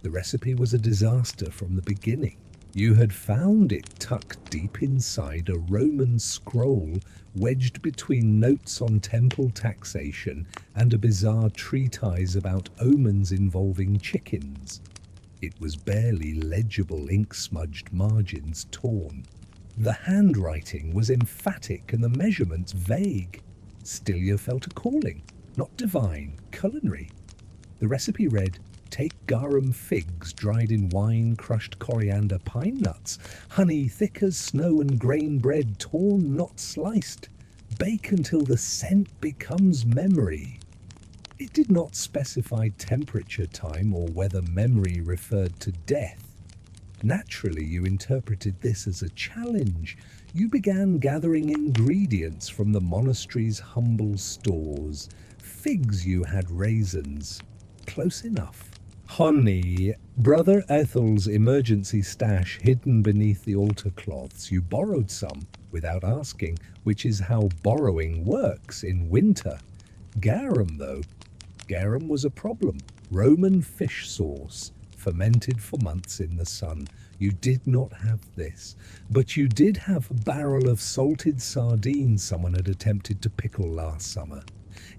The recipe was a disaster from the beginning. You had found it tucked deep inside a Roman scroll wedged between notes on temple taxation and a bizarre treatise about omens involving chickens. It was barely legible, ink-smudged margins torn. The handwriting was emphatic and the measurements vague. Still you felt a calling, not divine, culinary. The recipe read, take garum figs dried in wine, crushed coriander, pine nuts, honey thick as snow and grain bread torn, not sliced. Bake until the scent becomes memory. It did not specify temperature time or whether memory referred to death. Naturally, you interpreted this as a challenge. You began gathering ingredients from the monastery's humble stores. Figs you had raisins. Close enough. Honey, Brother Ethel's emergency stash hidden beneath the altar cloths. You borrowed some without asking, which is how borrowing works in winter. Garum, though. Garum was a problem. Roman fish sauce, fermented for months in the sun. You did not have this, but you did have a barrel of salted sardines someone had attempted to pickle last summer.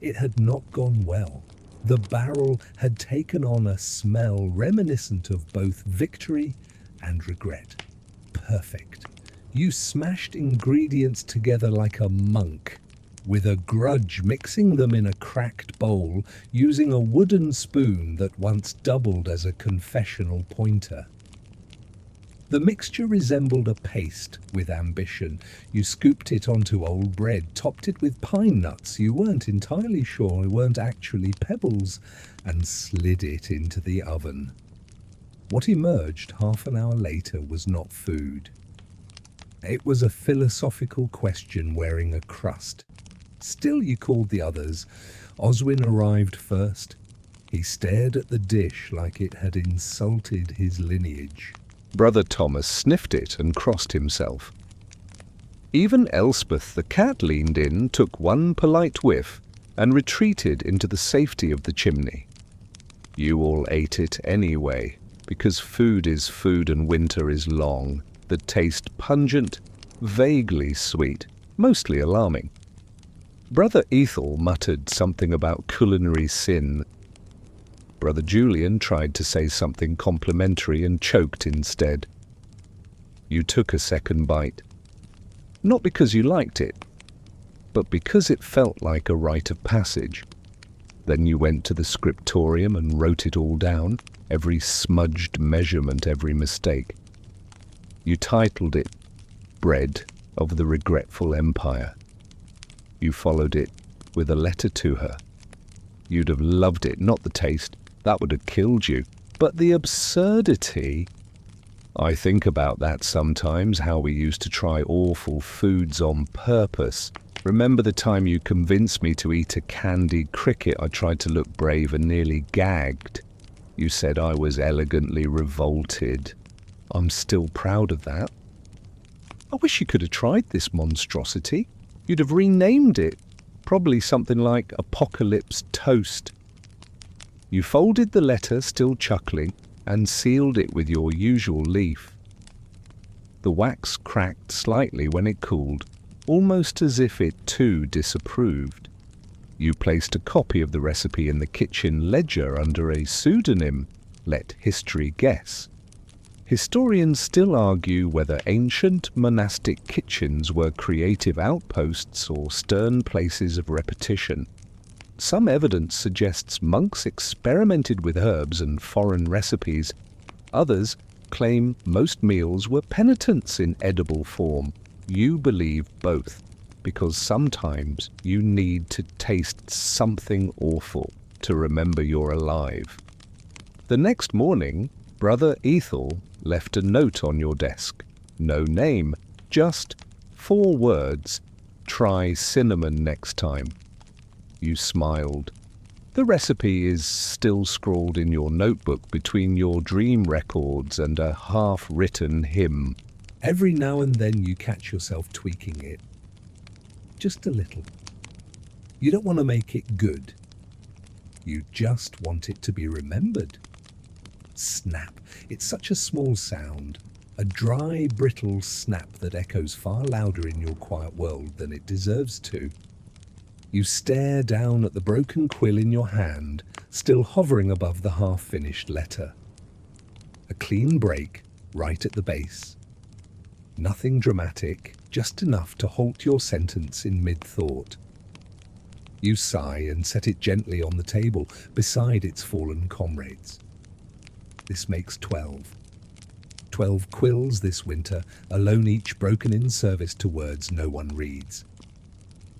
It had not gone well. The barrel had taken on a smell reminiscent of both victory and regret. Perfect. You smashed ingredients together like a monk, with a grudge, mixing them in a cracked bowl, using a wooden spoon that once doubled as a confessional pointer. The mixture resembled a paste with ambition. You scooped it onto old bread, topped it with pine nuts you weren't entirely sure weren't actually pebbles, and slid it into the oven. What emerged half an hour later was not food. It was a philosophical question wearing a crust. Still you called the others. Oswin arrived first. He stared at the dish like it had insulted his lineage. Brother Thomas sniffed it and crossed himself. Even Elspeth the cat leaned in, took one polite whiff, and retreated into the safety of the chimney. You all ate it anyway, because food is food and winter is long. The taste pungent, vaguely sweet, mostly alarming. Brother Ethel muttered something about culinary sin. Brother Julian tried to say something complimentary and choked instead. You took a second bite. Not because you liked it, but because it felt like a rite of passage. Then you went to the scriptorium and wrote it all down, every smudged measurement, every mistake. You titled it Bread of the Regretful Empire. You followed it with a letter to her. You'd have loved it, not the taste, that would have killed you, but the absurdity. I think about that sometimes, how we used to try awful foods on purpose. Remember the time you convinced me to eat a candied cricket? I tried to look brave and nearly gagged. You said I was elegantly revolted. I'm still proud of that. I wish you could have tried this monstrosity. You'd have renamed it. Probably something like Apocalypse Toast. You folded the letter, still chuckling, and sealed it with your usual leaf. The wax cracked slightly when it cooled, almost as if it too disapproved. You placed a copy of the recipe in the kitchen ledger under a pseudonym. Let history guess. Historians still argue whether ancient monastic kitchens were creative outposts or stern places of repetition. Some evidence suggests monks experimented with herbs and foreign recipes. Others claim most meals were penitents in edible form. You believe both, because sometimes you need to taste something awful to remember you're alive. The next morning, Brother Ethel left a note on your desk. No name, just 4 words. Try cinnamon next time. You smiled. The recipe is still scrawled in your notebook between your dream records and a half-written hymn. Every now and then you catch yourself tweaking it. Just a little. You don't want to make it good. You just want it to be remembered. Snap. It's such a small sound. A dry, brittle snap that echoes far louder in your quiet world than it deserves to. You stare down at the broken quill in your hand, still hovering above the half-finished letter. A clean break right at the base. Nothing dramatic, just enough to halt your sentence in mid-thought. You sigh and set it gently on the table beside its fallen comrades. This makes 12. 12 quills this winter, alone each broken in service to words no one reads.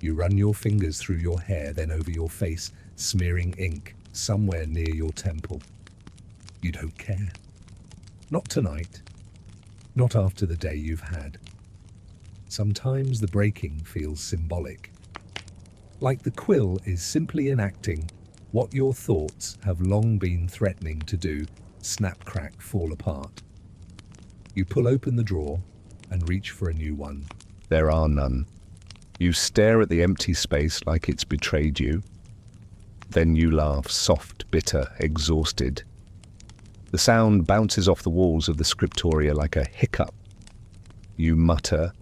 You run your fingers through your hair, then over your face, smearing ink somewhere near your temple. You don't care. Not tonight. Not after the day you've had. Sometimes the breaking feels symbolic. Like the quill is simply enacting what your thoughts have long been threatening to do. Snap, crack, fall apart. You pull open the drawer and reach for a new one. There are none. You stare at the empty space like it's betrayed you. Then you laugh, soft, bitter, exhausted. The sound bounces off the walls of the scriptoria like a hiccup. You mutter,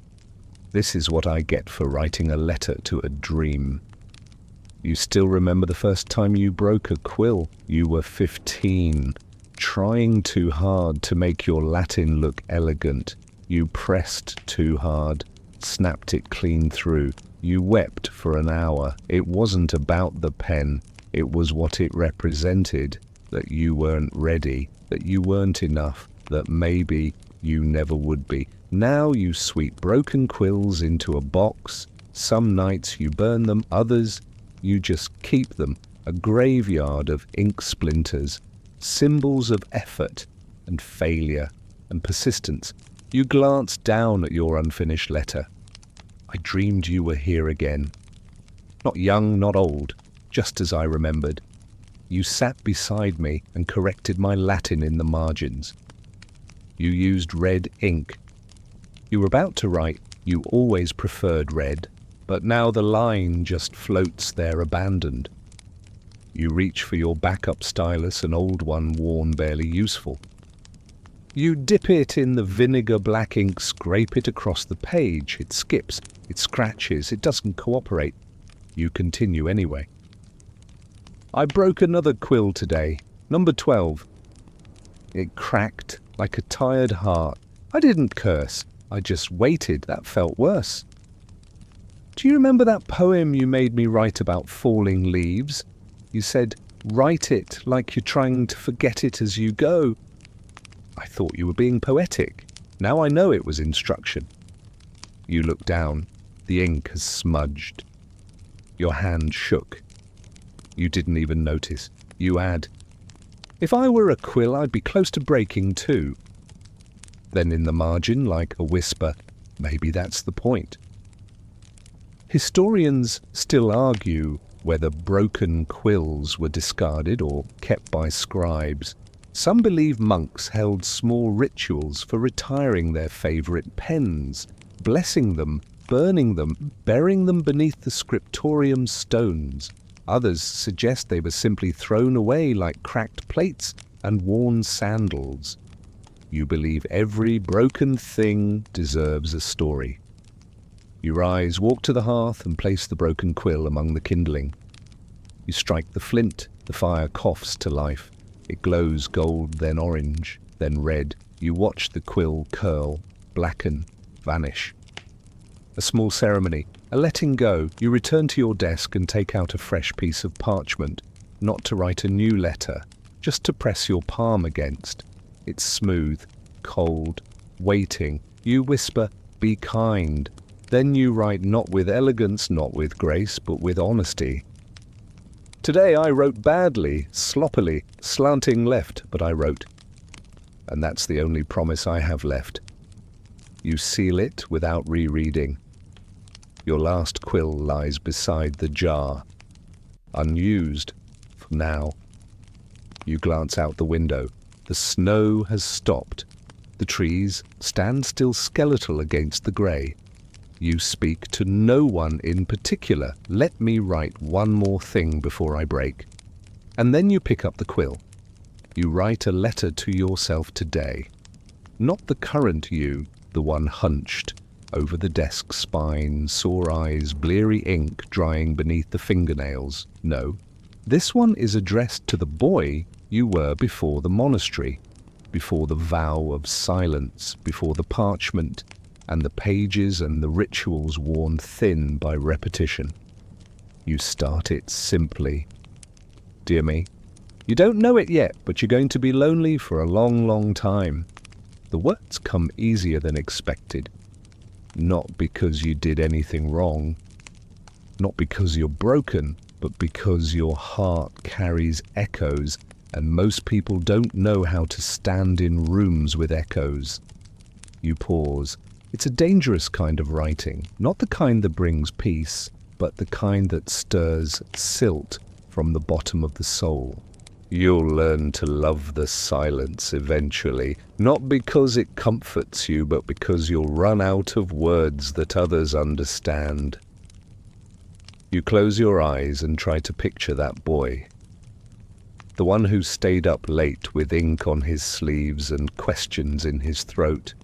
"This is what I get for writing a letter to a dream." You still remember the first time you broke a quill. You were 15, trying too hard to make your Latin look elegant. You pressed too hard, snapped it clean through. You wept for an hour. It wasn't about the pen. It was what it represented, that you weren't ready, that you weren't enough, that maybe you never would be. Now you sweep broken quills into a box. Some nights you burn them, others you just keep them. A graveyard of ink splinters, symbols of effort and failure and persistence. You glanced down at your unfinished letter. I dreamed you were here again. Not young, not old, just as I remembered. You sat beside me and corrected my Latin in the margins. You used red ink. You were about to write, "You always preferred red," but now the line just floats there abandoned. You reach for your backup stylus, an old one worn barely useful. You dip it in the vinegar black ink, scrape it across the page. It skips, it scratches, it doesn't cooperate. You continue anyway. I broke another quill today, number 12. It cracked like a tired heart. I didn't curse, I just waited. That felt worse. Do you remember that poem you made me write about falling leaves? You said, write it like you're trying to forget it as you go. I thought you were being poetic. Now I know it was instruction. You look down. The ink has smudged. Your hand shook. You didn't even notice. You add, "If I were a quill, I'd be close to breaking too." Then in the margin, like a whisper, maybe that's the point. Historians still argue whether broken quills were discarded or kept by scribes. Some believe monks held small rituals for retiring their favourite pens, blessing them, burning them, burying them beneath the scriptorium stones. Others suggest they were simply thrown away like cracked plates and worn sandals. You believe every broken thing deserves a story. You rise, walk to the hearth, and place the broken quill among the kindling. You strike the flint, the fire coughs to life. It glows gold, then orange, then red. You watch the quill curl, blacken, vanish. A small ceremony, a letting go. You return to your desk and take out a fresh piece of parchment, not to write a new letter, just to press your palm against. It's smooth, cold, waiting. You whisper, "Be kind." Then you write not with elegance, not with grace, but with honesty. Today I wrote badly, sloppily, slanting left, but I wrote. And that's the only promise I have left. You seal it without rereading. Your last quill lies beside the jar, unused for now. You glance out the window. The snow has stopped. The trees stand still skeletal against the grey. You speak to no one in particular. Let me write one more thing before I break. And then you pick up the quill. You write a letter to yourself today. Not the current you, the one hunched over the desk spine, sore eyes, bleary ink drying beneath the fingernails. No, this one is addressed to the boy you were before the monastery, before the vow of silence, before the parchment and the pages and the rituals worn thin by repetition. You start it simply. Dear me, you don't know it yet, but you're going to be lonely for a long, long time. The words come easier than expected. Not because you did anything wrong, not because you're broken, but because your heart carries echoes, and most people don't know how to stand in rooms with echoes. You pause. It's a dangerous kind of writing, not the kind that brings peace, but the kind that stirs silt from the bottom of the soul. You'll learn to love the silence eventually, not because it comforts you, but because you'll run out of words that others understand. You close your eyes and try to picture that boy. The one who stayed up late with ink on his sleeves and questions in his throat.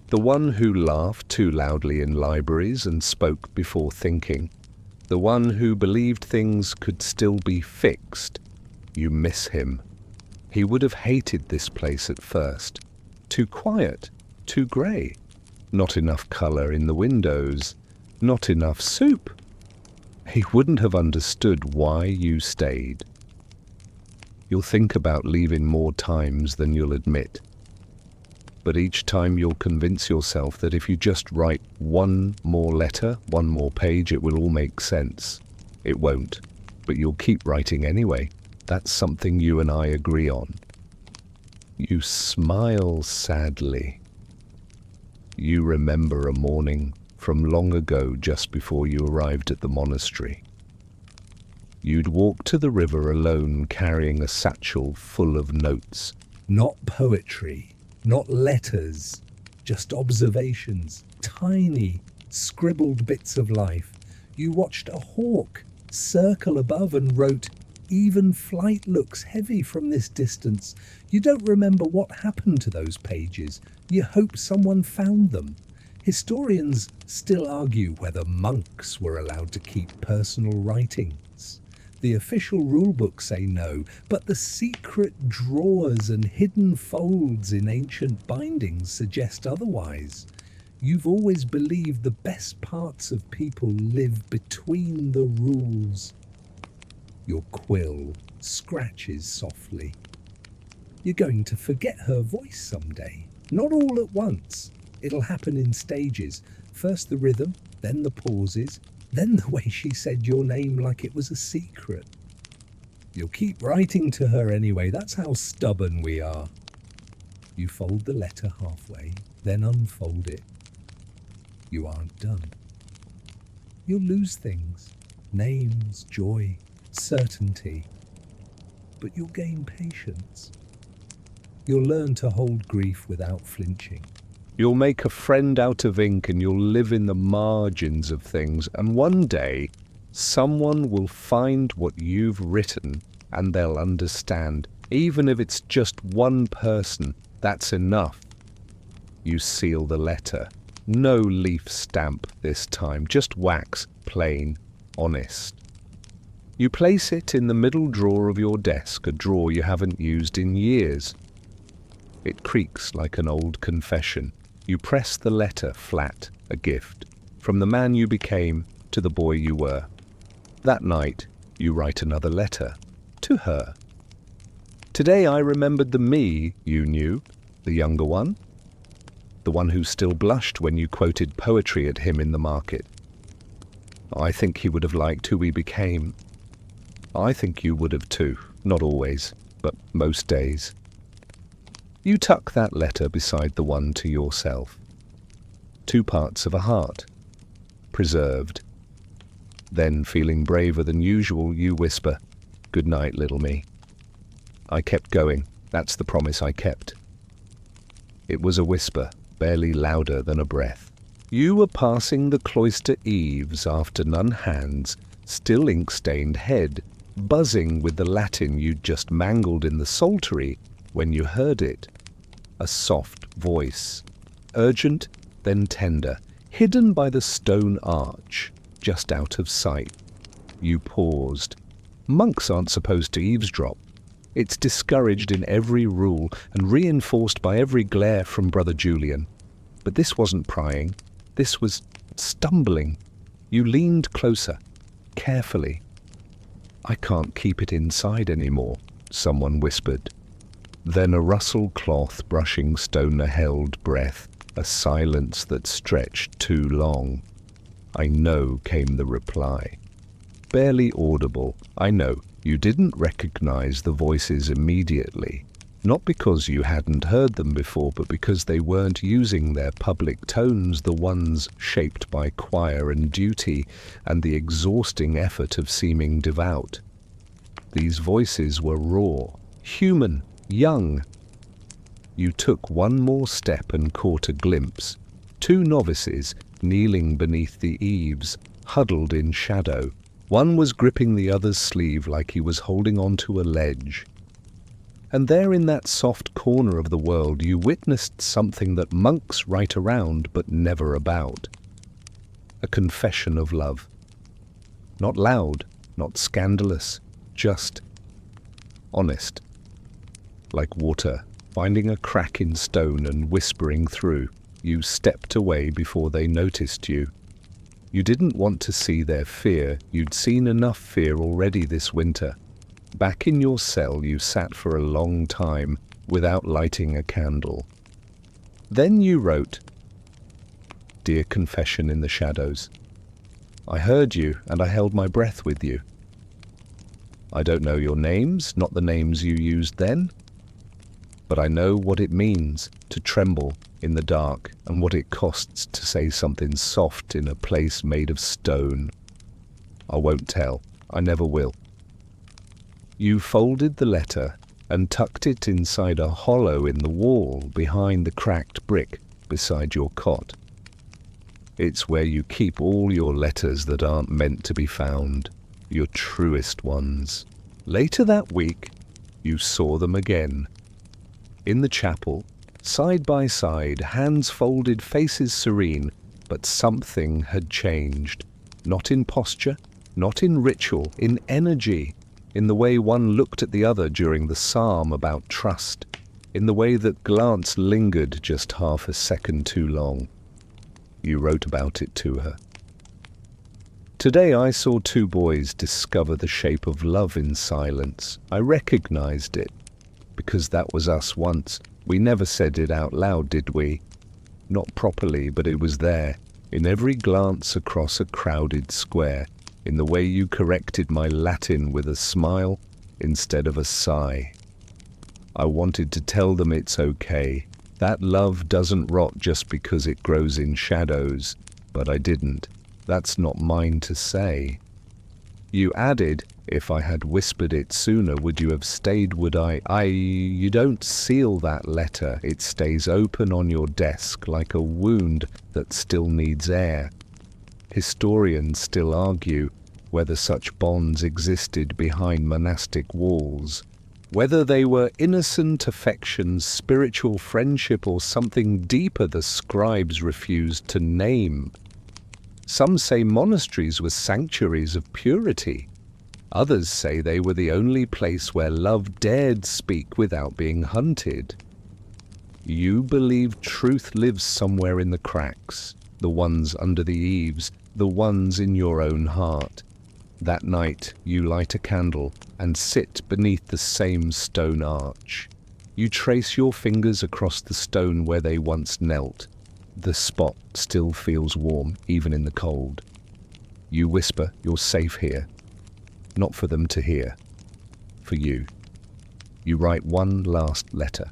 The one who laughed too loudly in libraries and spoke before thinking. The one who believed things could still be fixed. You miss him. He would have hated this place at first. Too quiet, too grey. Not enough colour in the windows. Not enough soup. He wouldn't have understood why you stayed. You'll think about leaving more times than you'll admit. But each time you'll convince yourself that if you just write one more letter, one more page, it will all make sense. It won't, but you'll keep writing anyway. That's something you and I agree on. You smile sadly. You remember a morning from long ago just before you arrived at the monastery. You'd walk to the river alone carrying a satchel full of notes. Not poetry, not letters, just observations, tiny, scribbled bits of life. You watched a hawk circle above and wrote, "Even flight looks heavy from this distance." You don't remember what happened to those pages. You hope someone found them. Historians still argue whether monks were allowed to keep personal writings. The official rulebooks say no, but the secret drawers and hidden folds in ancient bindings suggest otherwise. You've always believed the best parts of people live between the rules. Your quill scratches softly. You're going to forget her voice someday. Not all at once. It'll happen in stages. First the rhythm, then the pauses, then the way she said your name like it was a secret. You'll keep writing to her anyway. That's how stubborn we are. You fold the letter halfway, then unfold it. You aren't done. You'll lose things, names, joy, certainty, but you'll gain patience. You'll learn to hold grief without flinching. You'll make a friend out of ink and you'll live in the margins of things. And one day, someone will find what you've written and they'll understand. Even if it's just one person, that's enough. You seal the letter. No leaf stamp this time, just wax, plain, honest. You place it in the middle drawer of your desk, a drawer you haven't used in years. It creaks like an old confession. You press the letter flat, a gift, from the man you became to the boy you were. That night, you write another letter, to her. Today I remembered the me you knew, the younger one, the one who still blushed when you quoted poetry at him in the market. I think he would have liked who we became. I think you would have too, not always, but most days. You tuck that letter beside the one to yourself. 2 parts of a heart, preserved. Then, feeling braver than usual, you whisper, "Good night, little me." I kept going. That's the promise I kept. It was a whisper, barely louder than a breath. You were passing the cloister eaves after none hands, still ink-stained head, buzzing with the Latin you'd just mangled in the psaltery when you heard it. A soft voice, urgent then tender, hidden by the stone arch, just out of sight. You paused. Monks aren't supposed to eavesdrop. It's discouraged in every rule and reinforced by every glare from Brother Julian. But this wasn't prying. This was stumbling. You leaned closer, carefully. "I can't keep it inside anymore," someone whispered. Then a rustle cloth brushing stone-held breath, a silence that stretched too long. "I know," came the reply. Barely audible. "I know." You didn't recognize the voices immediately. Not because you hadn't heard them before, but because they weren't using their public tones, the ones shaped by choir and duty and the exhausting effort of seeming devout. These voices were raw, human, young. You took one more step and caught a glimpse. 2 novices kneeling beneath the eaves, huddled in shadow. One was gripping the other's sleeve like he was holding onto a ledge. And there in that soft corner of the world you witnessed something that monks write around but never about. A confession of love. Not loud, not scandalous, just honest. Like water, finding a crack in stone and whispering through. You stepped away before they noticed you. You didn't want to see their fear. You'd seen enough fear already this winter. Back in your cell you sat for a long time without lighting a candle. Then you wrote, "Dear confession in the shadows. I heard you and I held my breath with you. I don't know your names, not the names you used then, but I know what it means to tremble in the dark and what it costs to say something soft in a place made of stone. I won't tell. I never will." You folded the letter and tucked it inside a hollow in the wall behind the cracked brick beside your cot. It's where you keep all your letters that aren't meant to be found, your truest ones. Later that week, you saw them again. In the chapel, side by side, hands folded, faces serene, but something had changed. Not in posture, not in ritual, in energy, in the way one looked at the other during the psalm about trust, in the way that glance lingered just half a second too long. You wrote about it to her. Today I saw 2 boys discover the shape of love in silence. I recognized it, because that was us once. We never said it out loud, did we? Not properly, but it was there, in every glance across a crowded square, in the way you corrected my Latin with a smile instead of a sigh. I wanted to tell them it's okay. That love doesn't rot just because it grows in shadows. But I didn't. That's not mine to say. You added, if I had whispered it sooner, would you have stayed, would I? You don't seal that letter. It stays open on your desk like a wound that still needs air. Historians still argue whether such bonds existed behind monastic walls, whether they were innocent affections, spiritual friendship, or something deeper the scribes refused to name. Some say monasteries were sanctuaries of purity. Others say they were the only place where love dared speak without being hunted. You believe truth lives somewhere in the cracks, the ones under the eaves, the ones in your own heart. That night you light a candle and sit beneath the same stone arch. You trace your fingers across the stone where they once knelt. The spot still feels warm, even in the cold. You whisper, you're safe here. Not for them to hear. For you. You write one last letter.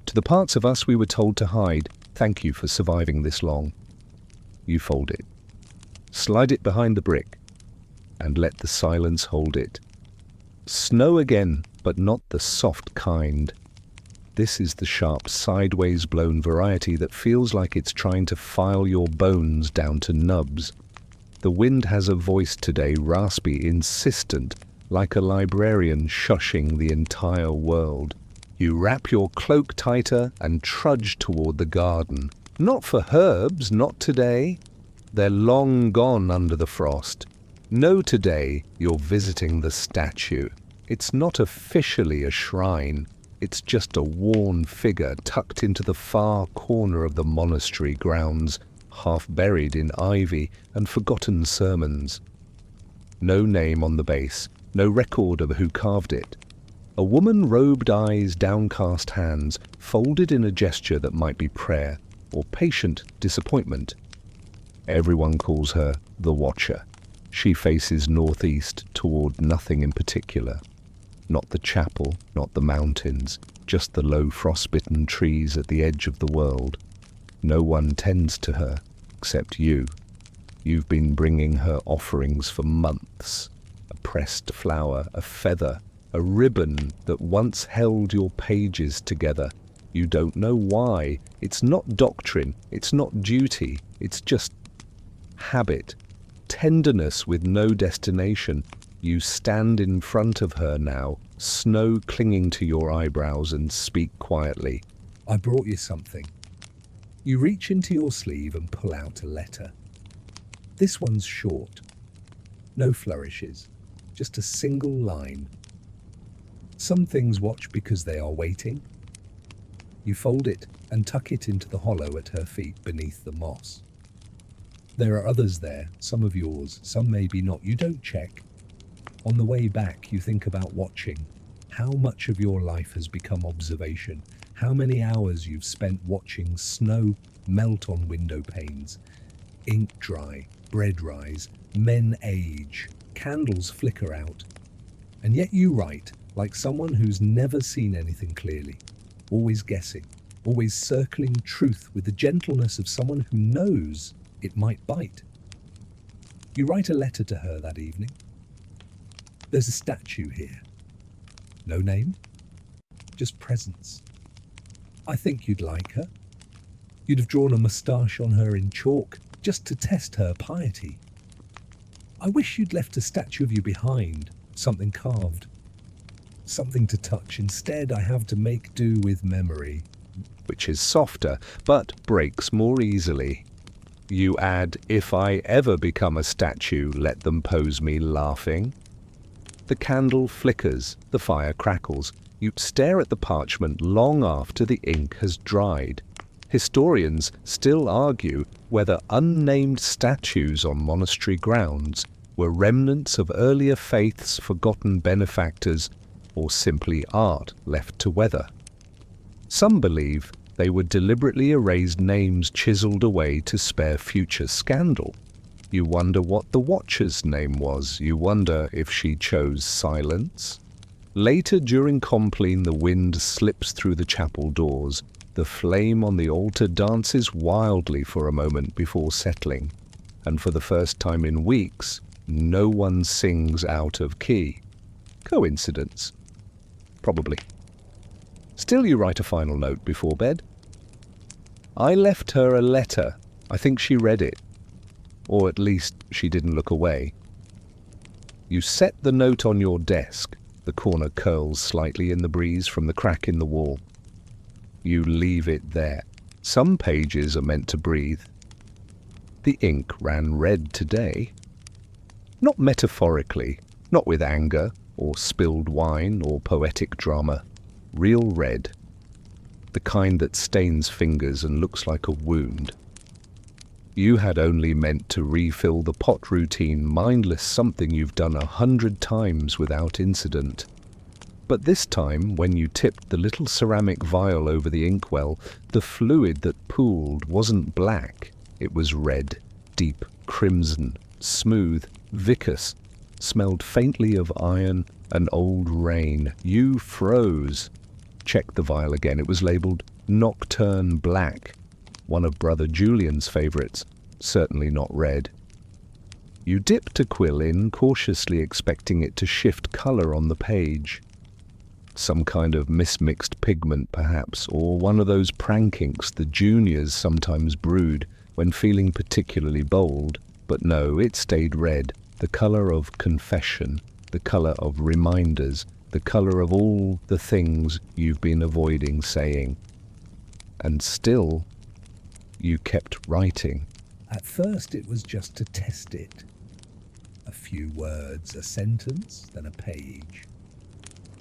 To the parts of us we were told to hide, thank you for surviving this long. You fold it. Slide it behind the brick. And let the silence hold it. Snow again, but not the soft kind. This is the sharp, sideways blown variety that feels like it's trying to file your bones down to nubs. The wind has a voice today, raspy, insistent, like a librarian shushing the entire world. You wrap your cloak tighter and trudge toward the garden. Not for herbs, not today. They're long gone under the frost. No, today you're visiting the statue. It's not officially a shrine. It's just a worn figure tucked into the far corner of the monastery grounds, half buried in ivy and forgotten sermons. No name on the base, no record of who carved it. A woman, robed eyes, downcast hands, folded in a gesture that might be prayer or patient disappointment. Everyone calls her the Watcher. She faces northeast toward nothing in particular. Not the chapel, not the mountains, just the low frost-bitten trees at the edge of the world. No one tends to her, except you. You've been bringing her offerings for months. A pressed flower, a feather, a ribbon that once held your pages together. You don't know why. It's not doctrine, it's not duty, it's just habit. Tenderness with no destination. You stand in front of her now, snow clinging to your eyebrows, and speak quietly. I brought you something. You reach into your sleeve and pull out a letter. This one's short. No flourishes, just a single line. Some things watch because they are waiting. You fold it and tuck it into the hollow at her feet beneath the moss. There are others there, some of yours, some maybe not. You don't check. On the way back, you think about watching. How much of your life has become observation? How many hours you've spent watching snow melt on window panes, ink dry, bread rise, men age, candles flicker out. And yet you write like someone who's never seen anything clearly, always guessing, always circling truth with the gentleness of someone who knows it might bite. You write a letter to her that evening. There's a statue here. No name, just presence. I think you'd like her. You'd have drawn a moustache on her in chalk just to test her piety. I wish you'd left a statue of you behind, something carved, something to touch. Instead, I have to make do with memory. Which is softer, but breaks more easily. You add, if I ever become a statue, let them pose me laughing. The candle flickers, the fire crackles. You stare at the parchment long after the ink has dried. Historians still argue whether unnamed statues on monastery grounds were remnants of earlier faiths, forgotten benefactors, or simply art left to weather. Some believe they were deliberately erased names chiseled away to spare future scandal. You wonder what the Watcher's name was. You wonder if she chose silence. Later during compline, the wind slips through the chapel doors. The flame on the altar dances wildly for a moment before settling. And for the first time in weeks, no one sings out of key. Coincidence? Probably. Still, you write a final note before bed. I left her a letter. I think she read it. Or at least she didn't look away. You set the note on your desk. The corner curls slightly in the breeze from the crack in the wall. You leave it there. Some pages are meant to breathe. The ink ran red today. Not metaphorically, not with anger or spilled wine or poetic drama. Real red. The kind that stains fingers and looks like a wound. You had only meant to refill the pot routine, mindless something you've done 100 times without incident. But this time, when you tipped the little ceramic vial over the inkwell, the fluid that pooled wasn't black. It was red, deep crimson, smooth, viscous, smelled faintly of iron and old rain. You froze. Checked the vial again. It was labelled Nocturne Black, one of Brother Julian's favourites, certainly not red. You dipped a quill in, cautiously expecting it to shift colour on the page. Some kind of mismixed pigment, perhaps, or one of those prank inks the juniors sometimes brewed when feeling particularly bold. But no, it stayed red, the colour of confession, the colour of reminders, the colour of all the things you've been avoiding saying. And still, you kept writing. At first it was just to test it. A few words, a sentence, then a page.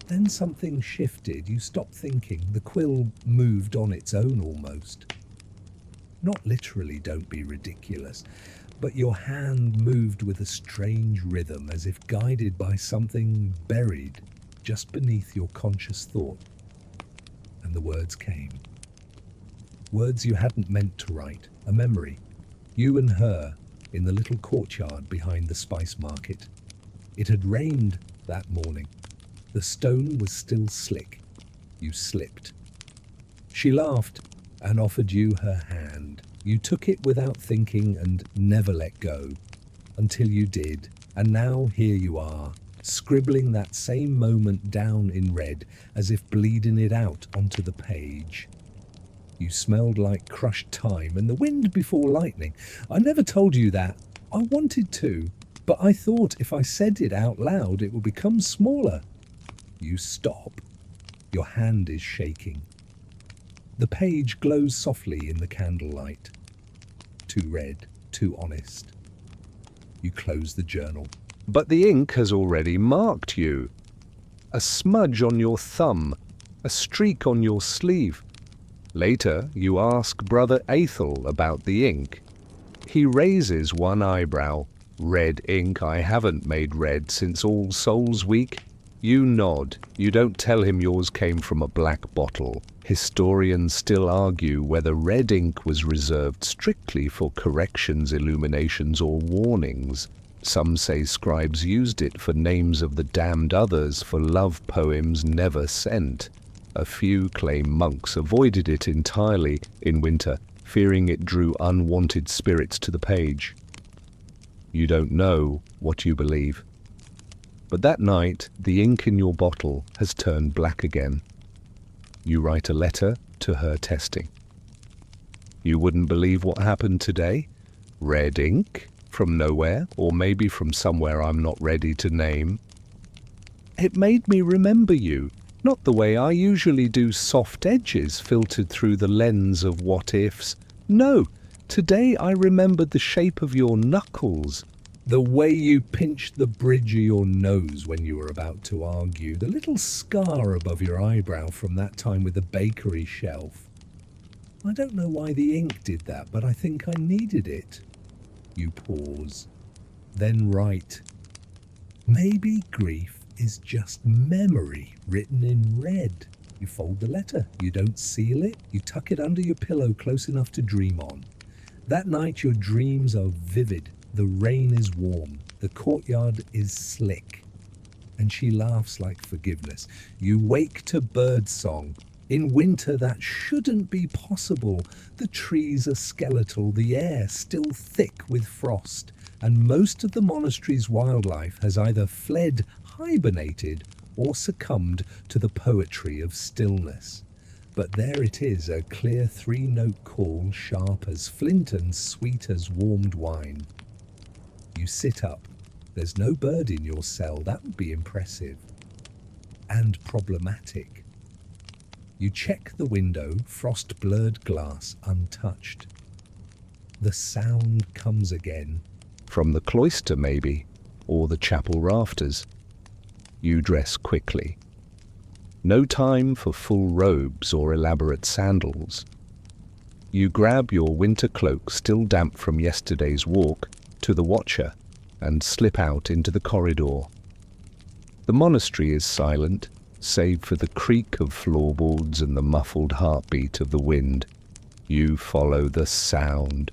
Then something shifted. You stopped thinking. The quill moved on its own almost. Not literally, don't be ridiculous, but your hand moved with a strange rhythm, as if guided by something buried just beneath your conscious thought. And the words came. Words you hadn't meant to write. A memory. You and her in the little courtyard behind the spice market. It had rained that morning. The stone was still slick. You slipped. She laughed and offered you her hand. You took it without thinking and never let go, until you did. And now here you are, scribbling that same moment down in red, as if bleeding it out onto the page. You smelled like crushed thyme and the wind before lightning. I never told you that. I wanted to, but I thought if I said it out loud, it would become smaller. You stop. Your hand is shaking. The page glows softly in the candlelight. Too red, too honest. You close the journal. But the ink has already marked you. A smudge on your thumb, a streak on your sleeve. Later, you ask Brother Athel about the ink. He raises one eyebrow. Red ink I haven't made red since All Souls Week. You nod. You don't tell him yours came from a black bottle. Historians still argue whether red ink was reserved strictly for corrections, illuminations, or warnings. Some say scribes used it for names of the damned, others for love poems never sent. A few claim monks avoided it entirely in winter, fearing it drew unwanted spirits to the page. You don't know what you believe. But that night, the ink in your bottle has turned black again. You write a letter to her testing. You wouldn't believe what happened today. Red ink from nowhere, or maybe from somewhere I'm not ready to name. It made me remember you, not the way I usually do, soft edges filtered through the lens of what-ifs. No, today I remembered the shape of your knuckles, the way you pinched the bridge of your nose when you were about to argue, the little scar above your eyebrow from that time with the bakery shelf. I don't know why the ink did that, but I think I needed it. You pause, then write. Maybe grief is just memory written in red. You fold the letter, you don't seal it, you tuck it under your pillow close enough to dream on. That night your dreams are vivid. The rain is warm, the courtyard is slick, and she laughs like forgiveness. You wake to birdsong. In winter that shouldn't be possible. The trees are skeletal, the air still thick with frost, and most of the monastery's wildlife has either fled, hibernated, or succumbed to the poetry of stillness. But there it is, a clear three-note call, sharp as flint and sweet as warmed wine. You sit up. There's no bird in your cell. That would be impressive. And problematic. You check the window, frost-blurred glass untouched. The sound comes again. From the cloister, maybe, or the chapel rafters. You dress quickly. No time for full robes or elaborate sandals. You grab your winter cloak, still damp from yesterday's walk, to the watcher and slip out into the corridor. The monastery is silent, save for the creak of floorboards and the muffled heartbeat of the wind. You follow the sound.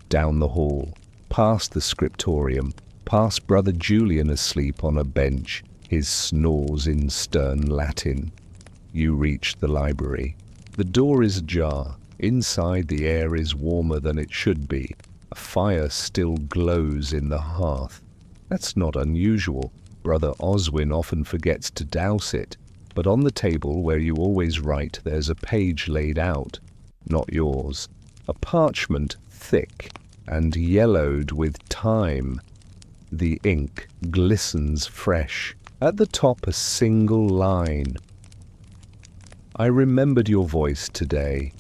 Down the hall, past the scriptorium, past Brother Julian asleep on a bench, his snores in stern Latin. You reach the library. The door is ajar. Inside, the air is warmer than it should be. A fire still glows in the hearth. That's not unusual. Brother Oswin often forgets to douse it. But on the table where you always write, there's a page laid out. Not yours. A parchment thick and yellowed with time. The ink glistens fresh. At the top, a single line. I remembered your voice today.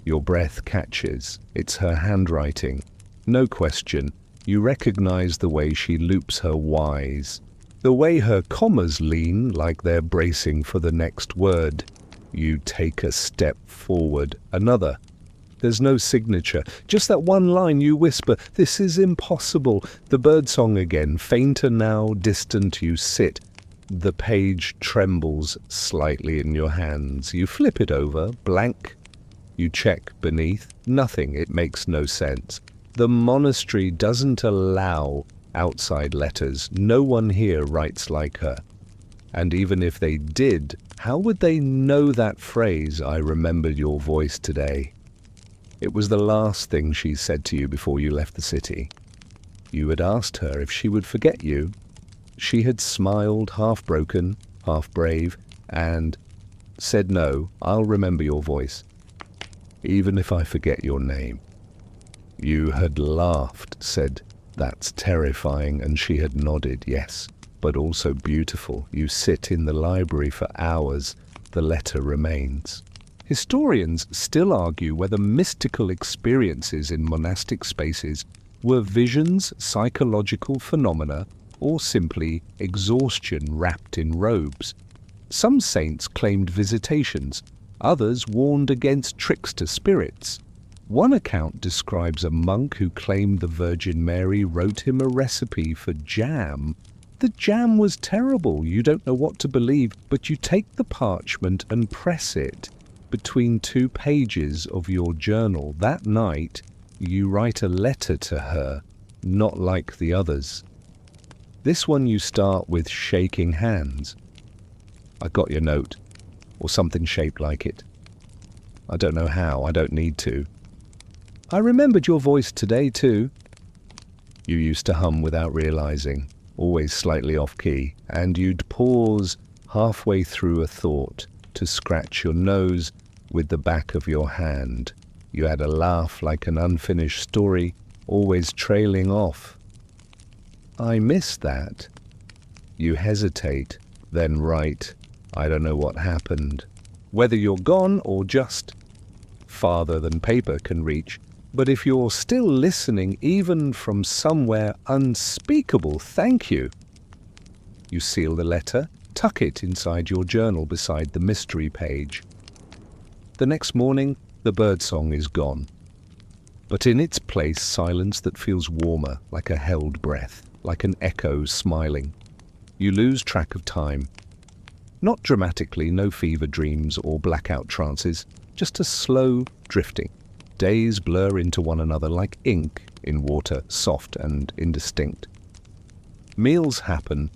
Your breath catches. It's her handwriting. No question. You recognize the way she loops her Ys. The way her commas lean like they're bracing for the next word. You take a step forward. Another. There's no signature. Just that one line you whisper, "This is impossible." The birdsong again. Fainter now, distant, you sit. The page trembles slightly in your hands. You flip it over, blank. You check beneath. Nothing. It makes no sense. The monastery doesn't allow outside letters. No one here writes like her. And even if they did, how would they know that phrase, "I remembered your voice today"? It was the last thing she said to you before you left the city. You had asked her if she would forget you. She had smiled, half broken, half brave, and said, "No, I'll remember your voice, even if I forget your name." You had laughed, said, "That's terrifying," and she had nodded, "Yes, but also beautiful." You sit in the library for hours. The letter remains. Historians still argue whether mystical experiences in monastic spaces were visions, psychological phenomena, or simply exhaustion wrapped in robes. Some saints claimed visitations, others warned against trickster spirits. One account describes a monk who claimed the Virgin Mary wrote him a recipe for jam. The jam was terrible, you don't know what to believe, but you take the parchment and press it between 2 pages of your journal. That night, you write a letter to her, not like the others. This one you start with shaking hands. "I got your note," or something shaped like it. "I don't know how, I don't need to." "I remembered your voice today too." You used to hum without realizing, always slightly off-key, and you'd pause halfway through a thought to scratch your nose with the back of your hand. You had a laugh like an unfinished story, always trailing off. "I miss that." You hesitate, then write, "I don't know what happened." Whether you're gone or just farther than paper can reach. But if you're still listening, even from somewhere unspeakable, thank you. You seal the letter, tuck it inside your journal beside the mystery page. The next morning, the birdsong is gone. But in its place, silence that feels warmer, like a held breath, like an echo smiling. You lose track of time. Not dramatically, no fever dreams or blackout trances, just a slow drifting. Days blur into one another like ink in water, soft and indistinct. Meals happen,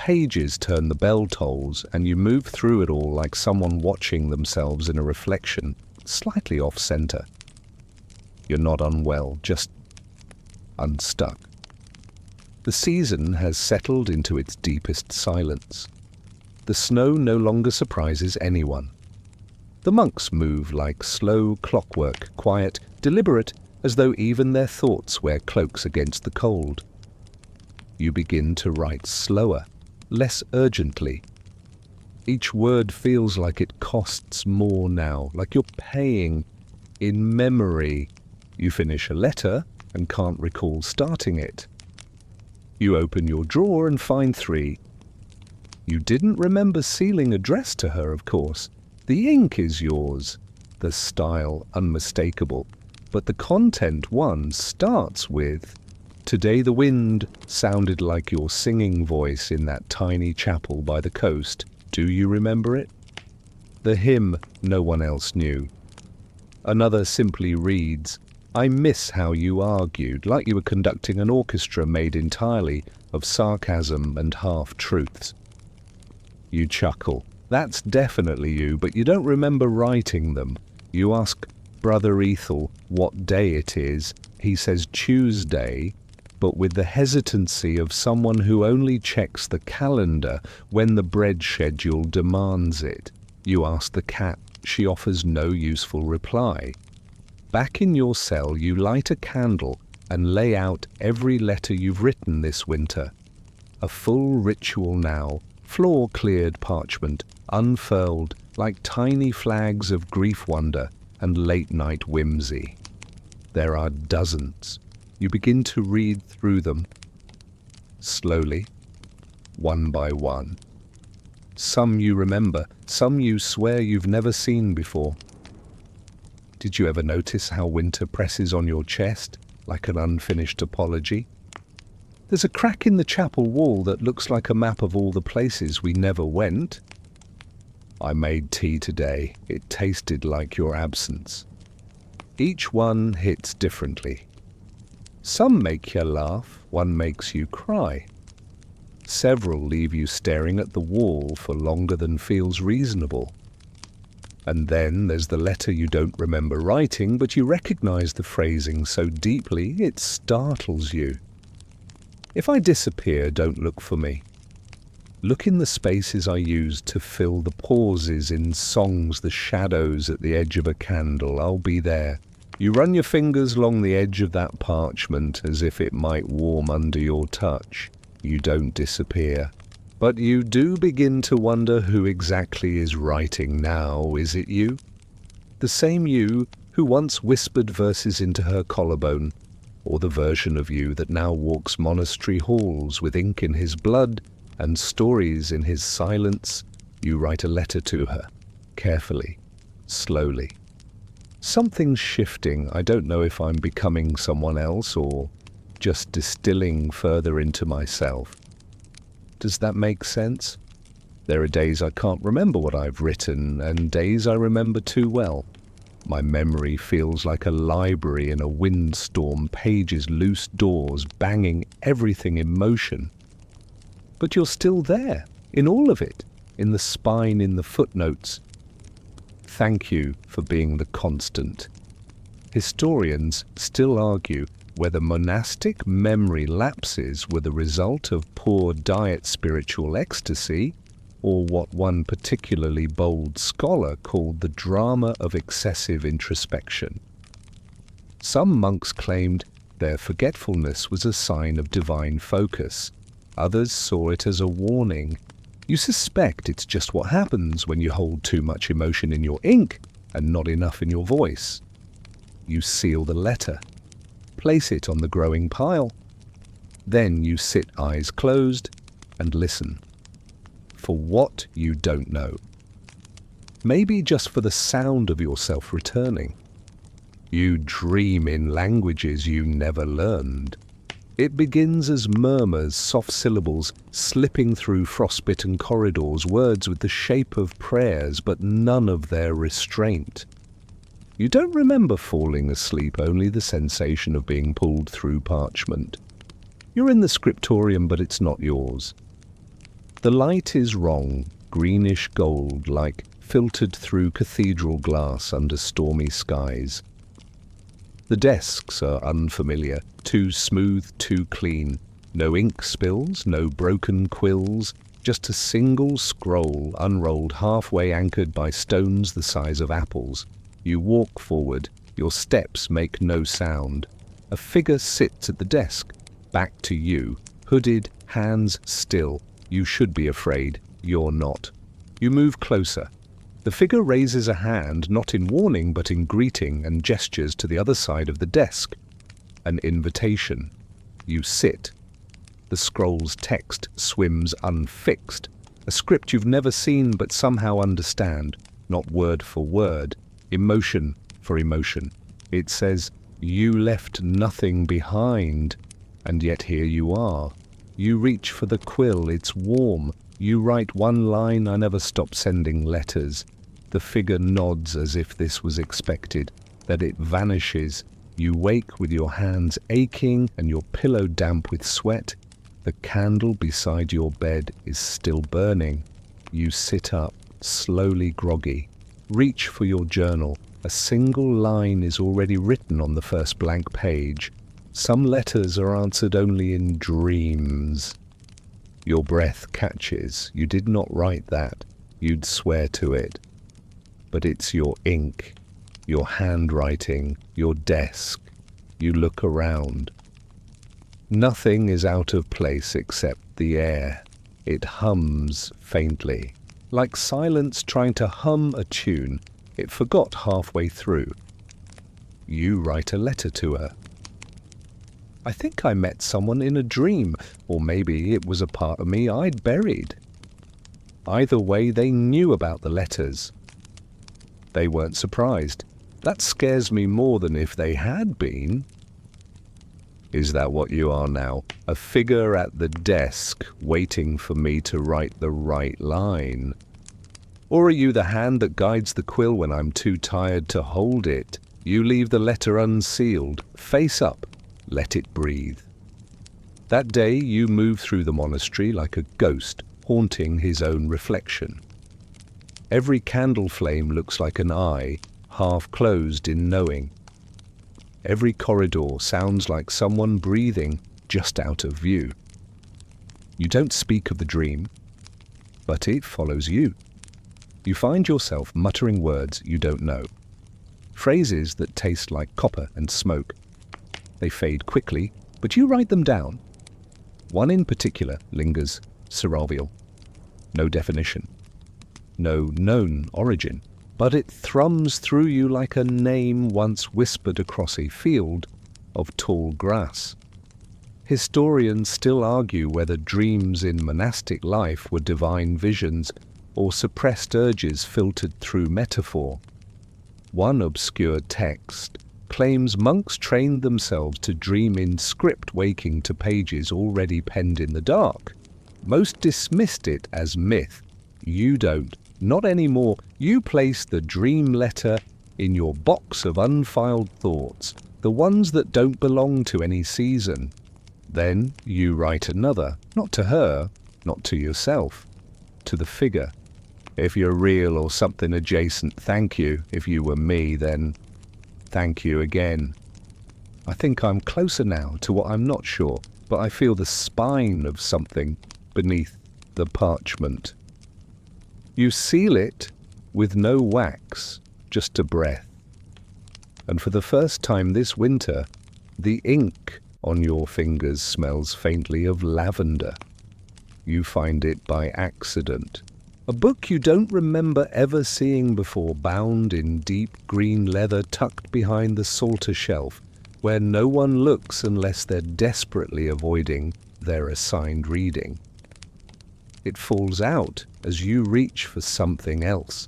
pages turn the bell tolls, and you move through it all like someone watching themselves in a reflection, slightly off-center. You're not unwell, just unstuck. The season has settled into its deepest silence. The snow no longer surprises anyone. The monks move like slow clockwork, quiet, deliberate, as though even their thoughts wear cloaks against the cold. You begin to write slower, less urgently. Each word feels like it costs more now, like you're paying in memory. You finish a letter and can't recall starting it. You open your drawer and find 3. You didn't remember sealing address to her, of course. The ink is yours, the style unmistakable, but the content one starts with, "Today the wind sounded like your singing voice in that tiny chapel by the coast. Do you remember it?" The hymn no one else knew. Another simply reads, "I miss how you argued," like you were conducting an orchestra made entirely of sarcasm and half-truths. You chuckle. That's definitely you, but you don't remember writing them. You ask Brother Ethel what day it is. He says Tuesday, but with the hesitancy of someone who only checks the calendar when the bread schedule demands it. You ask the cat. She offers no useful reply. Back in your cell, you light a candle and lay out every letter you've written this winter. A full ritual now, floor-cleared parchment, unfurled like tiny flags of grief-wonder and late-night whimsy. There are dozens. You begin to read through them, slowly, one by one. Some you remember, some you swear you've never seen before. Did you ever notice how winter presses on your chest, like an unfinished apology? There's a crack in the chapel wall that looks like a map of all the places we never went. I made tea today. It tasted like your absence. Each one hits differently. Some make you laugh, one makes you cry. Several leave you staring at the wall for longer than feels reasonable. And then there's the letter you don't remember writing, but you recognize the phrasing so deeply it startles you. If I disappear, don't look for me. Look in the spaces I used to fill the pauses in songs, the shadows at the edge of a candle. I'll be there. You run your fingers along the edge of that parchment as if it might warm under your touch. You don't disappear. But you do begin to wonder who exactly is writing now. Is it you? The same you who once whispered verses into her collarbone, or the version of you that now walks monastery halls with ink in his blood and stories in his silence? You write a letter to her, carefully, slowly. Something's shifting. I don't know if I'm becoming someone else or just distilling further into myself. Does that make sense? There are days I can't remember what I've written, and days I remember too well. My memory feels like a library in a windstorm, pages, loose doors, banging everything in motion. But you're still there, in all of it, in the spine, in the footnotes. Thank you for being the constant. Historians still argue whether monastic memory lapses were the result of poor diet spiritual ecstasy, or what one particularly bold scholar called the drama of excessive introspection. Some monks claimed their forgetfulness was a sign of divine focus. Others saw it as a warning. You suspect it's just what happens when you hold too much emotion in your ink and not enough in your voice. You seal the letter, place it on the growing pile. Then you sit eyes closed and listen. For what you don't know. Maybe just for the sound of yourself returning. You dream in languages you never learned. It begins as murmurs, soft syllables, slipping through frostbitten corridors, words with the shape of prayers, but none of their restraint. You don't remember falling asleep, only the sensation of being pulled through parchment. You're in the scriptorium, but it's not yours. The light is wrong, greenish gold, like filtered through cathedral glass under stormy skies. The desks are unfamiliar, too smooth, too clean. No ink spills, no broken quills, just a single scroll unrolled, halfway anchored by stones the size of apples. You walk forward, your steps make no sound. A figure sits at the desk, back to you, hooded, hands still. You should be afraid, you're not. You move closer. The figure raises a hand, not in warning but in greeting, and gestures to the other side of the desk. An invitation. You sit. The scroll's text swims unfixed, a script you've never seen but somehow understand, not word for word, emotion for emotion. It says, "You left nothing behind," and yet here you are. You reach for the quill, it's warm. You write one line, "I never stop sending letters." The figure nods as if this was expected, that it vanishes. You wake with your hands aching and your pillow damp with sweat. The candle beside your bed is still burning. You sit up, slowly groggy. Reach for your journal. A single line is already written on the first blank page. Some letters are answered only in dreams. Your breath catches. You did not write that. You'd swear to it. But it's your ink, your handwriting, your desk. You look around. Nothing is out of place except the air. It hums faintly. Like silence trying to hum a tune, it forgot halfway through. You write a letter to her. I think I met someone in a dream, or maybe it was a part of me I'd buried. Either way, they knew about the letters. They weren't surprised. That scares me more than if they had been. Is that what you are now? A figure at the desk waiting for me to write the right line? Or are you the hand that guides the quill when I'm too tired to hold it? You leave the letter unsealed, face up, let it breathe. That day you move through the monastery like a ghost, haunting his own reflection. Every candle flame looks like an eye, half closed in knowing. Every corridor sounds like someone breathing just out of view. You don't speak of the dream, but it follows you. You find yourself muttering words you don't know, phrases that taste like copper and smoke. They fade quickly, but you write them down. One in particular lingers, Seravial. No definition. No known origin, but it thrums through you like a name once whispered across a field of tall grass. Historians still argue whether dreams in monastic life were divine visions or suppressed urges filtered through metaphor. One obscure text claims monks trained themselves to dream in script, waking to pages already penned in the dark. Most dismissed it as myth. You don't. Not anymore. You place the dream letter in your box of unfiled thoughts, the ones that don't belong to any season. Then you write another, not to her, not to yourself, to the figure. If you're real or something adjacent, thank you. If you were me, then thank you again. I think I'm closer now to what I'm not sure, but I feel the spine of something beneath the parchment. You seal it with no wax, just a breath. And for the first time this winter, the ink on your fingers smells faintly of lavender. You find it by accident. A book you don't remember ever seeing before, bound in deep green leather tucked behind the Psalter shelf, where no one looks unless they're desperately avoiding their assigned reading. It falls out as you reach for something else.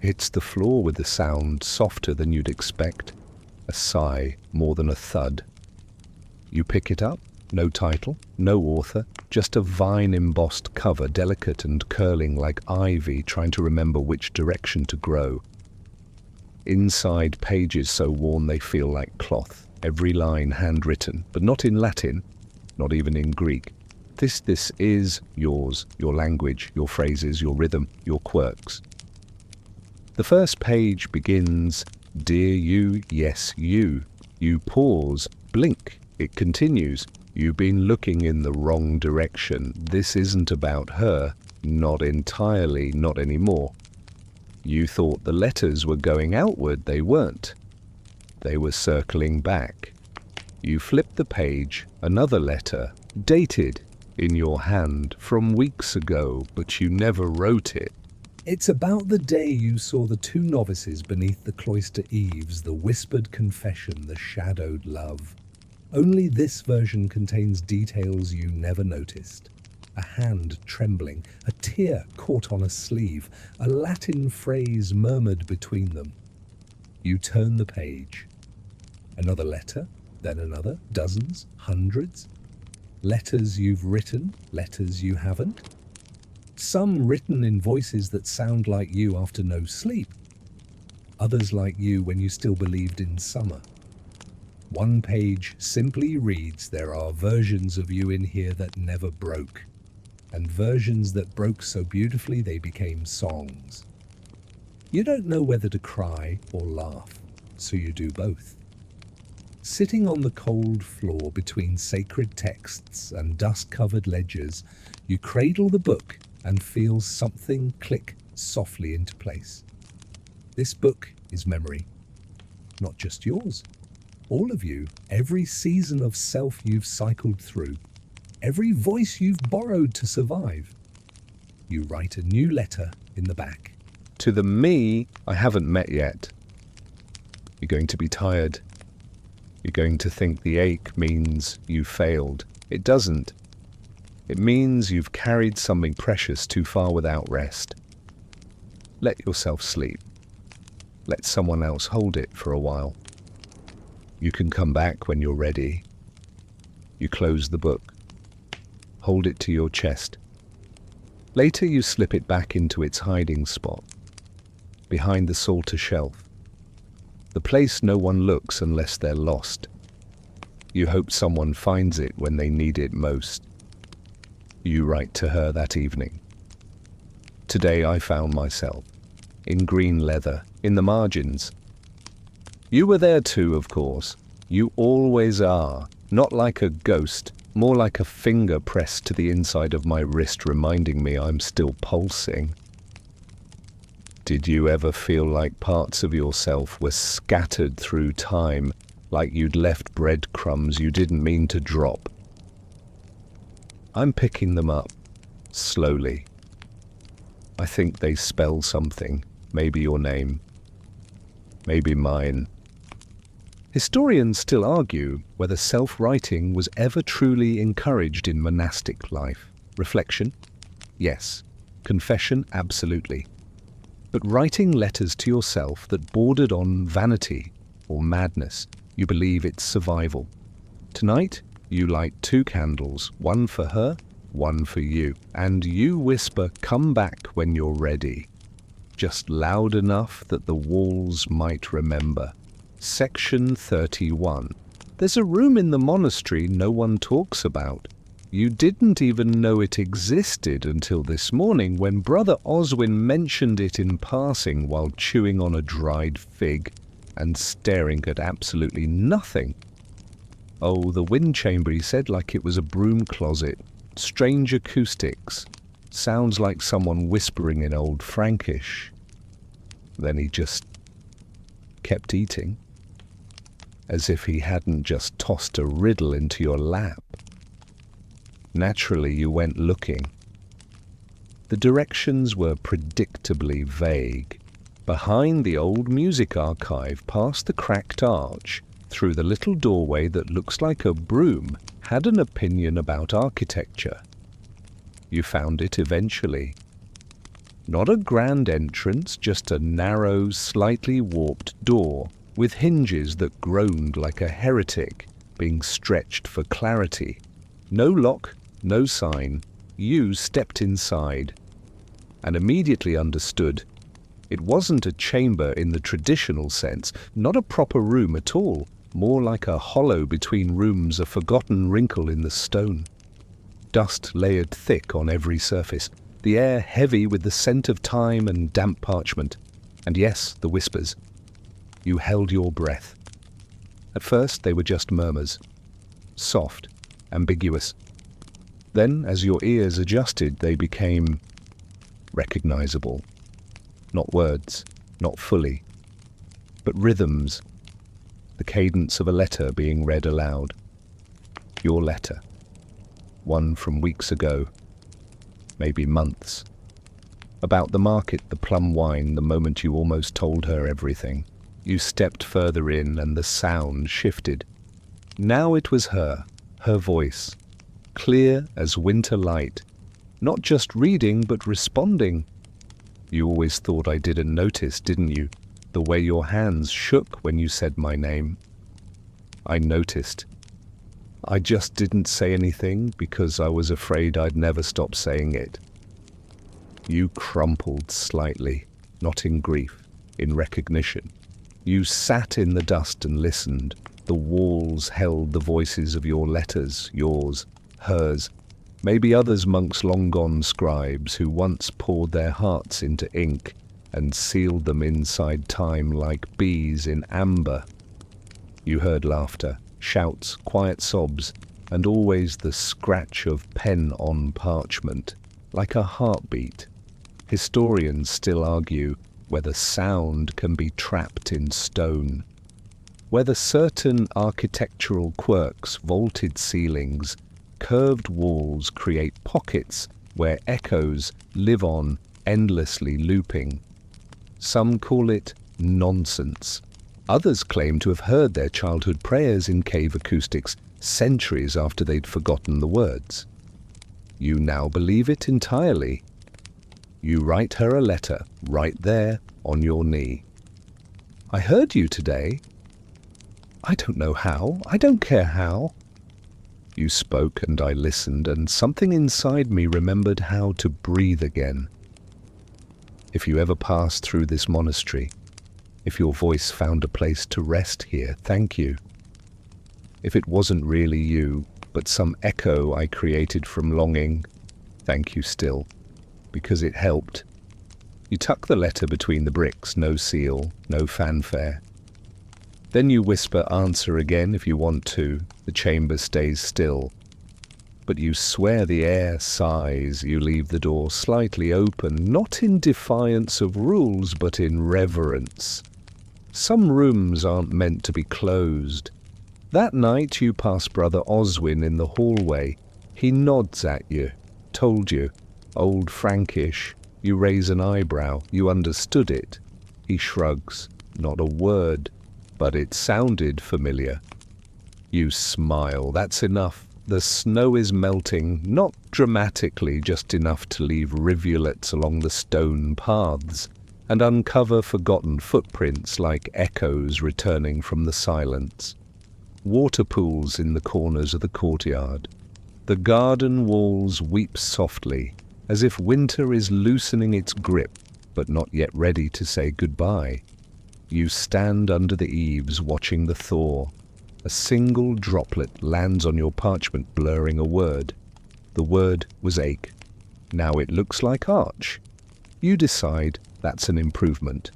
Hits the floor with a sound softer than you'd expect, a sigh more than a thud. You pick it up, no title, no author, just a vine-embossed cover, delicate and curling like ivy trying to remember which direction to grow. Inside pages so worn they feel like cloth, every line handwritten, but not in Latin, not even in Greek. This is yours, your language, your phrases, your rhythm, your quirks. The first page begins, "Dear you, yes you." You pause, blink, it continues. You've been looking in the wrong direction. This isn't about her, not entirely, not anymore. You thought the letters were going outward, they weren't. They were circling back. You flipped the page, another letter, dated, in your hand from weeks ago, but you never wrote it. It's about the day you saw the two novices beneath the cloister eaves, the whispered confession, the shadowed love. Only this version contains details you never noticed. A hand trembling, a tear caught on a sleeve, a Latin phrase murmured between them. You turn the page. Another letter, then another, dozens, hundreds. Letters you've written, letters you haven't. Some written in voices that sound like you after no sleep. Others like you when you still believed in summer. One page simply reads, "There are versions of you in here that never broke, and versions that broke so beautifully they became songs." You don't know whether to cry or laugh, so you do both. Sitting on the cold floor between sacred texts and dust-covered ledgers, you cradle the book and feel something click softly into place. This book is memory, not just yours. All of you, every season of self you've cycled through, every voice you've borrowed to survive. You write a new letter in the back. To the me I haven't met yet. You're going to be tired. You're going to think the ache means you failed. It doesn't. It means you've carried something precious too far without rest. Let yourself sleep. Let someone else hold it for a while. You can come back when you're ready. You close the book. Hold it to your chest. Later you slip it back into its hiding spot, behind the Psalter shelf. The place no one looks unless they're lost. You hope someone finds it when they need it most. You write to her that evening. Today I found myself, in green leather, in the margins. You were there too, of course. You always are, not like a ghost, more like a finger pressed to the inside of my wrist reminding me I'm still pulsing. Did you ever feel like parts of yourself were scattered through time, like you'd left breadcrumbs you didn't mean to drop? I'm picking them up, slowly. I think they spell something, maybe your name, maybe mine. Historians still argue whether self-writing was ever truly encouraged in monastic life. Reflection? Yes. Confession? Absolutely. But writing letters to yourself that bordered on vanity or madness, you believe it's survival. Tonight, you light 2 candles, one for her, one for you, and you whisper, "Come back when you're ready," just loud enough that the walls might remember. Section 31. There's a room in the monastery no one talks about. You didn't even know it existed until this morning when Brother Oswin mentioned it in passing while chewing on a dried fig and staring at absolutely nothing. Oh, the wind chamber, he said, like it was a broom closet. Strange acoustics. Sounds like someone whispering in Old Frankish. Then he just kept eating, as if he hadn't just tossed a riddle into your lap. Naturally, you went looking. The directions were predictably vague. Behind the old music archive, past the cracked arch, through the little doorway that looks like a broom, had an opinion about architecture. You found it eventually. Not a grand entrance, just a narrow, slightly warped door with hinges that groaned like a heretic being stretched for clarity. No lock, no sign. You stepped inside and immediately understood. It wasn't a chamber in the traditional sense, not a proper room at all, more like a hollow between rooms, a forgotten wrinkle in the stone. dust layered thick on every surface, the air heavy with the scent of thyme and damp parchment, and yes, the whispers. You held your breath. At first they were just murmurs, soft, ambiguous. Then, as your ears adjusted, they became recognizable. Not words, not fully, but rhythms, the cadence of a letter being read aloud. Your letter, one from weeks ago, maybe months. About the market, the plum wine, the moment you almost told her everything. You stepped further in and the sound shifted. Now it was her voice, clear as winter light, not just reading but responding. You always thought I didn't notice, didn't you? The way your hands shook when you said my name. I noticed. I just didn't say anything because I was afraid I'd never stop saying it. You crumpled slightly, not in grief, in recognition. You sat in the dust and listened. The walls held the voices of your letters, yours, hers, maybe others monks long gone scribes who once poured their hearts into ink and sealed them inside time like bees in amber. You heard laughter, shouts, quiet sobs, and always the scratch of pen on parchment, like a heartbeat. Historians still argue whether sound can be trapped in stone, whether certain architectural quirks, vaulted ceilings, curved walls create pockets where echoes live on, endlessly looping. Some call it nonsense. Others claim to have heard their childhood prayers in cave acoustics centuries after they'd forgotten the words. You now believe it entirely. You write her a letter right there on your knee. I heard you today. I don't know how. I don't care how. You spoke and I listened, and something inside me remembered how to breathe again. If you ever passed through this monastery, if your voice found a place to rest here, thank you. If it wasn't really you, but some echo I created from longing, thank you still, because it helped. You tuck the letter between the bricks, no seal, no fanfare. Then you whisper answer again if you want to. The chamber stays still. But you swear the air sighs. You leave the door slightly open, not in defiance of rules, but in reverence. Some rooms aren't meant to be closed. That night you pass Brother Oswin in the hallway. He nods at you, told you, old Frankish. You raise an eyebrow. You understood it. He shrugs. Not a word. But it sounded familiar. You smile. That's enough. The snow is melting, not dramatically, just enough to leave rivulets along the stone paths and uncover forgotten footprints like echoes returning from the silence. Water pools in the corners of the courtyard. The garden walls weep softly, as if winter is loosening its grip, but not yet ready to say goodbye. You stand under the eaves watching the thaw. A single droplet lands on your parchment, blurring a word. The word was ache. Now it looks like arch. You decide that's an improvement.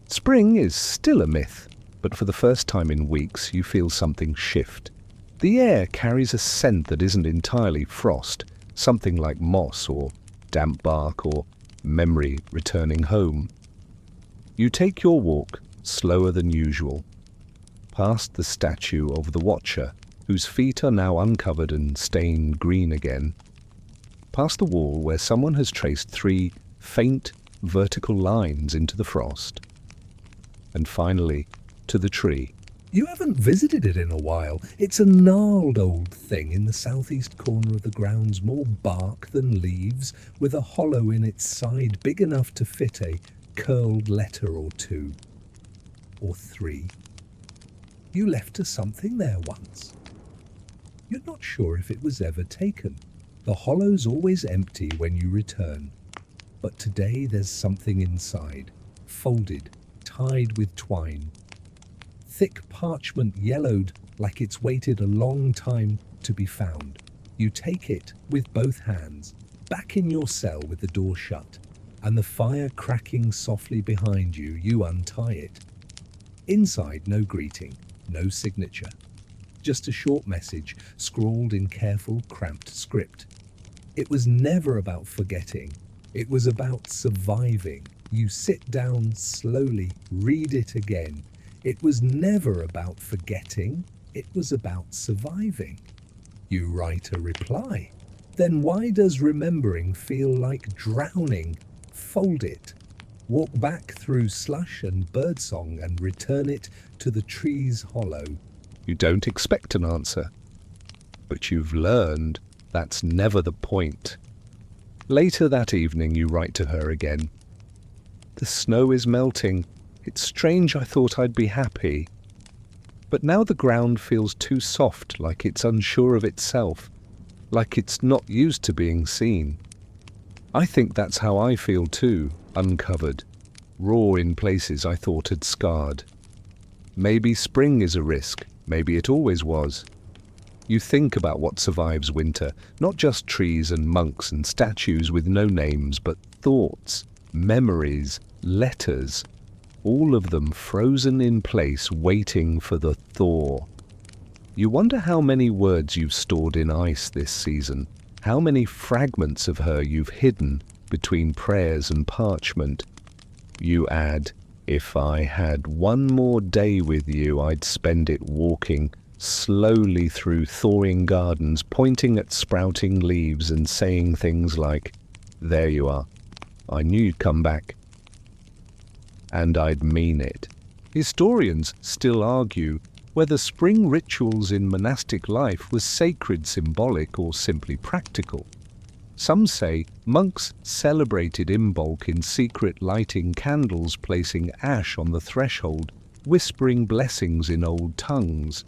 Spring is still a myth, but for the first time in weeks you feel something shift. The air carries a scent that isn't entirely frost, something like moss or damp bark or memory returning home. You take your walk, slower than usual, past the statue of the Watcher, whose feet are now uncovered and stained green again, past the wall where someone has traced 3 faint vertical lines into the frost, and finally to the tree. You haven't visited it in a while. It's a gnarled old thing in the southeast corner of the grounds, more bark than leaves, with a hollow in its side big enough to fit a curled letter or 2, or 3. You left us something there once. You're not sure if it was ever taken. The hollow's always empty when you return. But today there's something inside, folded, tied with twine. Thick parchment yellowed like it's waited a long time to be found. You take it with both hands, back in your cell with the door shut, and the fire cracking softly behind you, you untie it. Inside, no greeting, no signature. Just a short message scrawled in careful, cramped script. It was never about forgetting. It was about surviving. You sit down slowly, read it again. It was never about forgetting. It was about surviving. You write a reply. Then why does remembering feel like drowning? Fold it. Walk back through slush and birdsong and return it to the tree's hollow. You don't expect an answer, but you've learned that's never the point. Later that evening you write to her again. The snow is melting. It's strange, I thought I'd be happy. But now the ground feels too soft, like it's unsure of itself, like it's not used to being seen. I think that's how I feel too, uncovered, raw in places I thought had scarred. Maybe spring is a risk, maybe it always was. You think about what survives winter, not just trees and monks and statues with no names, but thoughts, memories, letters, all of them frozen in place waiting for the thaw. You wonder how many words you've stored in ice this season, how many fragments of her you've hidden between prayers and parchment. You add, if I had one more day with you, I'd spend it walking slowly through thawing gardens, pointing at sprouting leaves and saying things like, there you are, I knew you'd come back. And I'd mean it. Historians still argue whether spring rituals in monastic life was sacred, symbolic, or simply practical. Some say monks celebrated Imbolc in secret, lighting candles, placing ash on the threshold, whispering blessings in old tongues.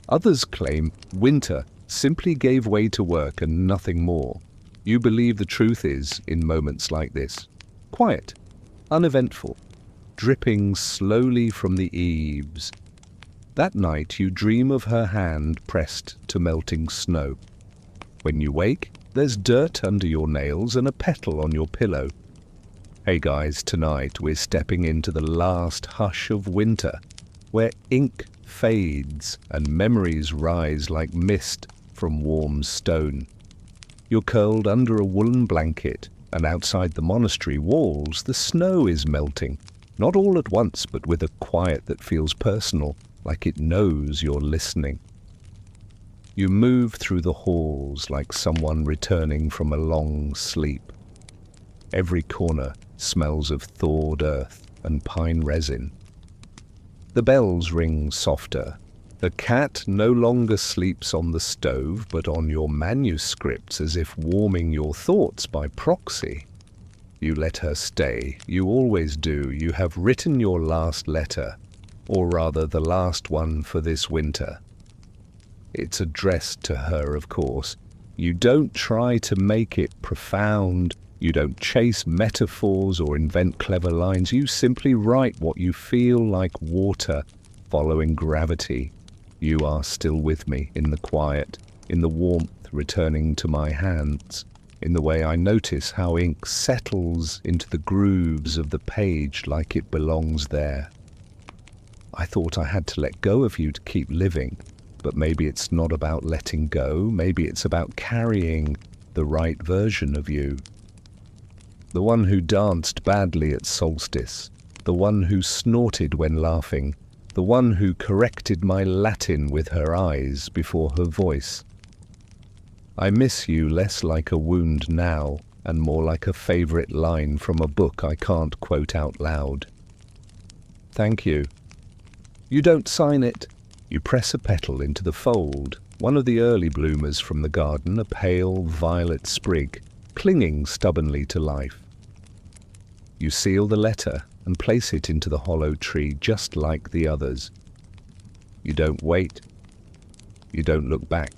Others claim winter simply gave way to work and nothing more. You believe the truth is, in moments like this, quiet, uneventful, dripping slowly from the eaves. That night you dream of her hand pressed to melting snow. When you wake, there's dirt under your nails and a petal on your pillow. Hey guys, tonight we're stepping into the last hush of winter, where ink fades and memories rise like mist from warm stone. You're curled under a woolen blanket, and outside the monastery walls the snow is melting. Not all at once, but with a quiet that feels personal, like it knows you're listening. You move through the halls like someone returning from a long sleep. Every corner smells of thawed earth and pine resin. The bells ring softer. The cat no longer sleeps on the stove, but on your manuscripts, as if warming your thoughts by proxy. You let her stay. You always do. You have written your last letter, or rather the last one for this winter. It's addressed to her, of course. You don't try to make it profound. You don't chase metaphors or invent clever lines. You simply write what you feel, like water following gravity. You are still with me in the quiet, in the warmth returning to my hands, in the way I notice how ink settles into the grooves of the page like it belongs there. I thought I had to let go of you to keep living, but maybe it's not about letting go. Maybe it's about carrying the right version of you. The one who danced badly at solstice, the one who snorted when laughing, the one who corrected my Latin with her eyes before her voice. I miss you less like a wound now, and more like a favorite line from a book I can't quote out loud. Thank you. You don't sign it. You press a petal into the fold, one of the early bloomers from the garden, a pale violet sprig, clinging stubbornly to life. You seal the letter and place it into the hollow tree just like the others. You don't wait. You don't look back.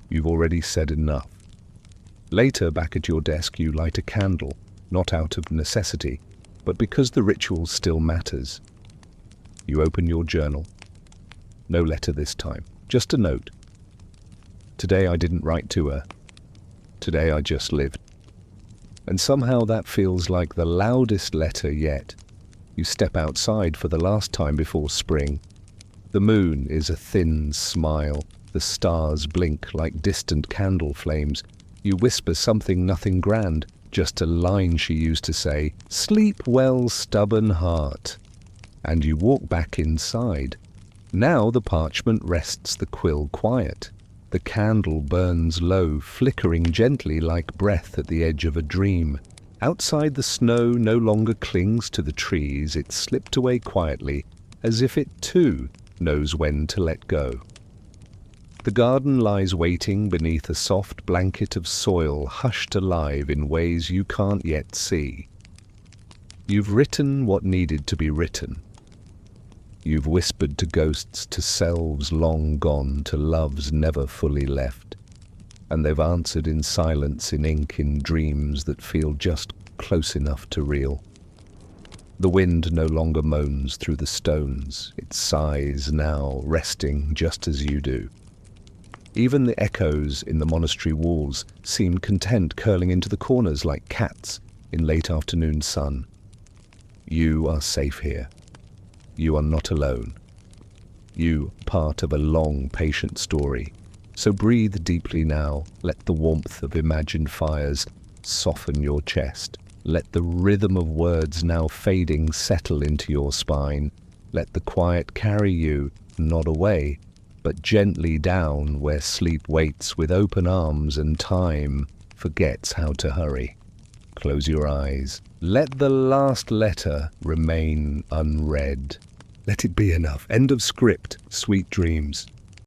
You've already said enough. Later, back at your desk, you light a candle, not out of necessity, but because the ritual still matters. You open your journal. No letter this time, just a note. Today I didn't write to her. Today I just lived. And somehow that feels like the loudest letter yet. You step outside for the last time before spring. The moon is a thin smile. The stars blink like distant candle flames. You whisper something nothing grand, just a line she used to say, "Sleep well, stubborn heart." And you walk back inside. Now the parchment rests the quill quiet. The candle burns low, flickering gently like breath at the edge of a dream. Outside, the snow no longer clings to the trees. It slipped away quietly, as if it too knows when to let go. The garden lies waiting beneath a soft blanket of soil, hushed alive in ways you can't yet see. You've written what needed to be written. You've whispered to ghosts, to selves long gone, to loves never fully left. And they've answered in silence, in ink, in dreams that feel just close enough to real. The wind no longer moans through the stones. It sighs now, resting just as you do. Even the echoes in the monastery walls seem content, curling into the corners like cats in late afternoon sun. You are safe here. You are not alone. You part of a long, patient story. So breathe deeply now. Let the warmth of imagined fires soften your chest. Let the rhythm of words now fading settle into your spine. Let the quiet carry you, not away, but gently down where sleep waits with open arms and time forgets how to hurry. Close your eyes. Let the last letter remain unread. Let it be enough. End of script. Sweet dreams.